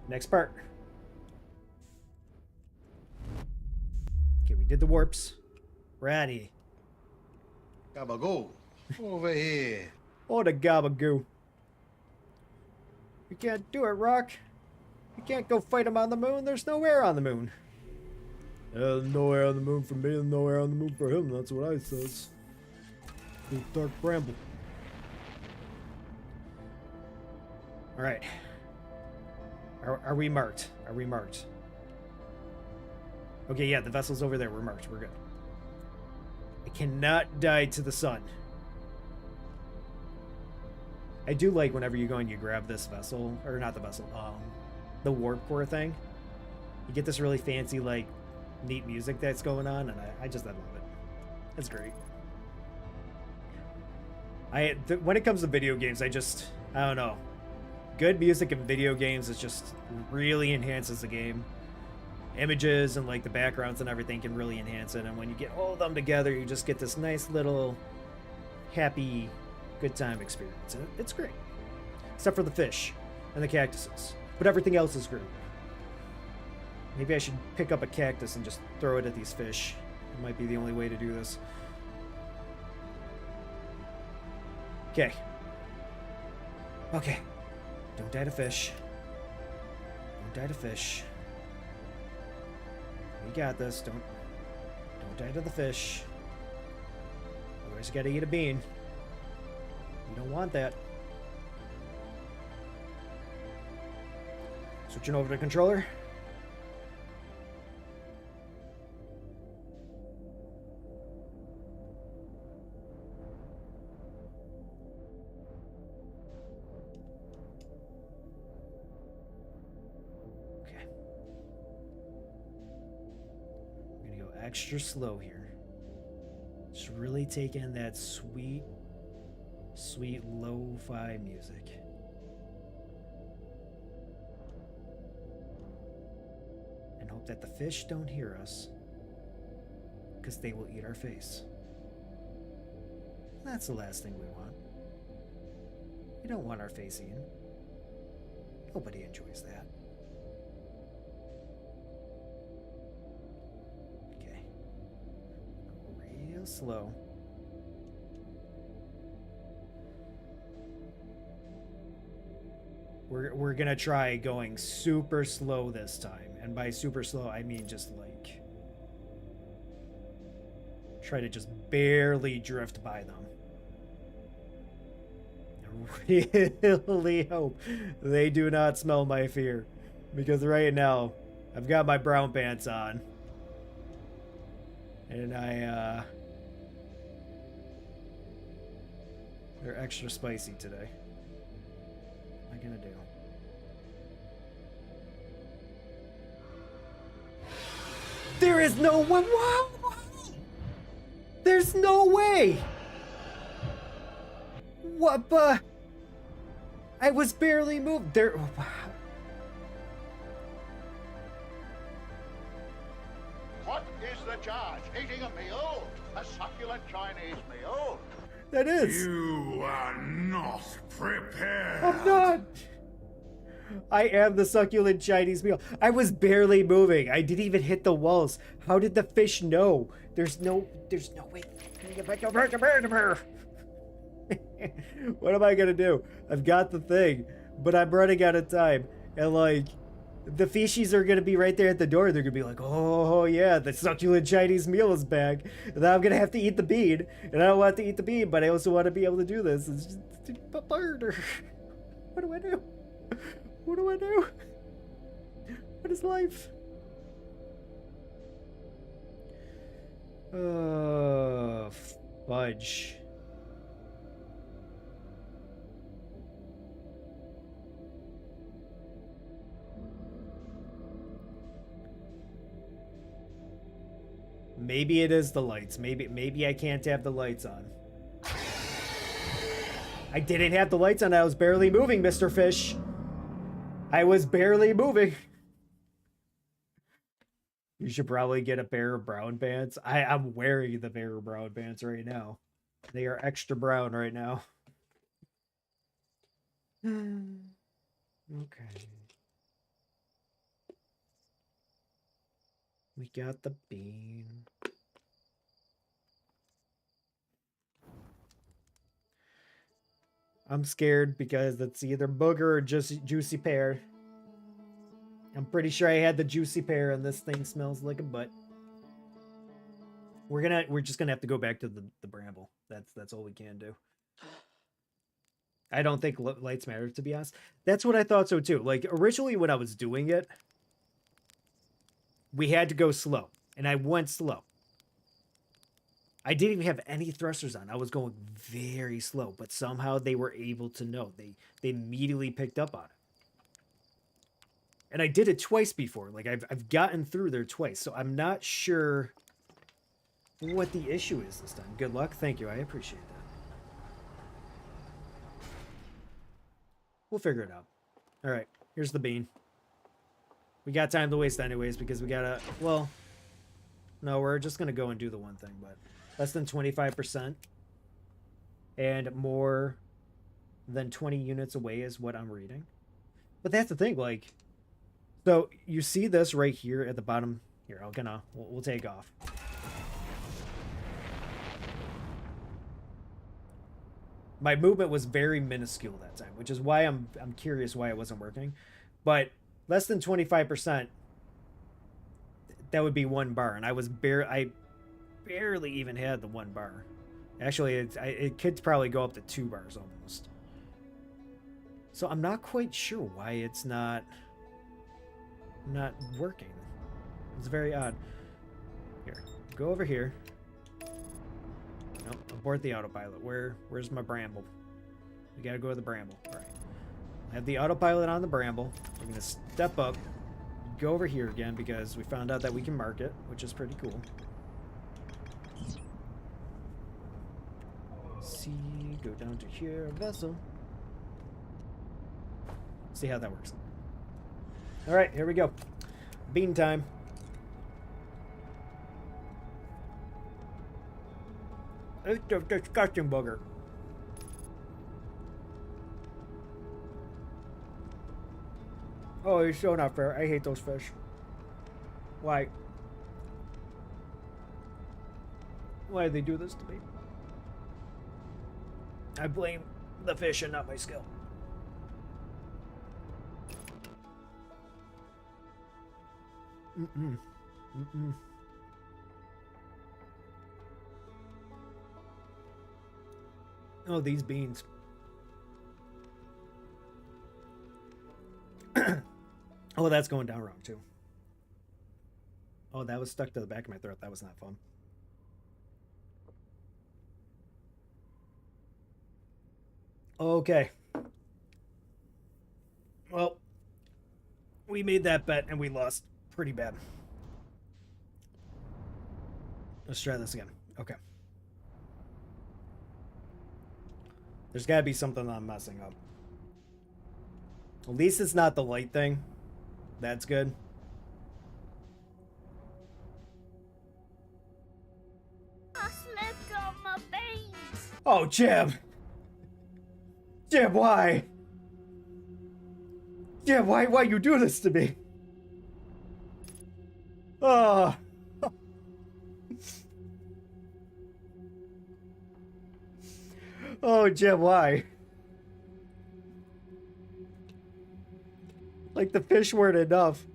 Next part. Okay, we did the warps. We're out of here. Gabagool, over here. Oh, the gabagoo. You can't do it, Rock. You can't go fight him on the moon. There's no air on the moon. There's no air on the moon for me and no air on the moon for him. That's what I says. The Dark Bramble. All right. Are we marked? Are we marked? Okay, yeah, the vessel's over there. We're marked. We're good. I cannot die to the sun. I do like whenever you go and you grab this vessel, or not the vessel, the warp core thing. You get this really fancy, like, neat music that's going on, and I just love it. It's great. When it comes to video games, I don't know. Good music in video games is just really enhances the game. Images and like the backgrounds and everything can really enhance it, and when you get all of them together, you just get this nice little happy good time experience, and it's great. Except for the fish and the cactuses, but everything else is great. Maybe I should pick up a cactus and just throw it at these fish. It might be the only way to do this. Okay. Okay. Don't die to fish. Don't die to fish. We got this. Don't die to the fish. Otherwise, you gotta eat a bean. You don't want that. Switching over to controller. Okay. I'm gonna go extra slow here. Just really take in that sweet lo-fi music. And hope that the fish don't hear us. because they will eat our face. That's the last thing we want. We don't want our face eaten. Nobody enjoys that. Okay. Real slow. We're gonna try going super slow this time. And by super slow, I mean just like... try to just barely drift by them. I really hope they do not smell my fear. Because right now, I've got my brown pants on. And they're extra spicy today. What am I gonna do? There is no one. Wow! There's no way! What, but I was barely moved. There. Wow. What is the charge? Eating a meal? A succulent Chinese meal? That is. You are not prepared. I'm not. I am the succulent Chinese meal. I was barely moving. I didn't even hit the walls. How did the fish know? There's no way. What am I gonna do? I've got the thing, but I'm running out of time. And like, the fishies are gonna be right there at the door. They're gonna be like, oh yeah, the succulent Chinese meal is back. And then I'm gonna have to eat the bean. And I don't want to eat the bean, but I also want to be able to do this. It's just murder. What do I do? What do I do? What is life? Fudge. Maybe it is the lights. Maybe I can't have the lights on. I didn't have the lights on. I was barely moving, Mr. Fish. I was barely moving. You should probably get a pair of brown pants. I'm wearing the pair of brown pants right now. They are extra brown right now. Okay. We got the bean. I'm scared because it's either booger or just juicy pear. I'm pretty sure I had the juicy pear and this thing smells like a butt. We're just gonna have to go back to the bramble. That's all we can do. I don't think lights matter, to be honest. That's what I thought so too. Like originally when I was doing it, we had to go slow, and I went slow. I didn't even have any thrusters on. I was going very slow, but somehow they were able to know. They immediately picked up on it. And I did it twice before. Like I've gotten through there twice, so I'm not sure what the issue is this time. Good luck. Thank you. I appreciate that. We'll figure it out. All right, here's the bean. We got time to waste anyways because we gotta, well, no, we're just gonna go and do the one thing, but less than 25% and more than 20 units away is what I'm reading. But that's the thing, like, so you see this right here at the bottom here. We'll take off. My movement was very minuscule that time, which is why I'm curious why it wasn't working. But less than 25%, that would be one bar, and I barely even had the one bar. Actually, it could probably go up to 2 bars almost. So I'm not quite sure why it's not working. It's very odd. Here, go over here. Nope, abort the autopilot. Where's my bramble? We gotta go to the bramble. All right. I have the autopilot on the bramble. We're gonna step up, go over here again because we found out that we can mark it, which is pretty cool. See, go down to here, vessel. See how that works. All right, here we go. Bean time. It's a disgusting booger. Oh, it's so not fair. I hate those fish. Why? Why did they do this to me? I blame the fish and not my skill. Mm-mm. Mm-mm. Oh, these beans. Oh, that's going down wrong too. Oh, that was stuck to the back of my throat. That was not fun. Okay. Well, we made that bet and we lost pretty bad. Let's try this again. Okay. There's got to be something I'm messing up. At least it's not the light thing. That's good. I slipped on my beans. Oh, Jim! Jim, why? Jim, why you do this to me? Oh. Oh, Jim, why? Like the fish weren't enough.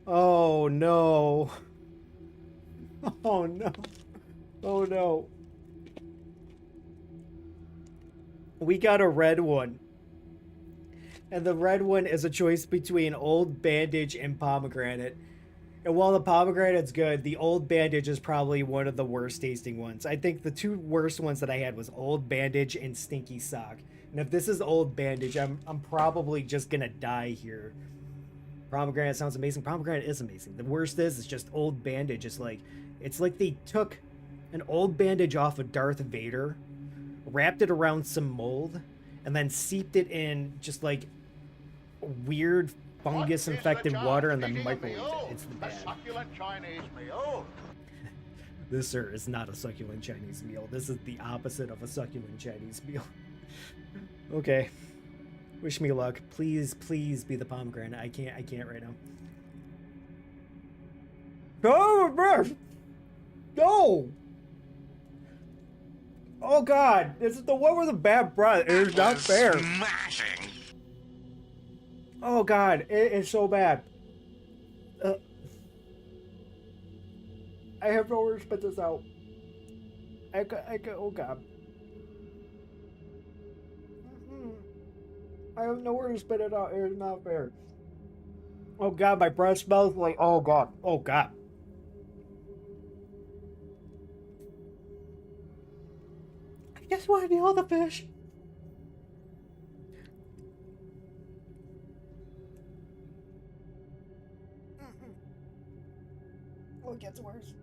Oh, no. Oh, no. Oh, no. We got a red one. And the red one is a choice between Old Bandage and Pomegranate. And while the Pomegranate's good, the Old Bandage is probably one of the worst tasting ones. I think the two worst ones that I had was Old Bandage and Stinky Sock. And if this is Old Bandage, I'm probably just gonna die here. Pomegranate sounds amazing. Pomegranate is amazing. The worst is just Old Bandage. It's like they took an Old Bandage off of Darth Vader, wrapped it around some mold, and then seeped it in just like weird fungus infected water and then microwaved it. It's the A bad. succulent Chinese meal. This, sir, is not a succulent Chinese meal. This is the opposite of a succulent Chinese meal. Okay. Wish me luck. Please, please be the pomegranate. I can't right now. Oh, bro! No! Oh god, this is the one with the bad breath. It is not fair. Smashing. Oh god, it is so bad. I have nowhere to spit this out. Oh god. I have nowhere to spit it out. It is not fair. Oh god, my breath smells like, oh god. Oh god. I just want to nail the fish. Oh, it gets worse.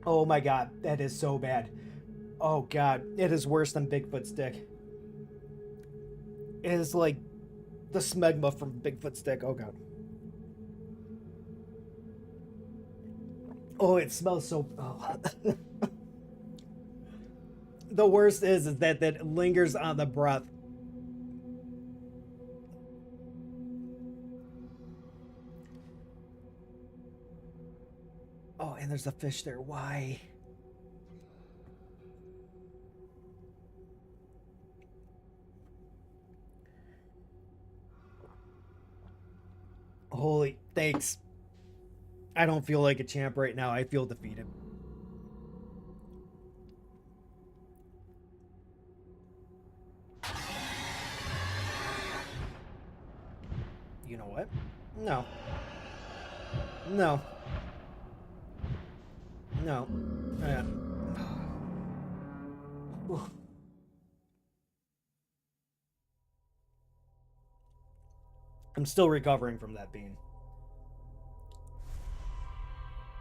Oh my god, that is so bad. Oh god, it is worse than Bigfoot's dick. It is like the smegma from Bigfoot's dick. Oh god. Oh, it smells so. Oh. The worst is that it lingers on the breath. Oh, and there's a fish there. Why? Holy, thanks. I don't feel like a champ right now. I feel defeated. You know what? No. No. No. I'm still recovering from that bean.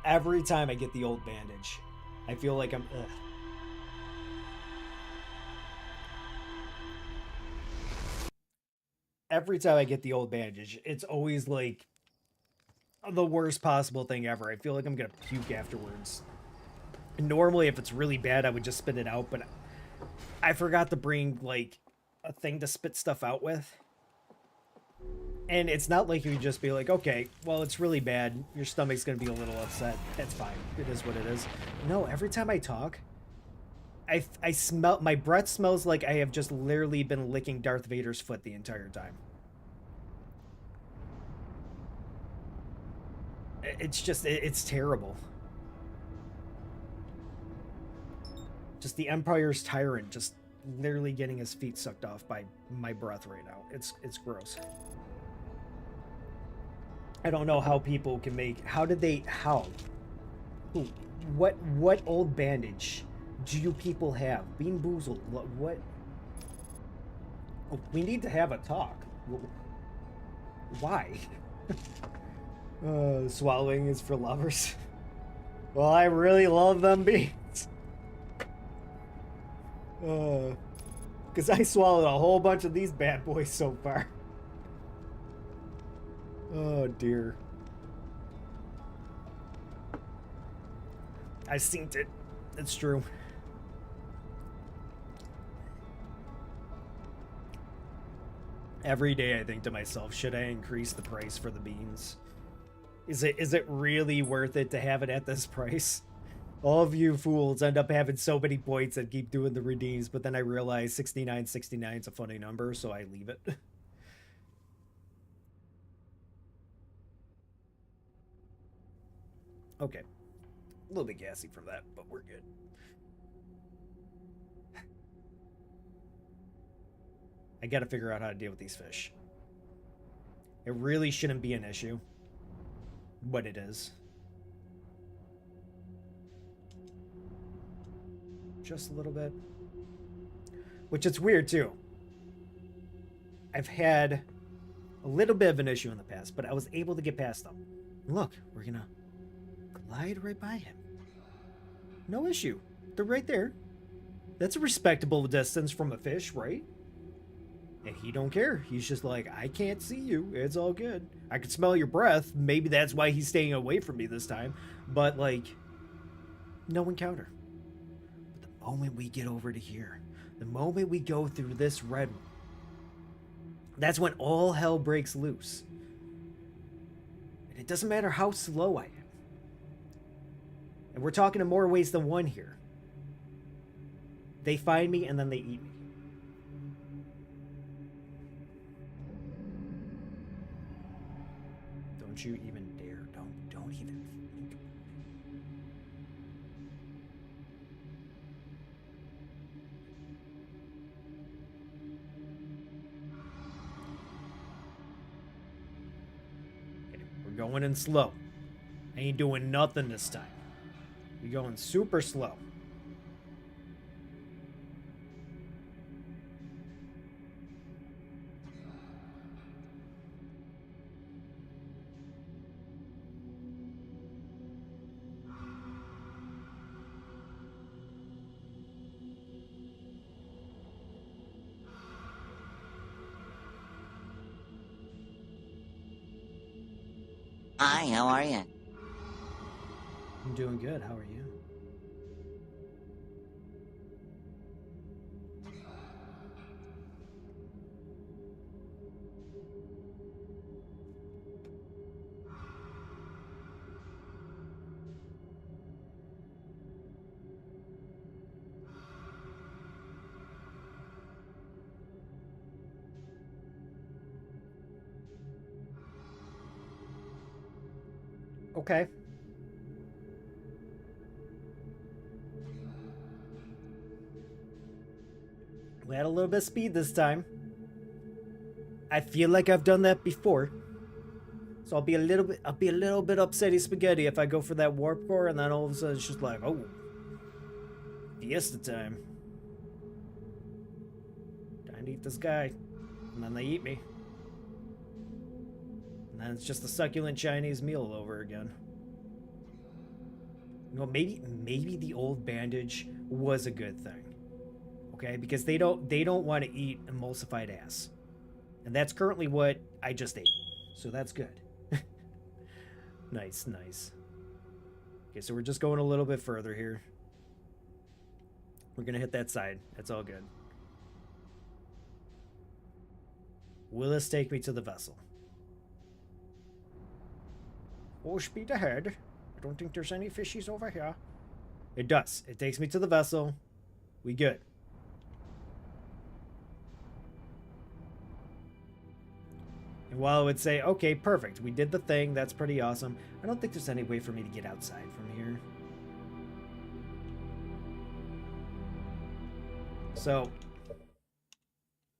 Every time I get the Old Bandage, I feel like I'm... Ugh. Every time I get the old bandage, it's always like the worst possible thing ever. I feel like I'm gonna puke afterwards. Normally, if it's really bad, I would just spit it out, but I forgot to bring, like, a thing to spit stuff out with. And it's not like you can just be like, okay, well, it's really bad. Your stomach's gonna be a little upset. That's fine. It is what it is. No, every time I talk, I smell... My breath smells like I have just literally been licking Darth Vader's foot the entire time. It's just... It's terrible. Just the Empire's tyrant just literally getting his feet sucked off by my breath right now. It's gross. I don't know how people can make... How did they... How? Who? What old bandage do you people have? Bean Boozled. What? Oh, we need to have a talk. Why? Swallowing is for lovers. Well, I really love them beans. Because I swallowed a whole bunch of these bad boys so far. Oh, dear. I synced it. It's true. Every day I think to myself, should I increase the price for the beans? Is it really worth it to have it at this price? All of you fools end up having so many points and keep doing the redeems, but then I realize 69.69 is a funny number, so I leave it. Okay. A little bit gassy from that, but we're good. I gotta figure out how to deal with these fish. It really shouldn't be an issue, but it is. Just a little bit. Which it's weird too. I've had a little bit of an issue in the past, but I was able to get past them. Look, we're gonna glide right by him. No issue. They're right there. That's a respectable distance from a fish, right? And he don't care. He's just like, I can't see you. It's all good. I can smell your breath. Maybe that's why he's staying away from me this time. But, like, no encounter. But the moment we get over to here, the moment we go through this red one, that's when all hell breaks loose. And it doesn't matter how slow I am. And we're talking in more ways than one here. They find me and then they eat me. Don't you even dare. Don't even think. Okay, we're going in slow. I ain't doing nothing this time. We're going super slow. Hi, how are you? I'm doing good. How are you? Okay. We had a little bit of speed this time. I feel like I've done that before. So I'll be a little bit upsetty spaghetti if I go for that warp core and then all of a sudden it's just like, oh, fiesta time. Time to eat this guy. And then they eat me. And then it's just a succulent Chinese meal over again. You know, maybe the old bandage was a good thing. Okay, because they don't want to eat emulsified ass. And that's currently what I just ate. So that's good. Nice, nice. Okay, so we're just going a little bit further here. We're gonna hit that side. That's all good. Will this take me to the vessel? Full speed ahead. I don't think there's any fishies over here. It does. It takes me to the vessel. We good. And while it would say, okay, perfect, we did the thing, that's pretty awesome, I don't think there's any way for me to get outside from here. So,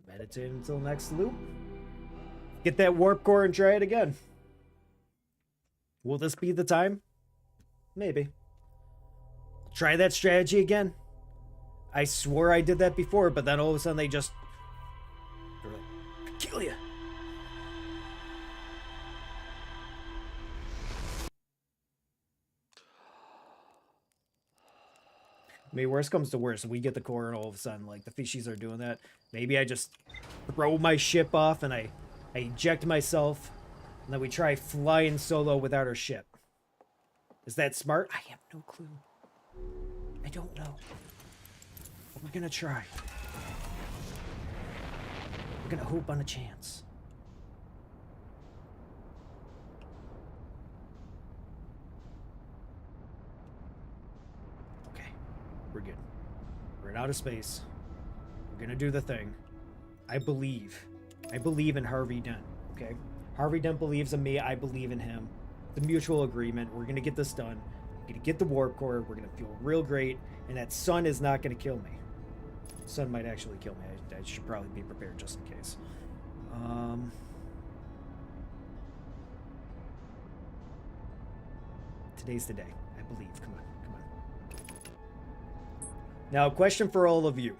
meditate until next loop. Get that warp core and try it again. Will this be the time? Maybe. Try that strategy again. I swore I did that before, but then all of a sudden they just... They're like, kill ya. I mean, worst comes to worst, we get the core and all of a sudden, like, the fishies are doing that. Maybe I just throw my ship off and I eject myself, and then we try flying solo without our ship. Is that smart? I have no clue. I don't know. But we're gonna try. We're gonna hope on a chance. We're good. We're in outer space. We're gonna do the thing. I believe. I believe in Harvey Dent, okay? Harvey Dent believes in me. I believe in him. The mutual agreement. We're gonna get this done. We're gonna get the warp core. We're gonna feel real great. And that sun is not gonna kill me. The sun might actually kill me. I should probably be prepared just in case. Today's the day. I believe. Come on. Now, a question for all of you.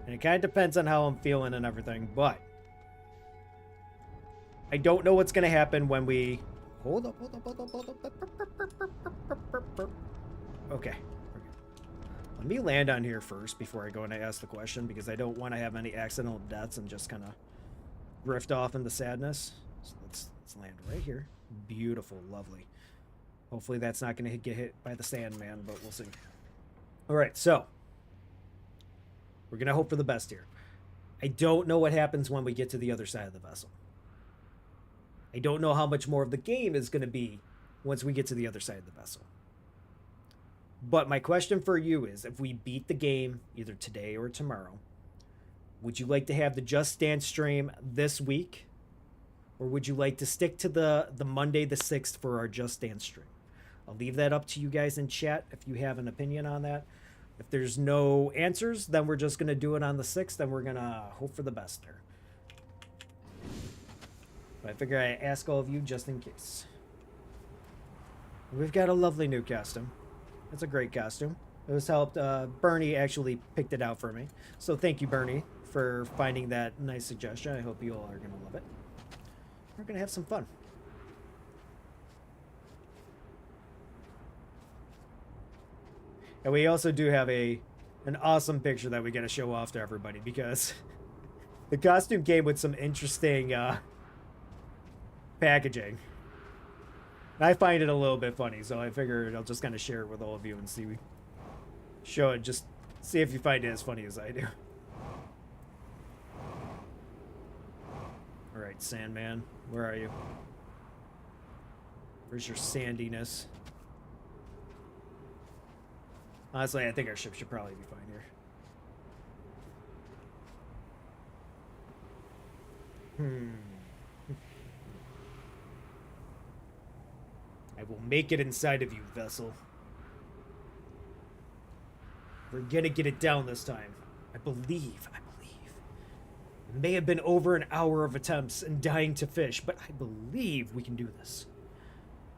And it kind of depends on how I'm feeling and everything, but I don't know what's going to happen when we... Hold up. Okay. Let me land on here first before I go and ask the question, because I don't want to have any accidental deaths and just kind of drift off into sadness. So let's land right here. Beautiful, lovely. Hopefully that's not going to get hit by the Sandman, but we'll see. Alright, so we're going to hope for the best here. I don't know what happens when we get to the other side of the vessel. I don't know how much more of the game is going to be once we get to the other side of the vessel. But my question for you is, if we beat the game either today or tomorrow, would you like to have the Just Dance stream this week? Or would you like to stick to the Monday the 6th for our Just Dance stream? I'll leave that up to you guys in chat if you have an opinion on that. If there's no answers, then we're just going to do it on the 6th, and we're going to hope for the best there. But I figure I ask all of you just in case. We've got a lovely new costume. It's a great costume. It was helped. Bernie actually picked it out for me. So thank you, Bernie, for finding that nice suggestion. I hope you all are going to love it. We're going to have some fun. And we also do have an awesome picture that we got to show off to everybody, because the costume came with some interesting packaging. And I find it a little bit funny, so I figured I'll just kind of share it with all of you and show it, just see if you find it as funny as I do. Alright, Sandman, where are you? Where's your sandiness? Honestly, I think our ship should probably be fine here. I will make it inside of you, vessel. We're gonna get it down this time. I believe. It may have been over an hour of attempts and dying to fish, but I believe we can do this.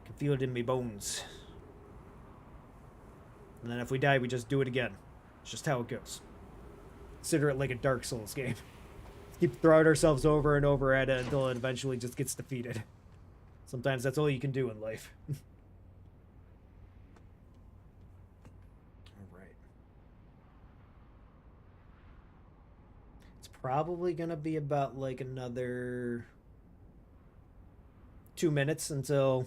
I can feel it in my bones. And then if we die, we just do it again. It's just how it goes. Consider it like a Dark Souls game. Keep throwing ourselves over and over at it until it eventually just gets defeated. Sometimes that's all you can do in life. probably gonna be about like another 2 minutes until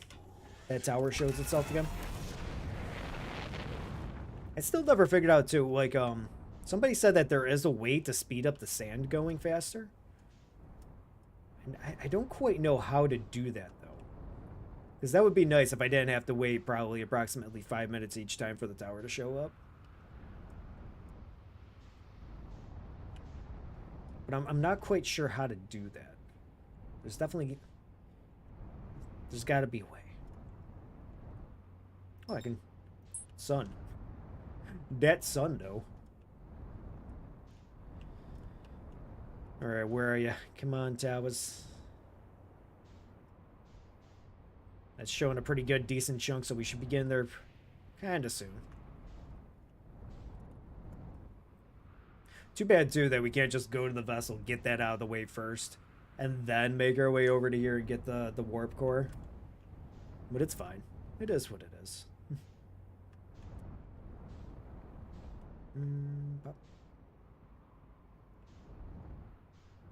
that tower shows itself again. I still never figured out too, like, somebody said that there is a way to speed up the sand going faster. And I don't quite know how to do that, though. Because that would be nice if I didn't have to wait probably approximately 5 minutes each time for the tower to show up. But I'm not quite sure how to do that. There's got to be a way. Oh, I can... Sun. That sun, though. Alright, where are you? Come on, towers. That's showing a pretty good, decent chunk, so we should be getting there kind of soon. Too bad, too, that we can't just go to the vessel, get that out of the way first, and then make our way over to here and get the warp core. But it's fine. It is what it is.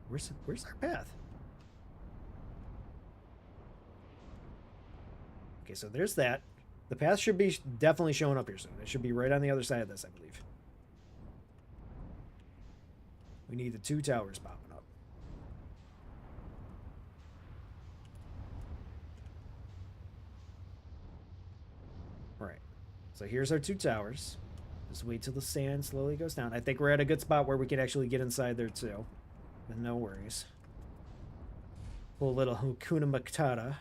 Where's our path? Okay, so there's that. The path should be definitely showing up here soon. It should be right on the other side of this, I believe. We need the 2 towers popping up. Alright. So here's our 2 towers. Just wait till the sand slowly goes down. I think we're at a good spot where we can actually get inside there too. With no worries. Pull a little Hakuna Matata.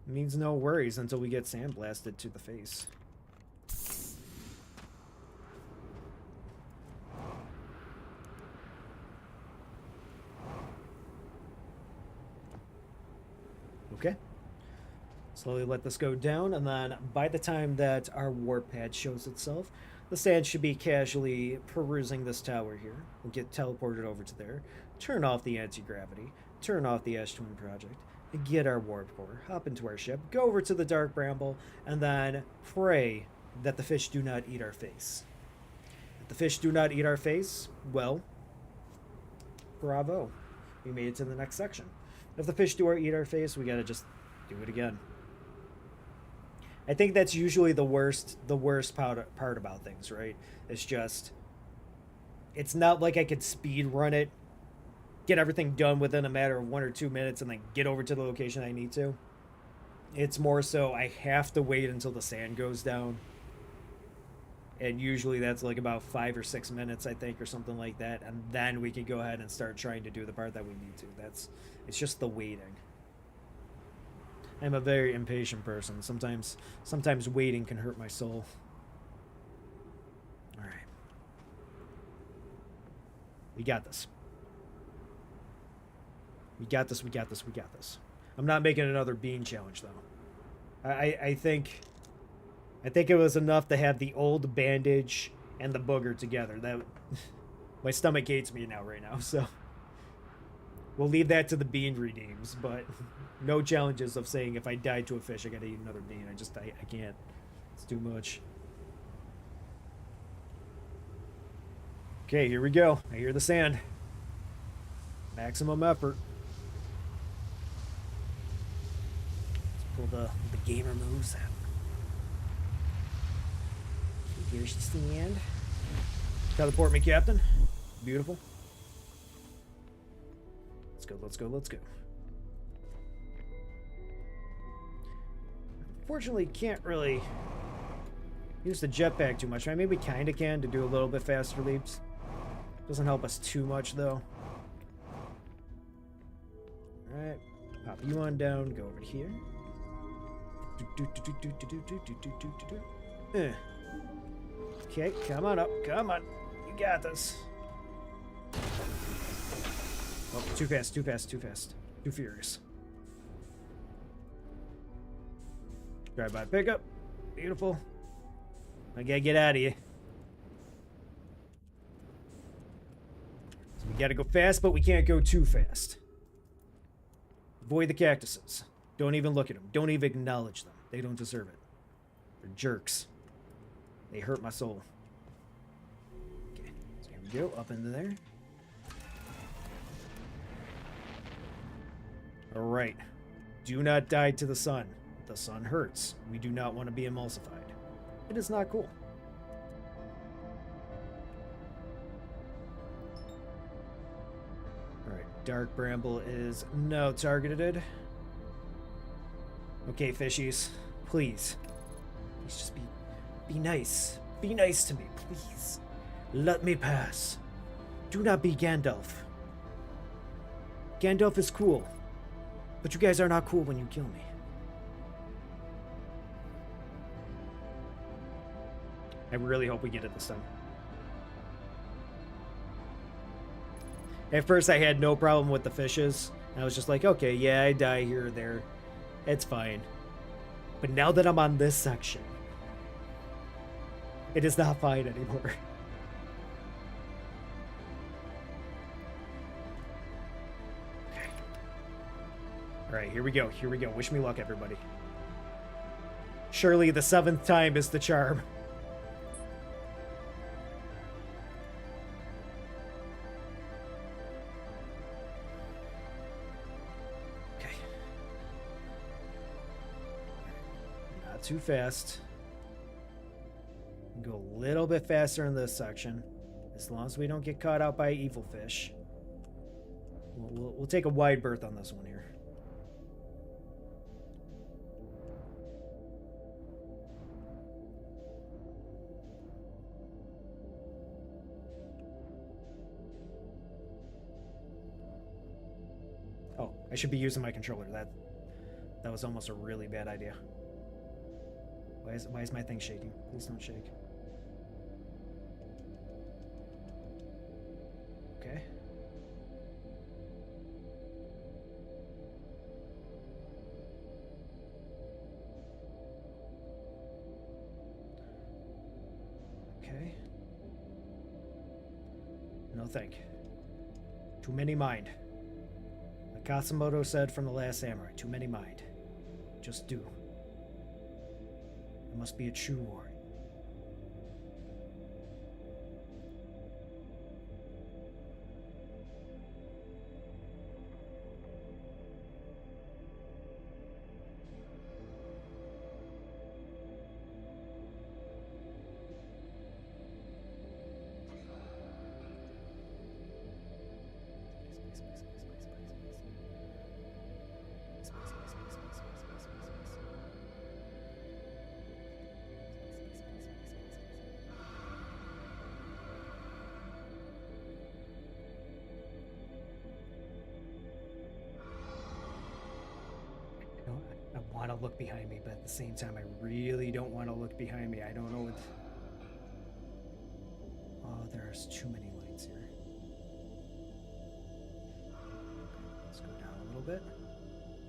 Means no worries until we get sandblasted to the face. Okay. Slowly let this go down, and then by the time that our warp pad shows itself, the sand should be casually perusing this tower here. We'll get teleported over to there, turn off the anti-gravity, turn off the Ash Twin Project, get our warp core, hop into our ship, go over to the Dark Bramble, and then pray that the fish do not eat our face. If the fish do not eat our face, well, bravo. We made it to the next section. If the fish do eat our face, we gotta just do it again. I think that's usually the worst part about things, right? It's just, it's not like I could speed run it, get everything done within a matter of 1 or 2 minutes, and then get over to the location I need to. It's more so I have to wait until the sand goes down. And usually that's like about 5 or 6 minutes, I think, or something like that. And then we can go ahead and start trying to do the part that we need to. It's just the waiting. I'm a very impatient person. Sometimes waiting can hurt my soul. All right. We got this. We got this, we got this, we got this. I'm not making another bean challenge, though. I think it was enough to have the old bandage and the booger together. That my stomach hates me right now, so we'll leave that to the bean redeems, but no challenges of saying if I die to a fish, I gotta eat another bean. I can't. It's too much. Okay, here we go. I hear the sand. Maximum effort. Let's pull the gamer moves. Here's the sand. Teleport me, Captain. Beautiful. Let's go, let's go, let's go. Unfortunately, can't really use the jetpack too much. I mean, we kind of can to do a little bit faster leaps. Doesn't help us too much, though. Alright. Pop you on down. Go over here. Okay, come on up. Come on. You got this. Oh, too fast, too fast, too fast. Too furious. Drive-by pickup. Beautiful. I gotta get out of here. So we gotta go fast, but we can't go too fast. Avoid the cactuses. Don't even look at them. Don't even acknowledge them. They don't deserve it. They're jerks. They hurt my soul. Okay, so here we go, up into there. Alright. Do not die to the sun. The sun hurts. We do not want to be emulsified. It is not cool. Alright, Dark Bramble is now targeted. Okay, fishies. Please. Please just be nice. Be nice to me, please. Let me pass. Do not be Gandalf. Gandalf is cool. But you guys are not cool when you kill me. I really hope we get it this time. At first I had no problem with the fishes. I was just like, okay, yeah, I die here or there. It's fine. But now that I'm on this section, it is not fine anymore. Okay. Alright, here we go. Here we go. Wish me luck, everybody. Surely the 7th time is the charm. Too fast. Go a little bit faster in this section, as long as we don't get caught out by evil fish. We'll take a wide berth on this one here. Oh, I should be using my controller. That was almost a really bad idea. Why is my thing shaking? Please don't shake. Okay. Okay. No thank. Too many mind. Like Katsumoto said from The Last Samurai, too many mind. Just do. It must be a true war. I want to look behind me, but at the same time, I really don't want to look behind me. I don't know what... Oh, there's too many lights here. Okay, let's go down a little bit.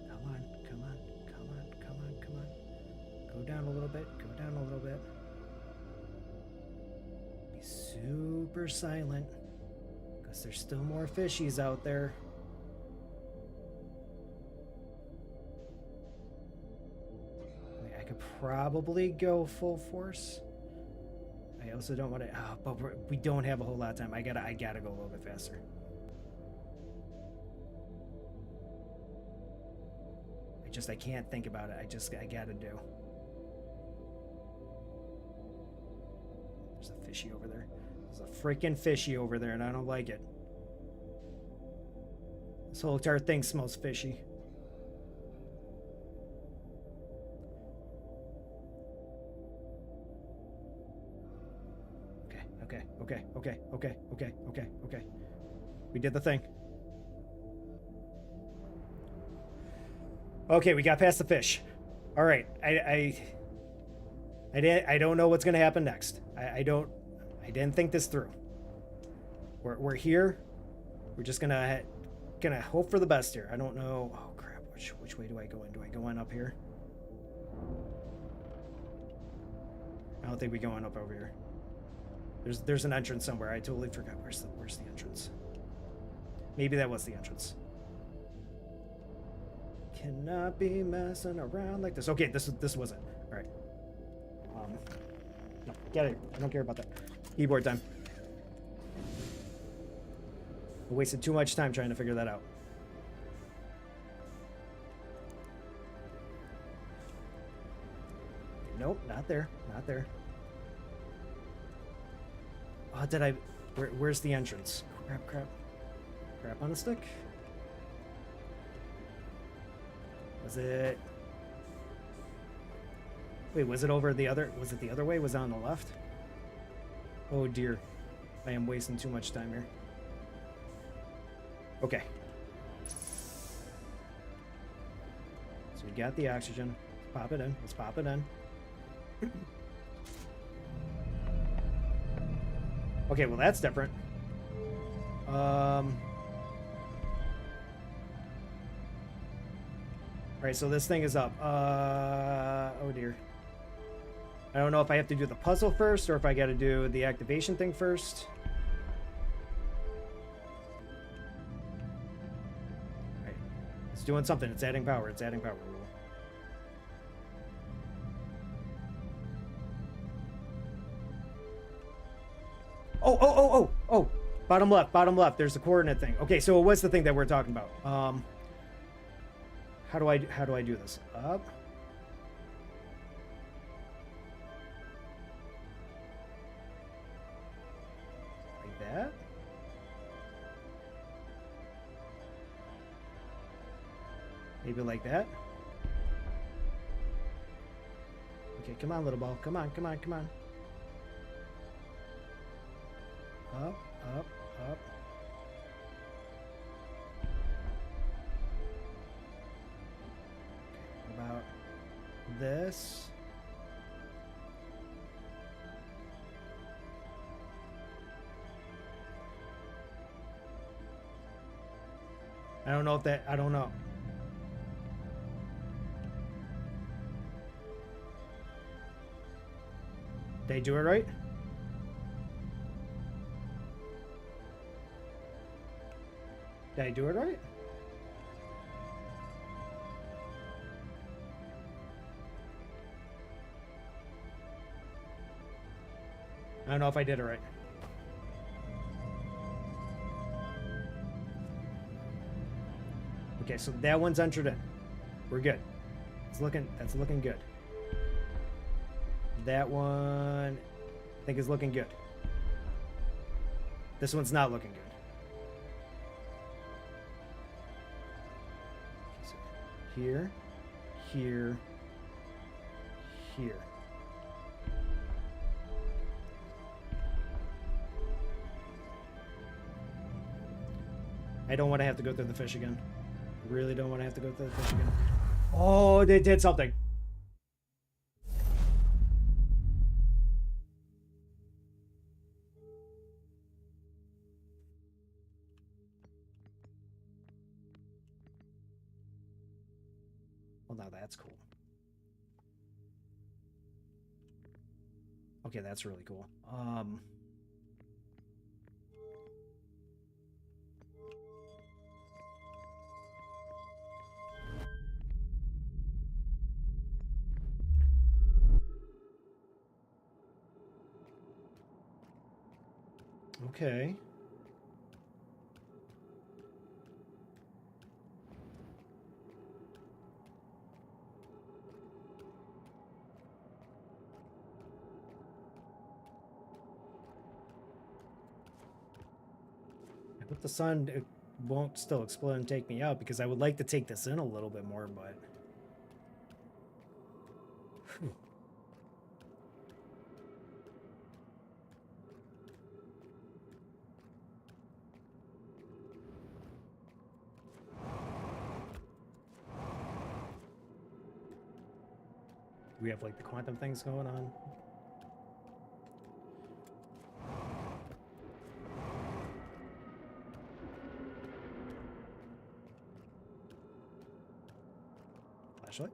Come on, come on, come on, come on, come on. Go down a little bit, go down a little bit. Be super silent, because there's still more fishies out there. Probably go full force. I also don't want to, but we don't have a whole lot of time. I gotta go a little bit faster. I can't think about it. I gotta do. There's a fishy over there. There's a freaking fishy over there, and I don't like it. This whole entire thing smells fishy. Okay. We did the thing. Okay, we got past the fish. All right, I don't know what's gonna happen next. I didn't think this through. We're here. We're just gonna hope for the best here. I don't know. Oh crap! Which way do I go in? Do I go in up here? I don't think we go in up over here. There's an entrance somewhere. I totally forgot where's the entrance. Maybe that was the entrance. Cannot be messing around like this. Okay, this was it. All right. No, get it. I don't care about that. Keyboard time. I wasted too much time trying to figure that out. Nope, not there. Not there. Oh, did I... where's the entrance? Crap, crap. Crap on a stick? Was it... Wait, was it over the other... Was it the other way? Was it on the left? Oh, dear. I am wasting too much time here. Okay. So we got the oxygen. Pop it in. Let's pop it in. Okay, well that's different. Alright, so this thing is up. Oh dear. I don't know if I have to do the puzzle first or if I gotta do the activation thing first. Alright. It's doing something. It's adding power. It's adding power. Oh, bottom left. There's the coordinate thing. Okay, so what's the thing that we're talking about? How do I do this? Up. Like that. Maybe like that. Okay, come on, little ball. Come on. Up. Okay, what about this? I don't know if that... I don't know. Did I do it right? Did I do it right? I don't know if I did it right. Okay, so that one's entered in. We're good. That's looking good. That one I think is looking good. This one's not looking good. Here, here, here. I don't want to have to go through the fish again. I really don't want to have to go through the fish again. Oh, they did something. Well, now that's cool. Okay, that's really cool. Okay. With the sun, it won't still explode and take me out because I would like to take this in a little bit more, but... Whew. We have like the quantum things going on. Flashlight.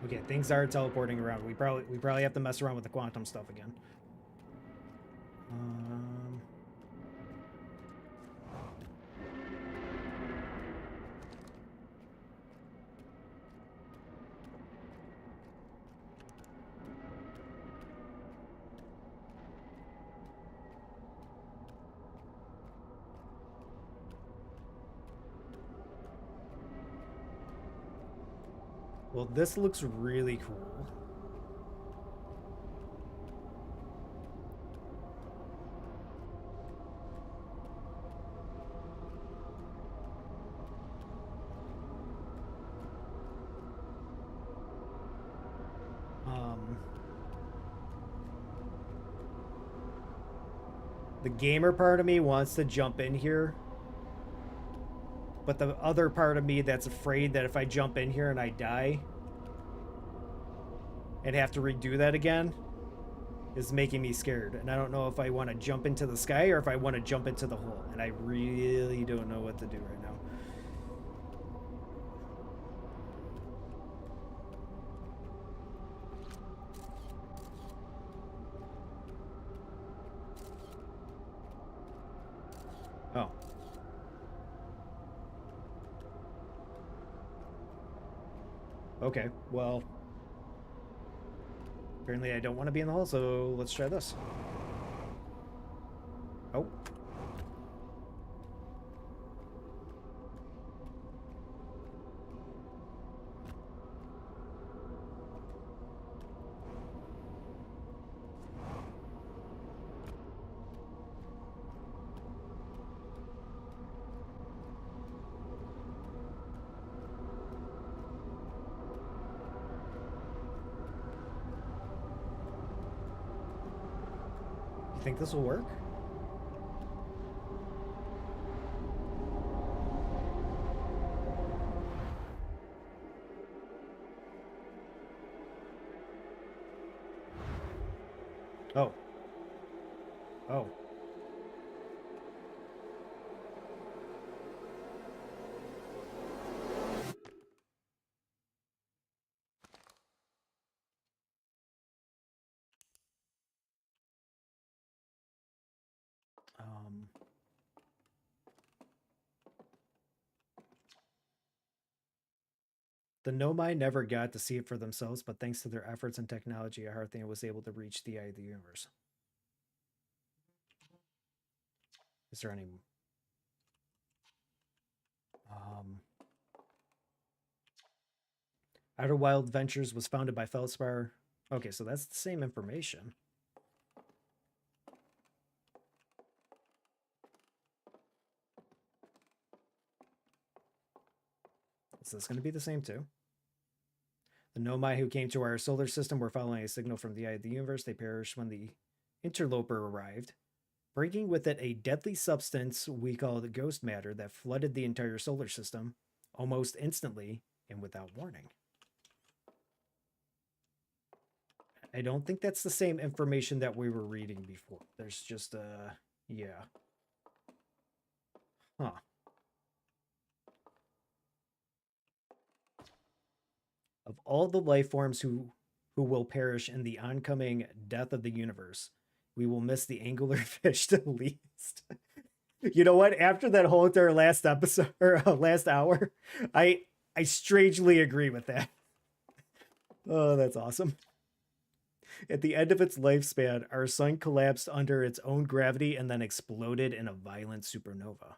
Okay, things are teleporting around. We probably have to mess around with the quantum stuff again. Well, this looks really cool. The gamer part of me wants to jump in here, but the other part of me that's afraid that if I jump in here and I die and have to redo that again is making me scared. And I don't know if I want to jump into the sky or if I want to jump into the hole. And I really don't know what to do right now. Oh. Okay, well, apparently I don't want to be in the hole, so let's try this. Oh. You think this will work? Oh. Oh. The Nomai never got to see it for themselves, but thanks to their efforts and technology, Hearthian was able to reach the eye of the universe. Is there any... Outer Wild Ventures was founded by Feldspar. Okay, so that's the same information. Is this going to be the same too? The Nomai who came to our solar system were following a signal from the eye of the universe. They perished when the interloper arrived, bringing with it a deadly substance we call the ghost matter that flooded the entire solar system almost instantly and without warning. I don't think that's the same information that we were reading before. There's just yeah. Huh. Of all the life forms who will perish in the oncoming death of the universe, we will miss the anglerfish the least. You know what? After that whole entire last episode or last hour, I strangely agree with that. Oh, that's awesome. At the end of its lifespan, our sun collapsed under its own gravity and then exploded in a violent supernova.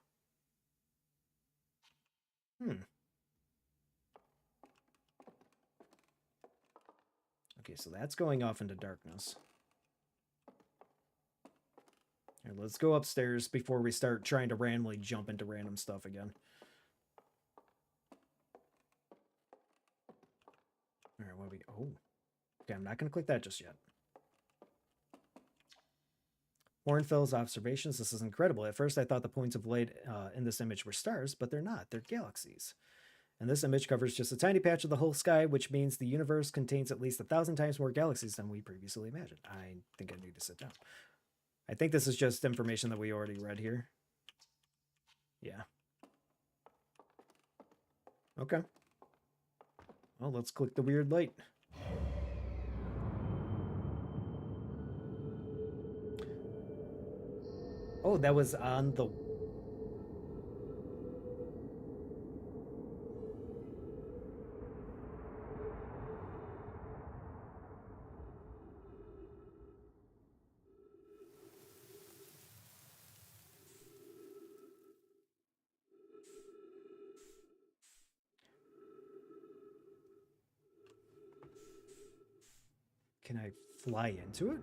Okay, so that's going off into darkness. Here, let's go upstairs before we start trying to randomly jump into random stuff again. All right, what do we... Oh. Okay, I'm not going to click that just yet. Hornfell's observations. This is incredible. At first, I thought the points of light in this image were stars, but they're not. They're galaxies. And this image covers just a tiny patch of the whole sky, which means the universe contains at least 1,000 times more galaxies than we previously imagined. I think I need to sit down. I think this is just information that we already read here. Yeah. Okay. Well, let's click the weird light. Oh, that was on the... Can I fly into it?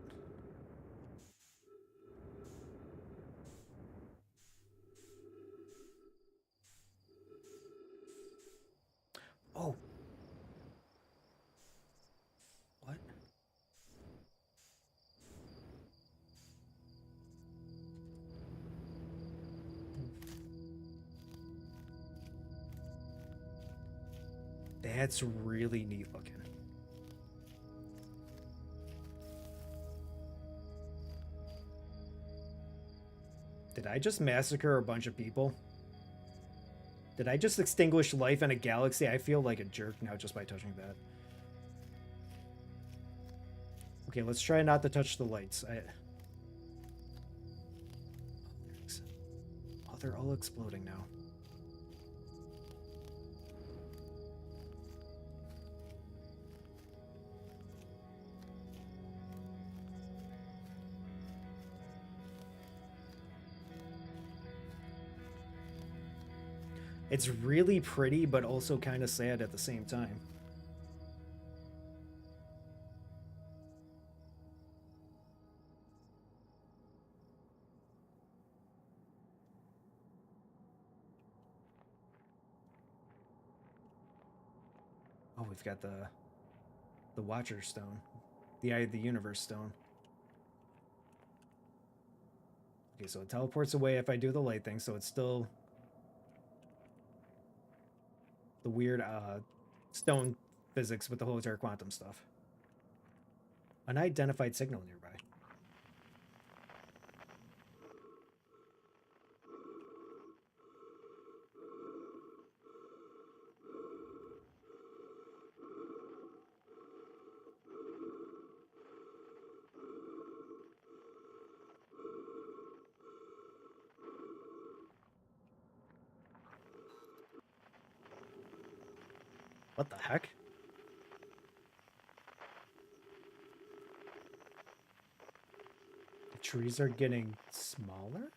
Oh. What? That's really neat looking. Did I just massacre a bunch of people? Did I just extinguish life in a galaxy? I feel like a jerk now just by touching that. Okay, let's try not to touch the lights. Oh, they're all exploding now. It's really pretty, but also kind of sad at the same time. Oh, we've got the Watcher Stone. The Eye of the Universe Stone. Okay, so it teleports away if I do the light thing, so it's still the weird stone physics with the whole entire quantum stuff. Unidentified signal nearby. What the heck? The trees are getting smaller?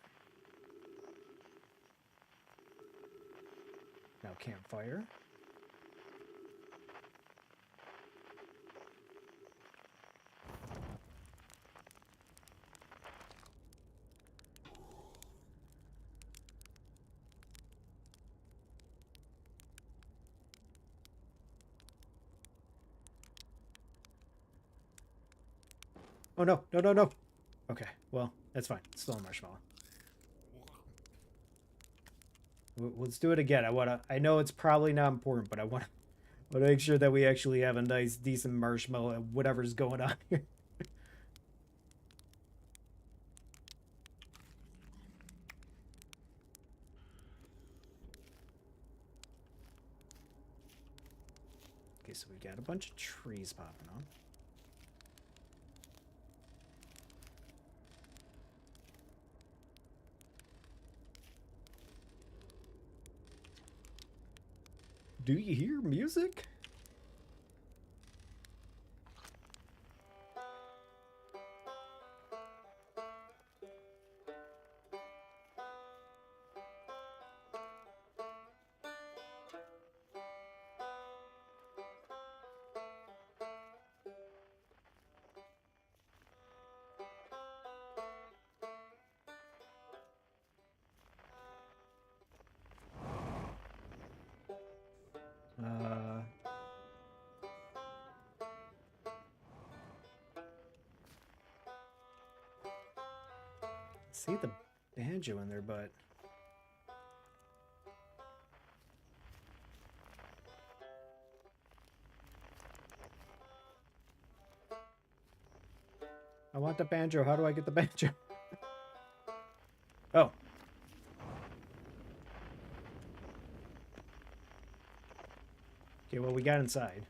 Now campfire. Oh no, no, no, no. Okay, well, that's fine. It's still a marshmallow. Let's do it again. I know it's probably not important, but I want to make sure that we actually have a nice, decent marshmallow and whatever's going on here. Okay, so we got a bunch of trees popping on. Do you hear music? See the banjo in there, but I want the banjo. How do I get the banjo? Oh. Okay, well, we got inside.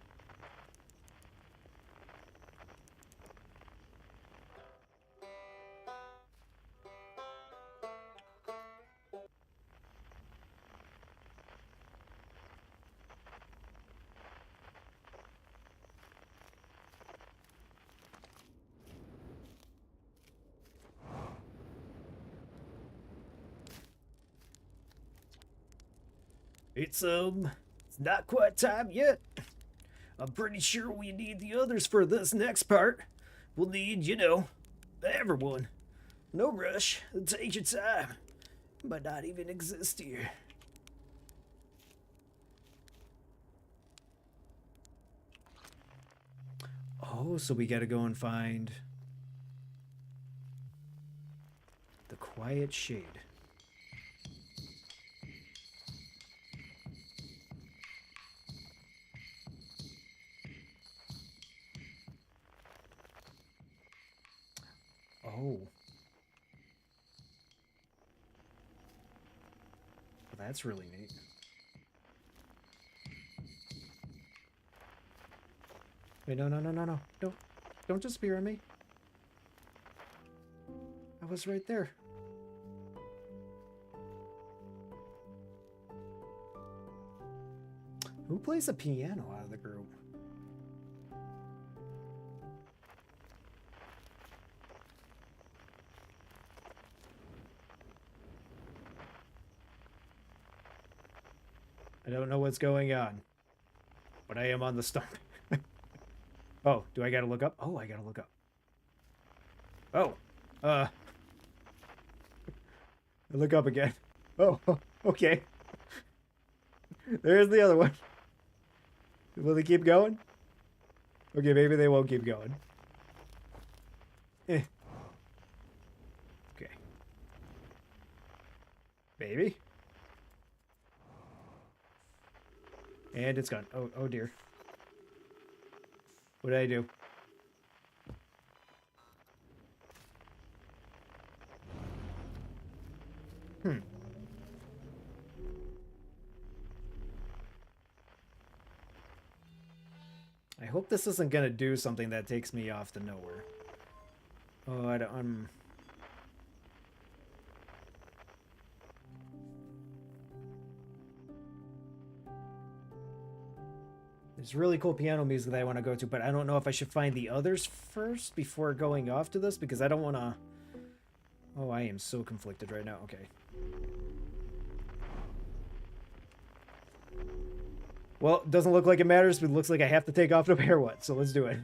It's not quite time yet. I'm pretty sure we need the others for this next part. We'll need, you know, everyone. No rush. Take your time. Might not even exist here. Oh, so we gotta go and find the quiet shade. Oh. Well, that's really neat. Wait, no. Don't just spear on me. I was right there. Who plays the piano out of the group? I don't know what's going on, but I am on the stump. Oh, do I gotta look up? Oh, I gotta look up. Oh, I look up again. Oh, okay. There's the other one. Will they keep going? Okay, maybe they won't keep going. Eh. Okay. Baby. And it's gone. Oh dear. What did I do? I hope this isn't gonna do something that takes me off to nowhere. Oh, I don't. There's really cool piano music that I want to go to, but I don't know if I should find the others first before going off to this, because I don't want to... Oh, I am so conflicted right now. Okay. Well, it doesn't look like it matters, but it looks like I have to take off no matter what, so let's do it.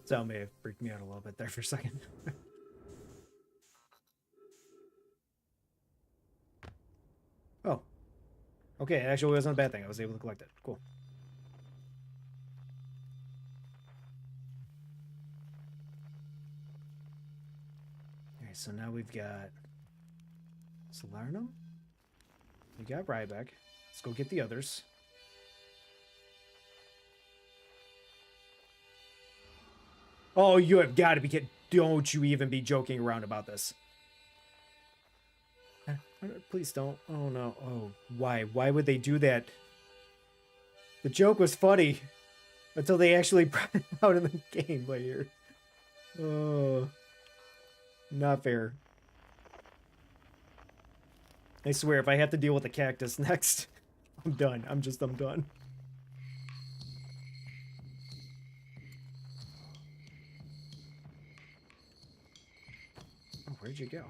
Sound may have freaked me out a little bit there for a second. Oh. Okay, it actually wasn't a bad thing. I was able to collect it. Cool. Alright, so now we've got Solernum. We got Ryback. Let's go get the others. Oh, you have got to be kidding. Don't you even be joking around about this. Please don't. Oh, no. Oh, why? Why would they do that? The joke was funny until they actually brought it out in the game later. Oh, not fair. I swear, if I have to deal with the cactus next, I'm done. I'm done. Oh, where'd you go?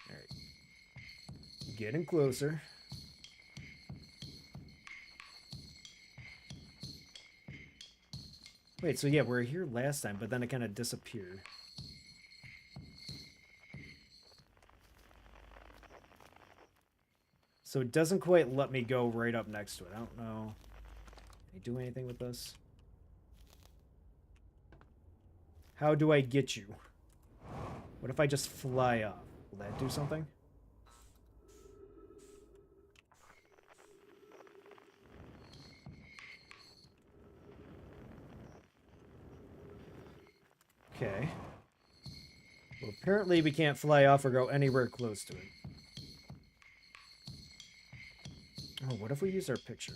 Alright. Getting closer. Wait, so yeah, we were here last time, but then it kind of disappeared. So it doesn't quite let me go right up next to it. I don't know. Can I do anything with this? How do I get you? What if I just fly up? Will that do something? Okay. Well, apparently we can't fly off or go anywhere close to it. Oh, what if we use our picture?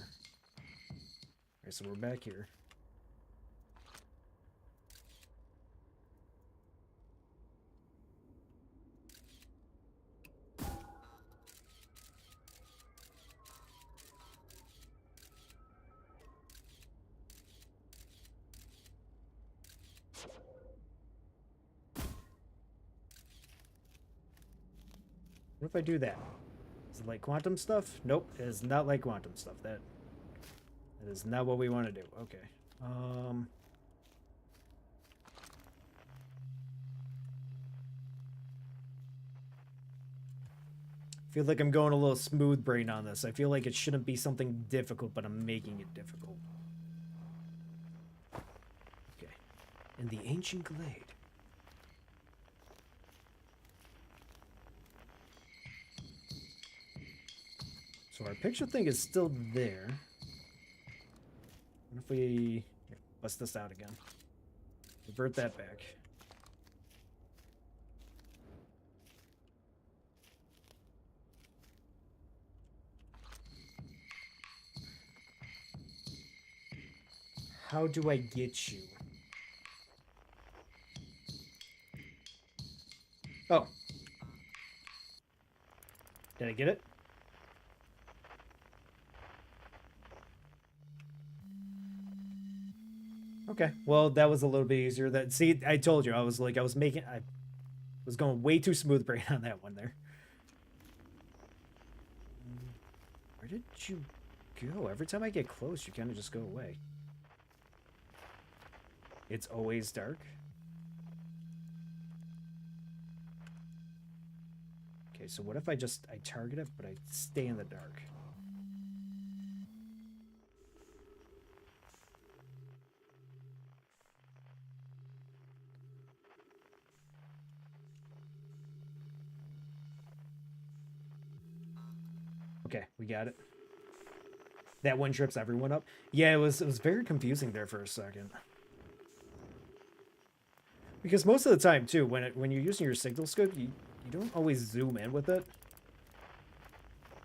Alright, so we're back here. What if I do that? Is it like quantum stuff? Nope, it is not like quantum stuff. That is not what we want to do. Okay. I feel like I'm going a little smooth brain on this. I feel like it shouldn't be something difficult, but I'm making it difficult. Okay. In the ancient glade. So our picture thing is still there. What if we bust this out again? Revert that back. How do I get you? Oh. Did I get it? Okay, well, that was a little bit easier. That, see, I told you, I was going way too smooth brain on that one there. Where did you go? Every time I get close, you kind of just go away. It's always dark. Okay, so what if I target it, but I stay in the dark? Okay, we got it. That one trips everyone up. Yeah, it was very confusing there for a second. Because most of the time too, when you're using your signal scope, you don't always zoom in with it.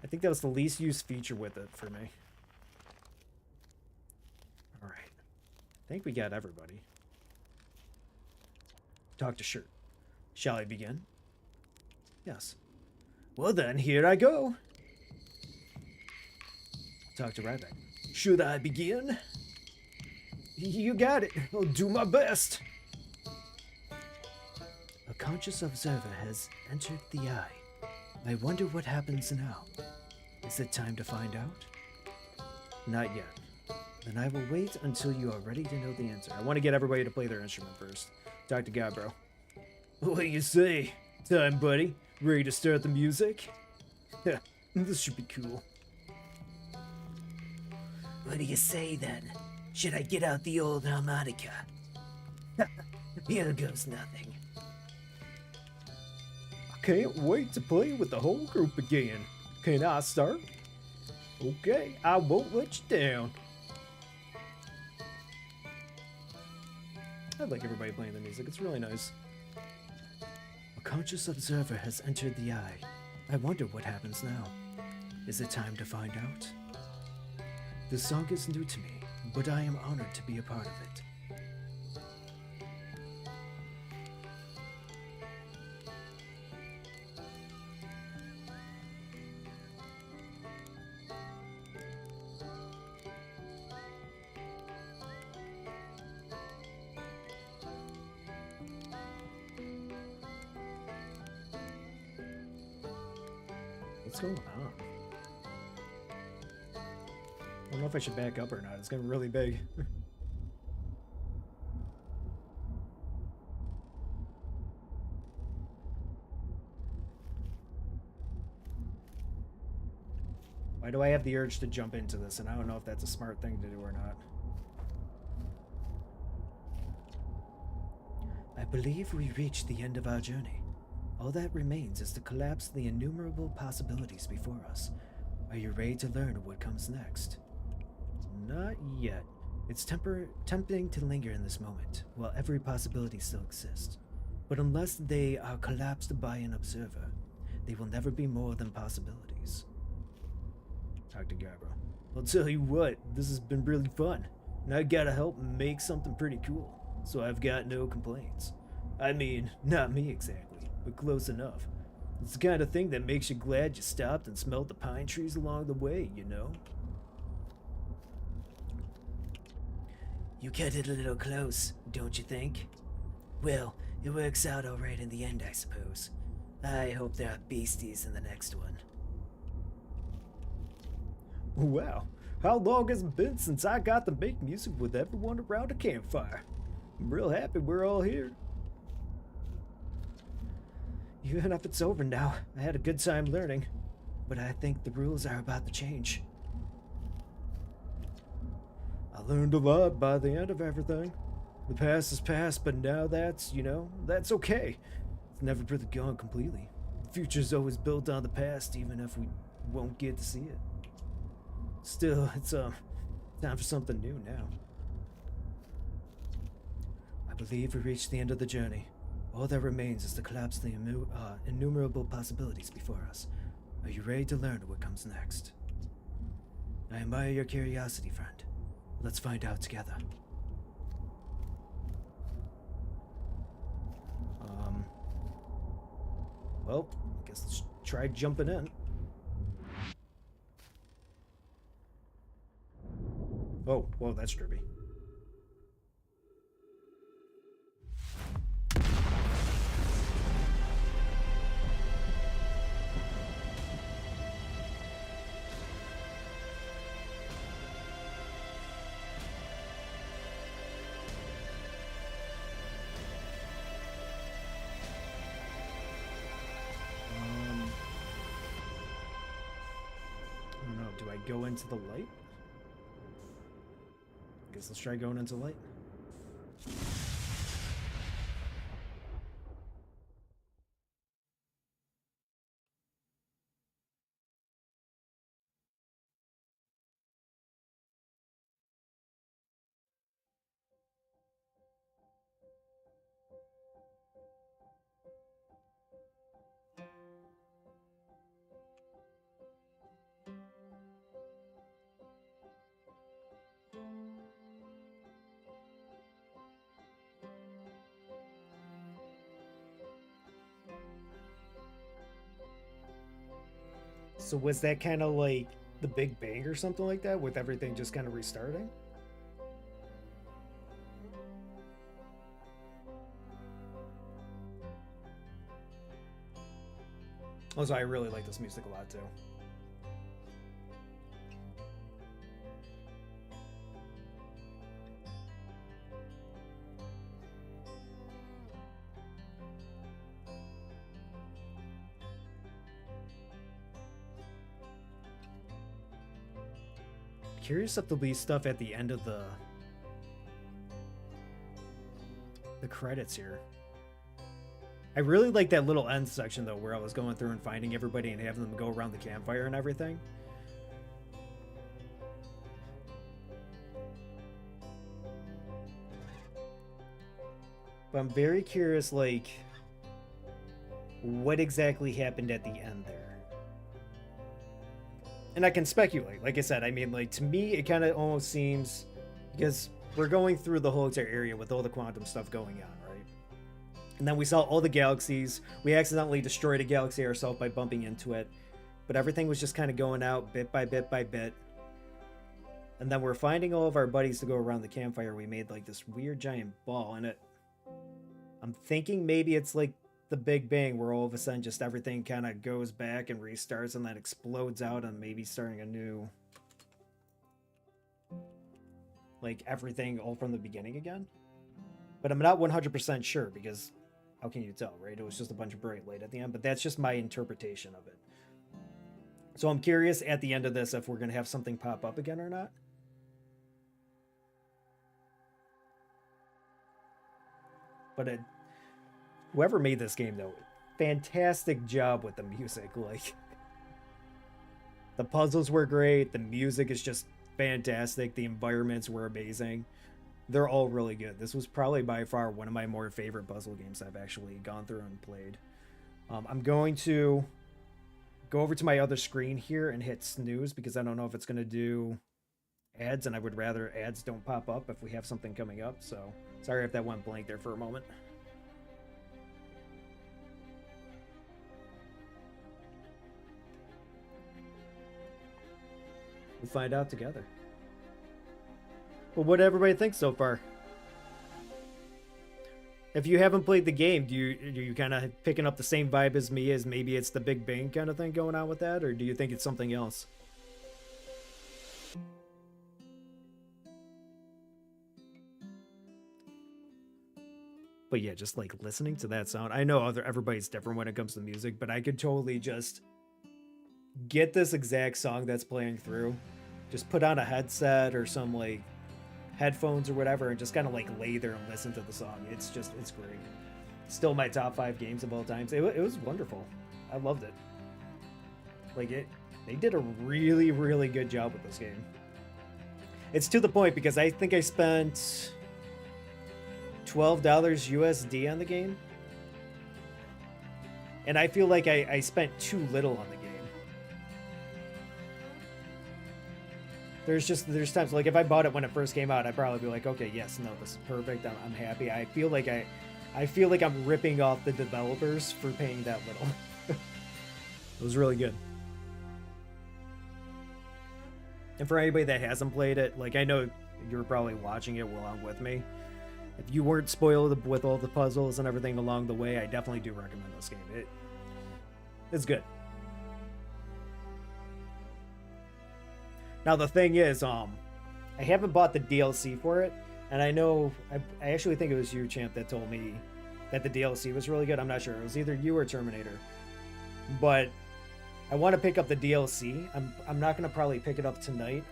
I think that was the least used feature with it for me. All right, I think we got everybody. Dr. Shirt, shall I begin? Yes. Well then, here I go. Dr. Ryback, should I begin? You got it. I'll do my best. A conscious observer has entered the eye. I wonder what happens now. Is it time to find out? Not yet. Then I will wait until you are ready to know the answer. I want to get everybody to play their instrument first. Dr. Gabbro. What do you say? Time, buddy. Ready to start the music? This should be cool. What do you say then? Should I get out the old harmonica? Here goes nothing. I can't wait to play with the whole group again. Can I start? Okay, I won't let you down. I like everybody playing the music, it's really nice. A conscious observer has entered the eye. I wonder what happens now. Is it time to find out? The song is new to me, but I am honored to be a part of it. What's going on? I don't know if I should back up or not. It's getting really big. Why do I have the urge to jump into this? And I don't know if that's a smart thing to do or not. I believe we reached the end of our journey. All that remains is to collapse the innumerable possibilities before us. Are you ready to learn what comes next? Not yet. It's tempting to linger in this moment, while every possibility still exists. But unless they are collapsed by an observer, they will never be more than possibilities. Dr. Gabbro. I'll tell you what, this has been really fun, and I gotta help make something pretty cool, so I've got no complaints. I mean, not me exactly, but close enough. It's the kind of thing that makes you glad you stopped and smelled the pine trees along the way, you know? You cut it a little close, don't you think? Well, it works out alright in the end, I suppose. I hope there are beasties in the next one. Wow, how long has it been since I got to make music with everyone around a campfire? I'm real happy we're all here. Even if it's over now, I had a good time learning, but I think the rules are about to change. I learned a lot by the end of everything. The past is past, but now that's, that's okay. It's never really gone completely. The future's always built on the past, even if we won't get to see it. Still, it's time for something new now. I believe we reached the end of the journey. All that remains is to collapse the innumerable possibilities before us. Are you ready to learn what comes next? I admire your curiosity, friend. Let's find out together. Well, I guess let's try jumping in. Oh, whoa, that's trippy. I don't know, do I go into the light? Guess let's try going into light. So was that kind of like the Big Bang or something like that, with everything just kind of restarting? Also, I really like this music a lot too. Curious if there'll be stuff at the end of the credits here. I really like that little end section though, where I was going through and finding everybody and having them go around the campfire and everything. But I'm very curious, like, what exactly happened at the end there. And I can speculate. Like I said, I mean, like, to me, it kind of almost seems, because we're going through the whole entire area with all the quantum stuff going on, right? And then we saw all the galaxies. We accidentally destroyed a galaxy ourselves by bumping into it. But everything was just kind of going out bit by bit by bit. And then we're finding all of our buddies to go around the campfire. We made, like, this weird giant ball. And I'm thinking maybe it's like the Big Bang, where all of a sudden just everything kind of goes back and restarts and then explodes out and maybe starting a new, like, everything all from the beginning again. But I'm not 100% sure, because how can you tell, right? It was just a bunch of bright light at the end, but that's just my interpretation of it. So I'm curious at the end of this if we're going to have something pop up again or not. But whoever made this game, though, fantastic job with the music. Like, the puzzles were great. The music is just fantastic. The environments were amazing. They're all really good. This was probably by far one of my more favorite puzzle games I've actually gone through and played. I'm going to go over to my other screen here and hit snooze, because I don't know if it's going to do ads, and I would rather ads don't pop up if we have something coming up. So sorry if that went blank there for a moment. We'll find out together. Well, what do everybody think so far? If you haven't played the game, do you kind of picking up the same vibe as me, as maybe it's the Big Bang kind of thing going on with that, or do you think it's something else? But yeah, just like listening to that sound, I know everybody's different when it comes to music, but I could totally just get this exact song that's playing through, just put on a headset or some like headphones or whatever, and just kind of like lay there and listen to the song. It's great. Still my top 5 games of all time. It was wonderful. I loved it. Like they did a really, really good job with this game. It's to the point because I think I spent $12 USD on the game, and I feel like I spent too little on the game. There's times like if I bought it when it first came out, I'd probably be like, okay, yes, no, this is perfect. I'm happy. I feel like I'm ripping off the developers for paying that little. It was really good. And for anybody that hasn't played it, like I know you're probably watching it along with me. If you weren't spoiled with all the puzzles and everything along the way, I definitely do recommend this game. It's good. Now the thing is, I haven't bought the DLC for it, and I know I actually think it was you, Champ, that told me that the DLC was really good. I'm not sure. It was either you or Terminator, but I want to pick up the DLC. I'm not gonna probably pick it up tonight.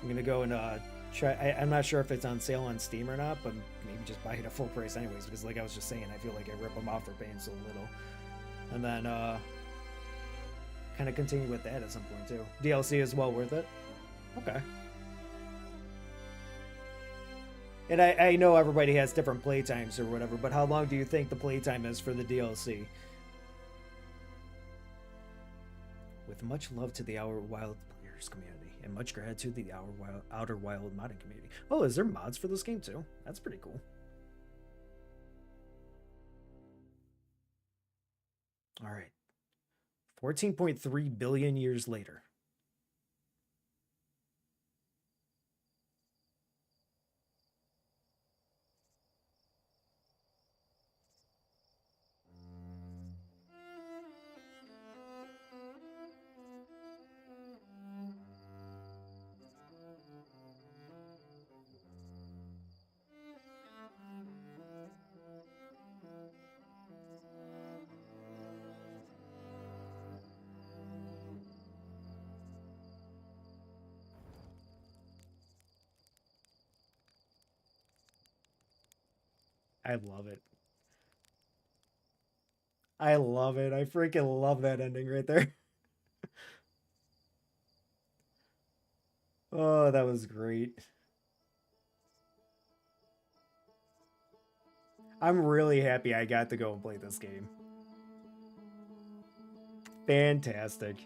I'm gonna go and try. I'm not sure if it's on sale on Steam or not, but maybe just buy it at full price anyways, because like I was just saying, I feel like I rip them off for paying so little. And then kind of continue with that at some point too. DLC is well worth it. Okay. And I know everybody has different playtimes or whatever, but how long do you think the playtime is for the DLC? With much love to the Outer Wild players community, and much gratitude to the Outer Wild modding community. Oh, is there mods for this game too? That's pretty cool. All right. 14.3 billion years later. I love it. I love it. I freaking love that ending right there. Oh, that was great. I'm really happy I got to go and play this game. Fantastic.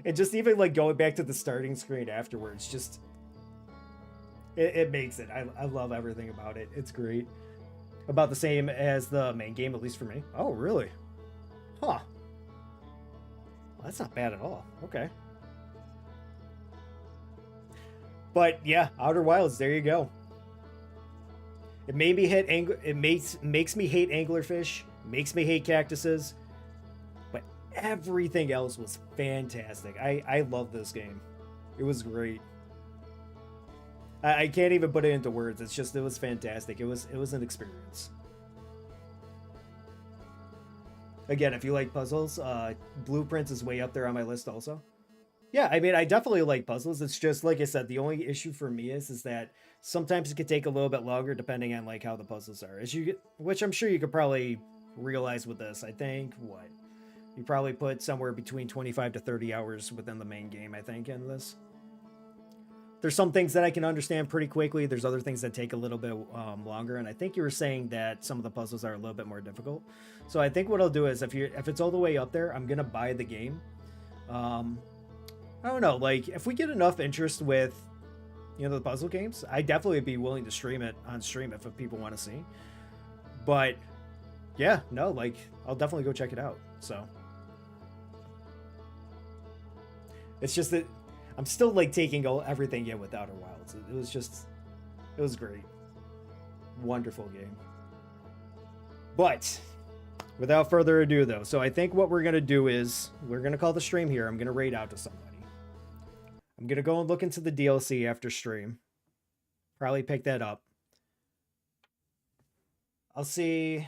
And just even like going back to the starting screen afterwards, just it makes it. I love everything about it. It's great. About the same as the main game, at least for me. Oh, really? Huh. Well, that's not bad at all. Okay. But yeah, Outer Wilds, there you go. It made me hate it makes me hate anglerfish, makes me hate cactuses. Everything else was fantastic. I love this game. It was great. I can't even put it into words. It's just, it was fantastic. It was an experience. Again, if you like puzzles, Blueprints is way up there on my list also. Yeah, I mean, I definitely like puzzles. It's just, like I said, the only issue for me is that sometimes it could take a little bit longer depending on like how the puzzles are. Which I'm sure you could probably realize with this. I think, what? You probably put somewhere between 25 to 30 hours within the main game, I think, in this. There's some things that I can understand pretty quickly. There's other things that take a little bit longer. And I think you were saying that some of the puzzles are a little bit more difficult. So I think what I'll do is if it's all the way up there, I'm going to buy the game. I don't know. Like, if we get enough interest with, the puzzle games, I definitely would be willing to stream it on stream if people want to see. But, yeah, no, like, I'll definitely go check it out. So... it's just that I'm still like taking everything in with Outer Wilds. It was great. Wonderful game. But without further ado, though, so I think what we're going to do is we're going to call the stream here. I'm going to raid out to somebody. I'm going to go and look into the DLC after stream. Probably pick that up. I'll see.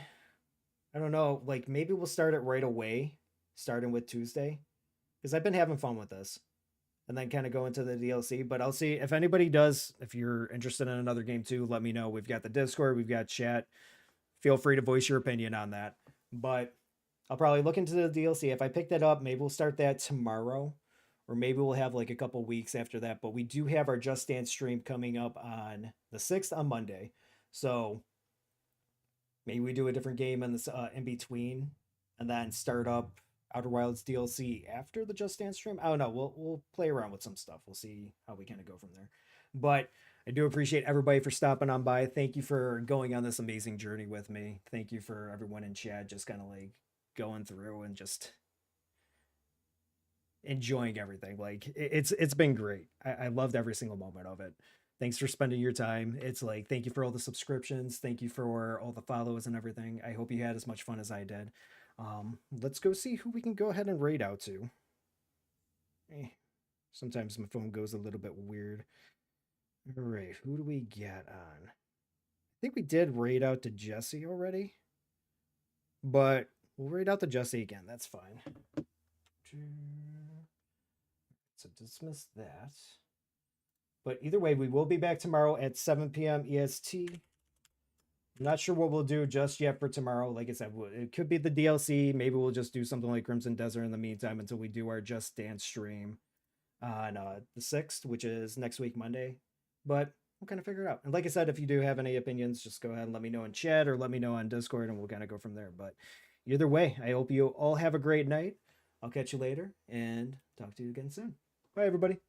I don't know. Like, maybe we'll start it right away, starting with Tuesday. Because I've been having fun with this. And then kind of go into the DLC. But I'll see if anybody does. If you're interested in another game too, let me know. We've got the Discord. We've got chat. Feel free to voice your opinion on that. But I'll probably look into the DLC. If I pick that up, maybe we'll start that tomorrow. Or maybe we'll have like a couple weeks after that. But we do have our Just Dance stream coming up on the 6th on Monday. So maybe we do a different game in this in between. And then start up Outer Wilds DLC after the Just Dance stream. I don't know. We'll play around with some stuff. We'll see how we kind of go from there. But I do appreciate everybody for stopping on by. Thank you for going on this amazing journey with me. Thank you for everyone in chat just kind of like going through and just enjoying everything. Like it's been great. I loved every single moment of it. Thanks for spending your time. It's like, thank you for all the subscriptions. Thank you for all the follows and everything. I hope you had as much fun as I did. Let's go see who we can go ahead and raid out to. Sometimes my phone goes a little bit weird. All right, who do we get on? I think we did raid out to Jesse already. But we'll raid out to Jesse again. That's fine. So dismiss that. But either way, we will be back tomorrow at 7 p.m. EST. I'm not sure what we'll do just yet for tomorrow. Like I said, it could be the DLC. Maybe we'll just do something like Crimson Desert in the meantime until we do our Just Dance stream on the 6th, which is next week, Monday. But we'll kind of figure it out. And like I said, if you do have any opinions, just go ahead and let me know in chat or let me know on Discord and we'll kind of go from there. But either way, I hope you all have a great night. I'll catch you later and talk to you again soon. Bye, everybody.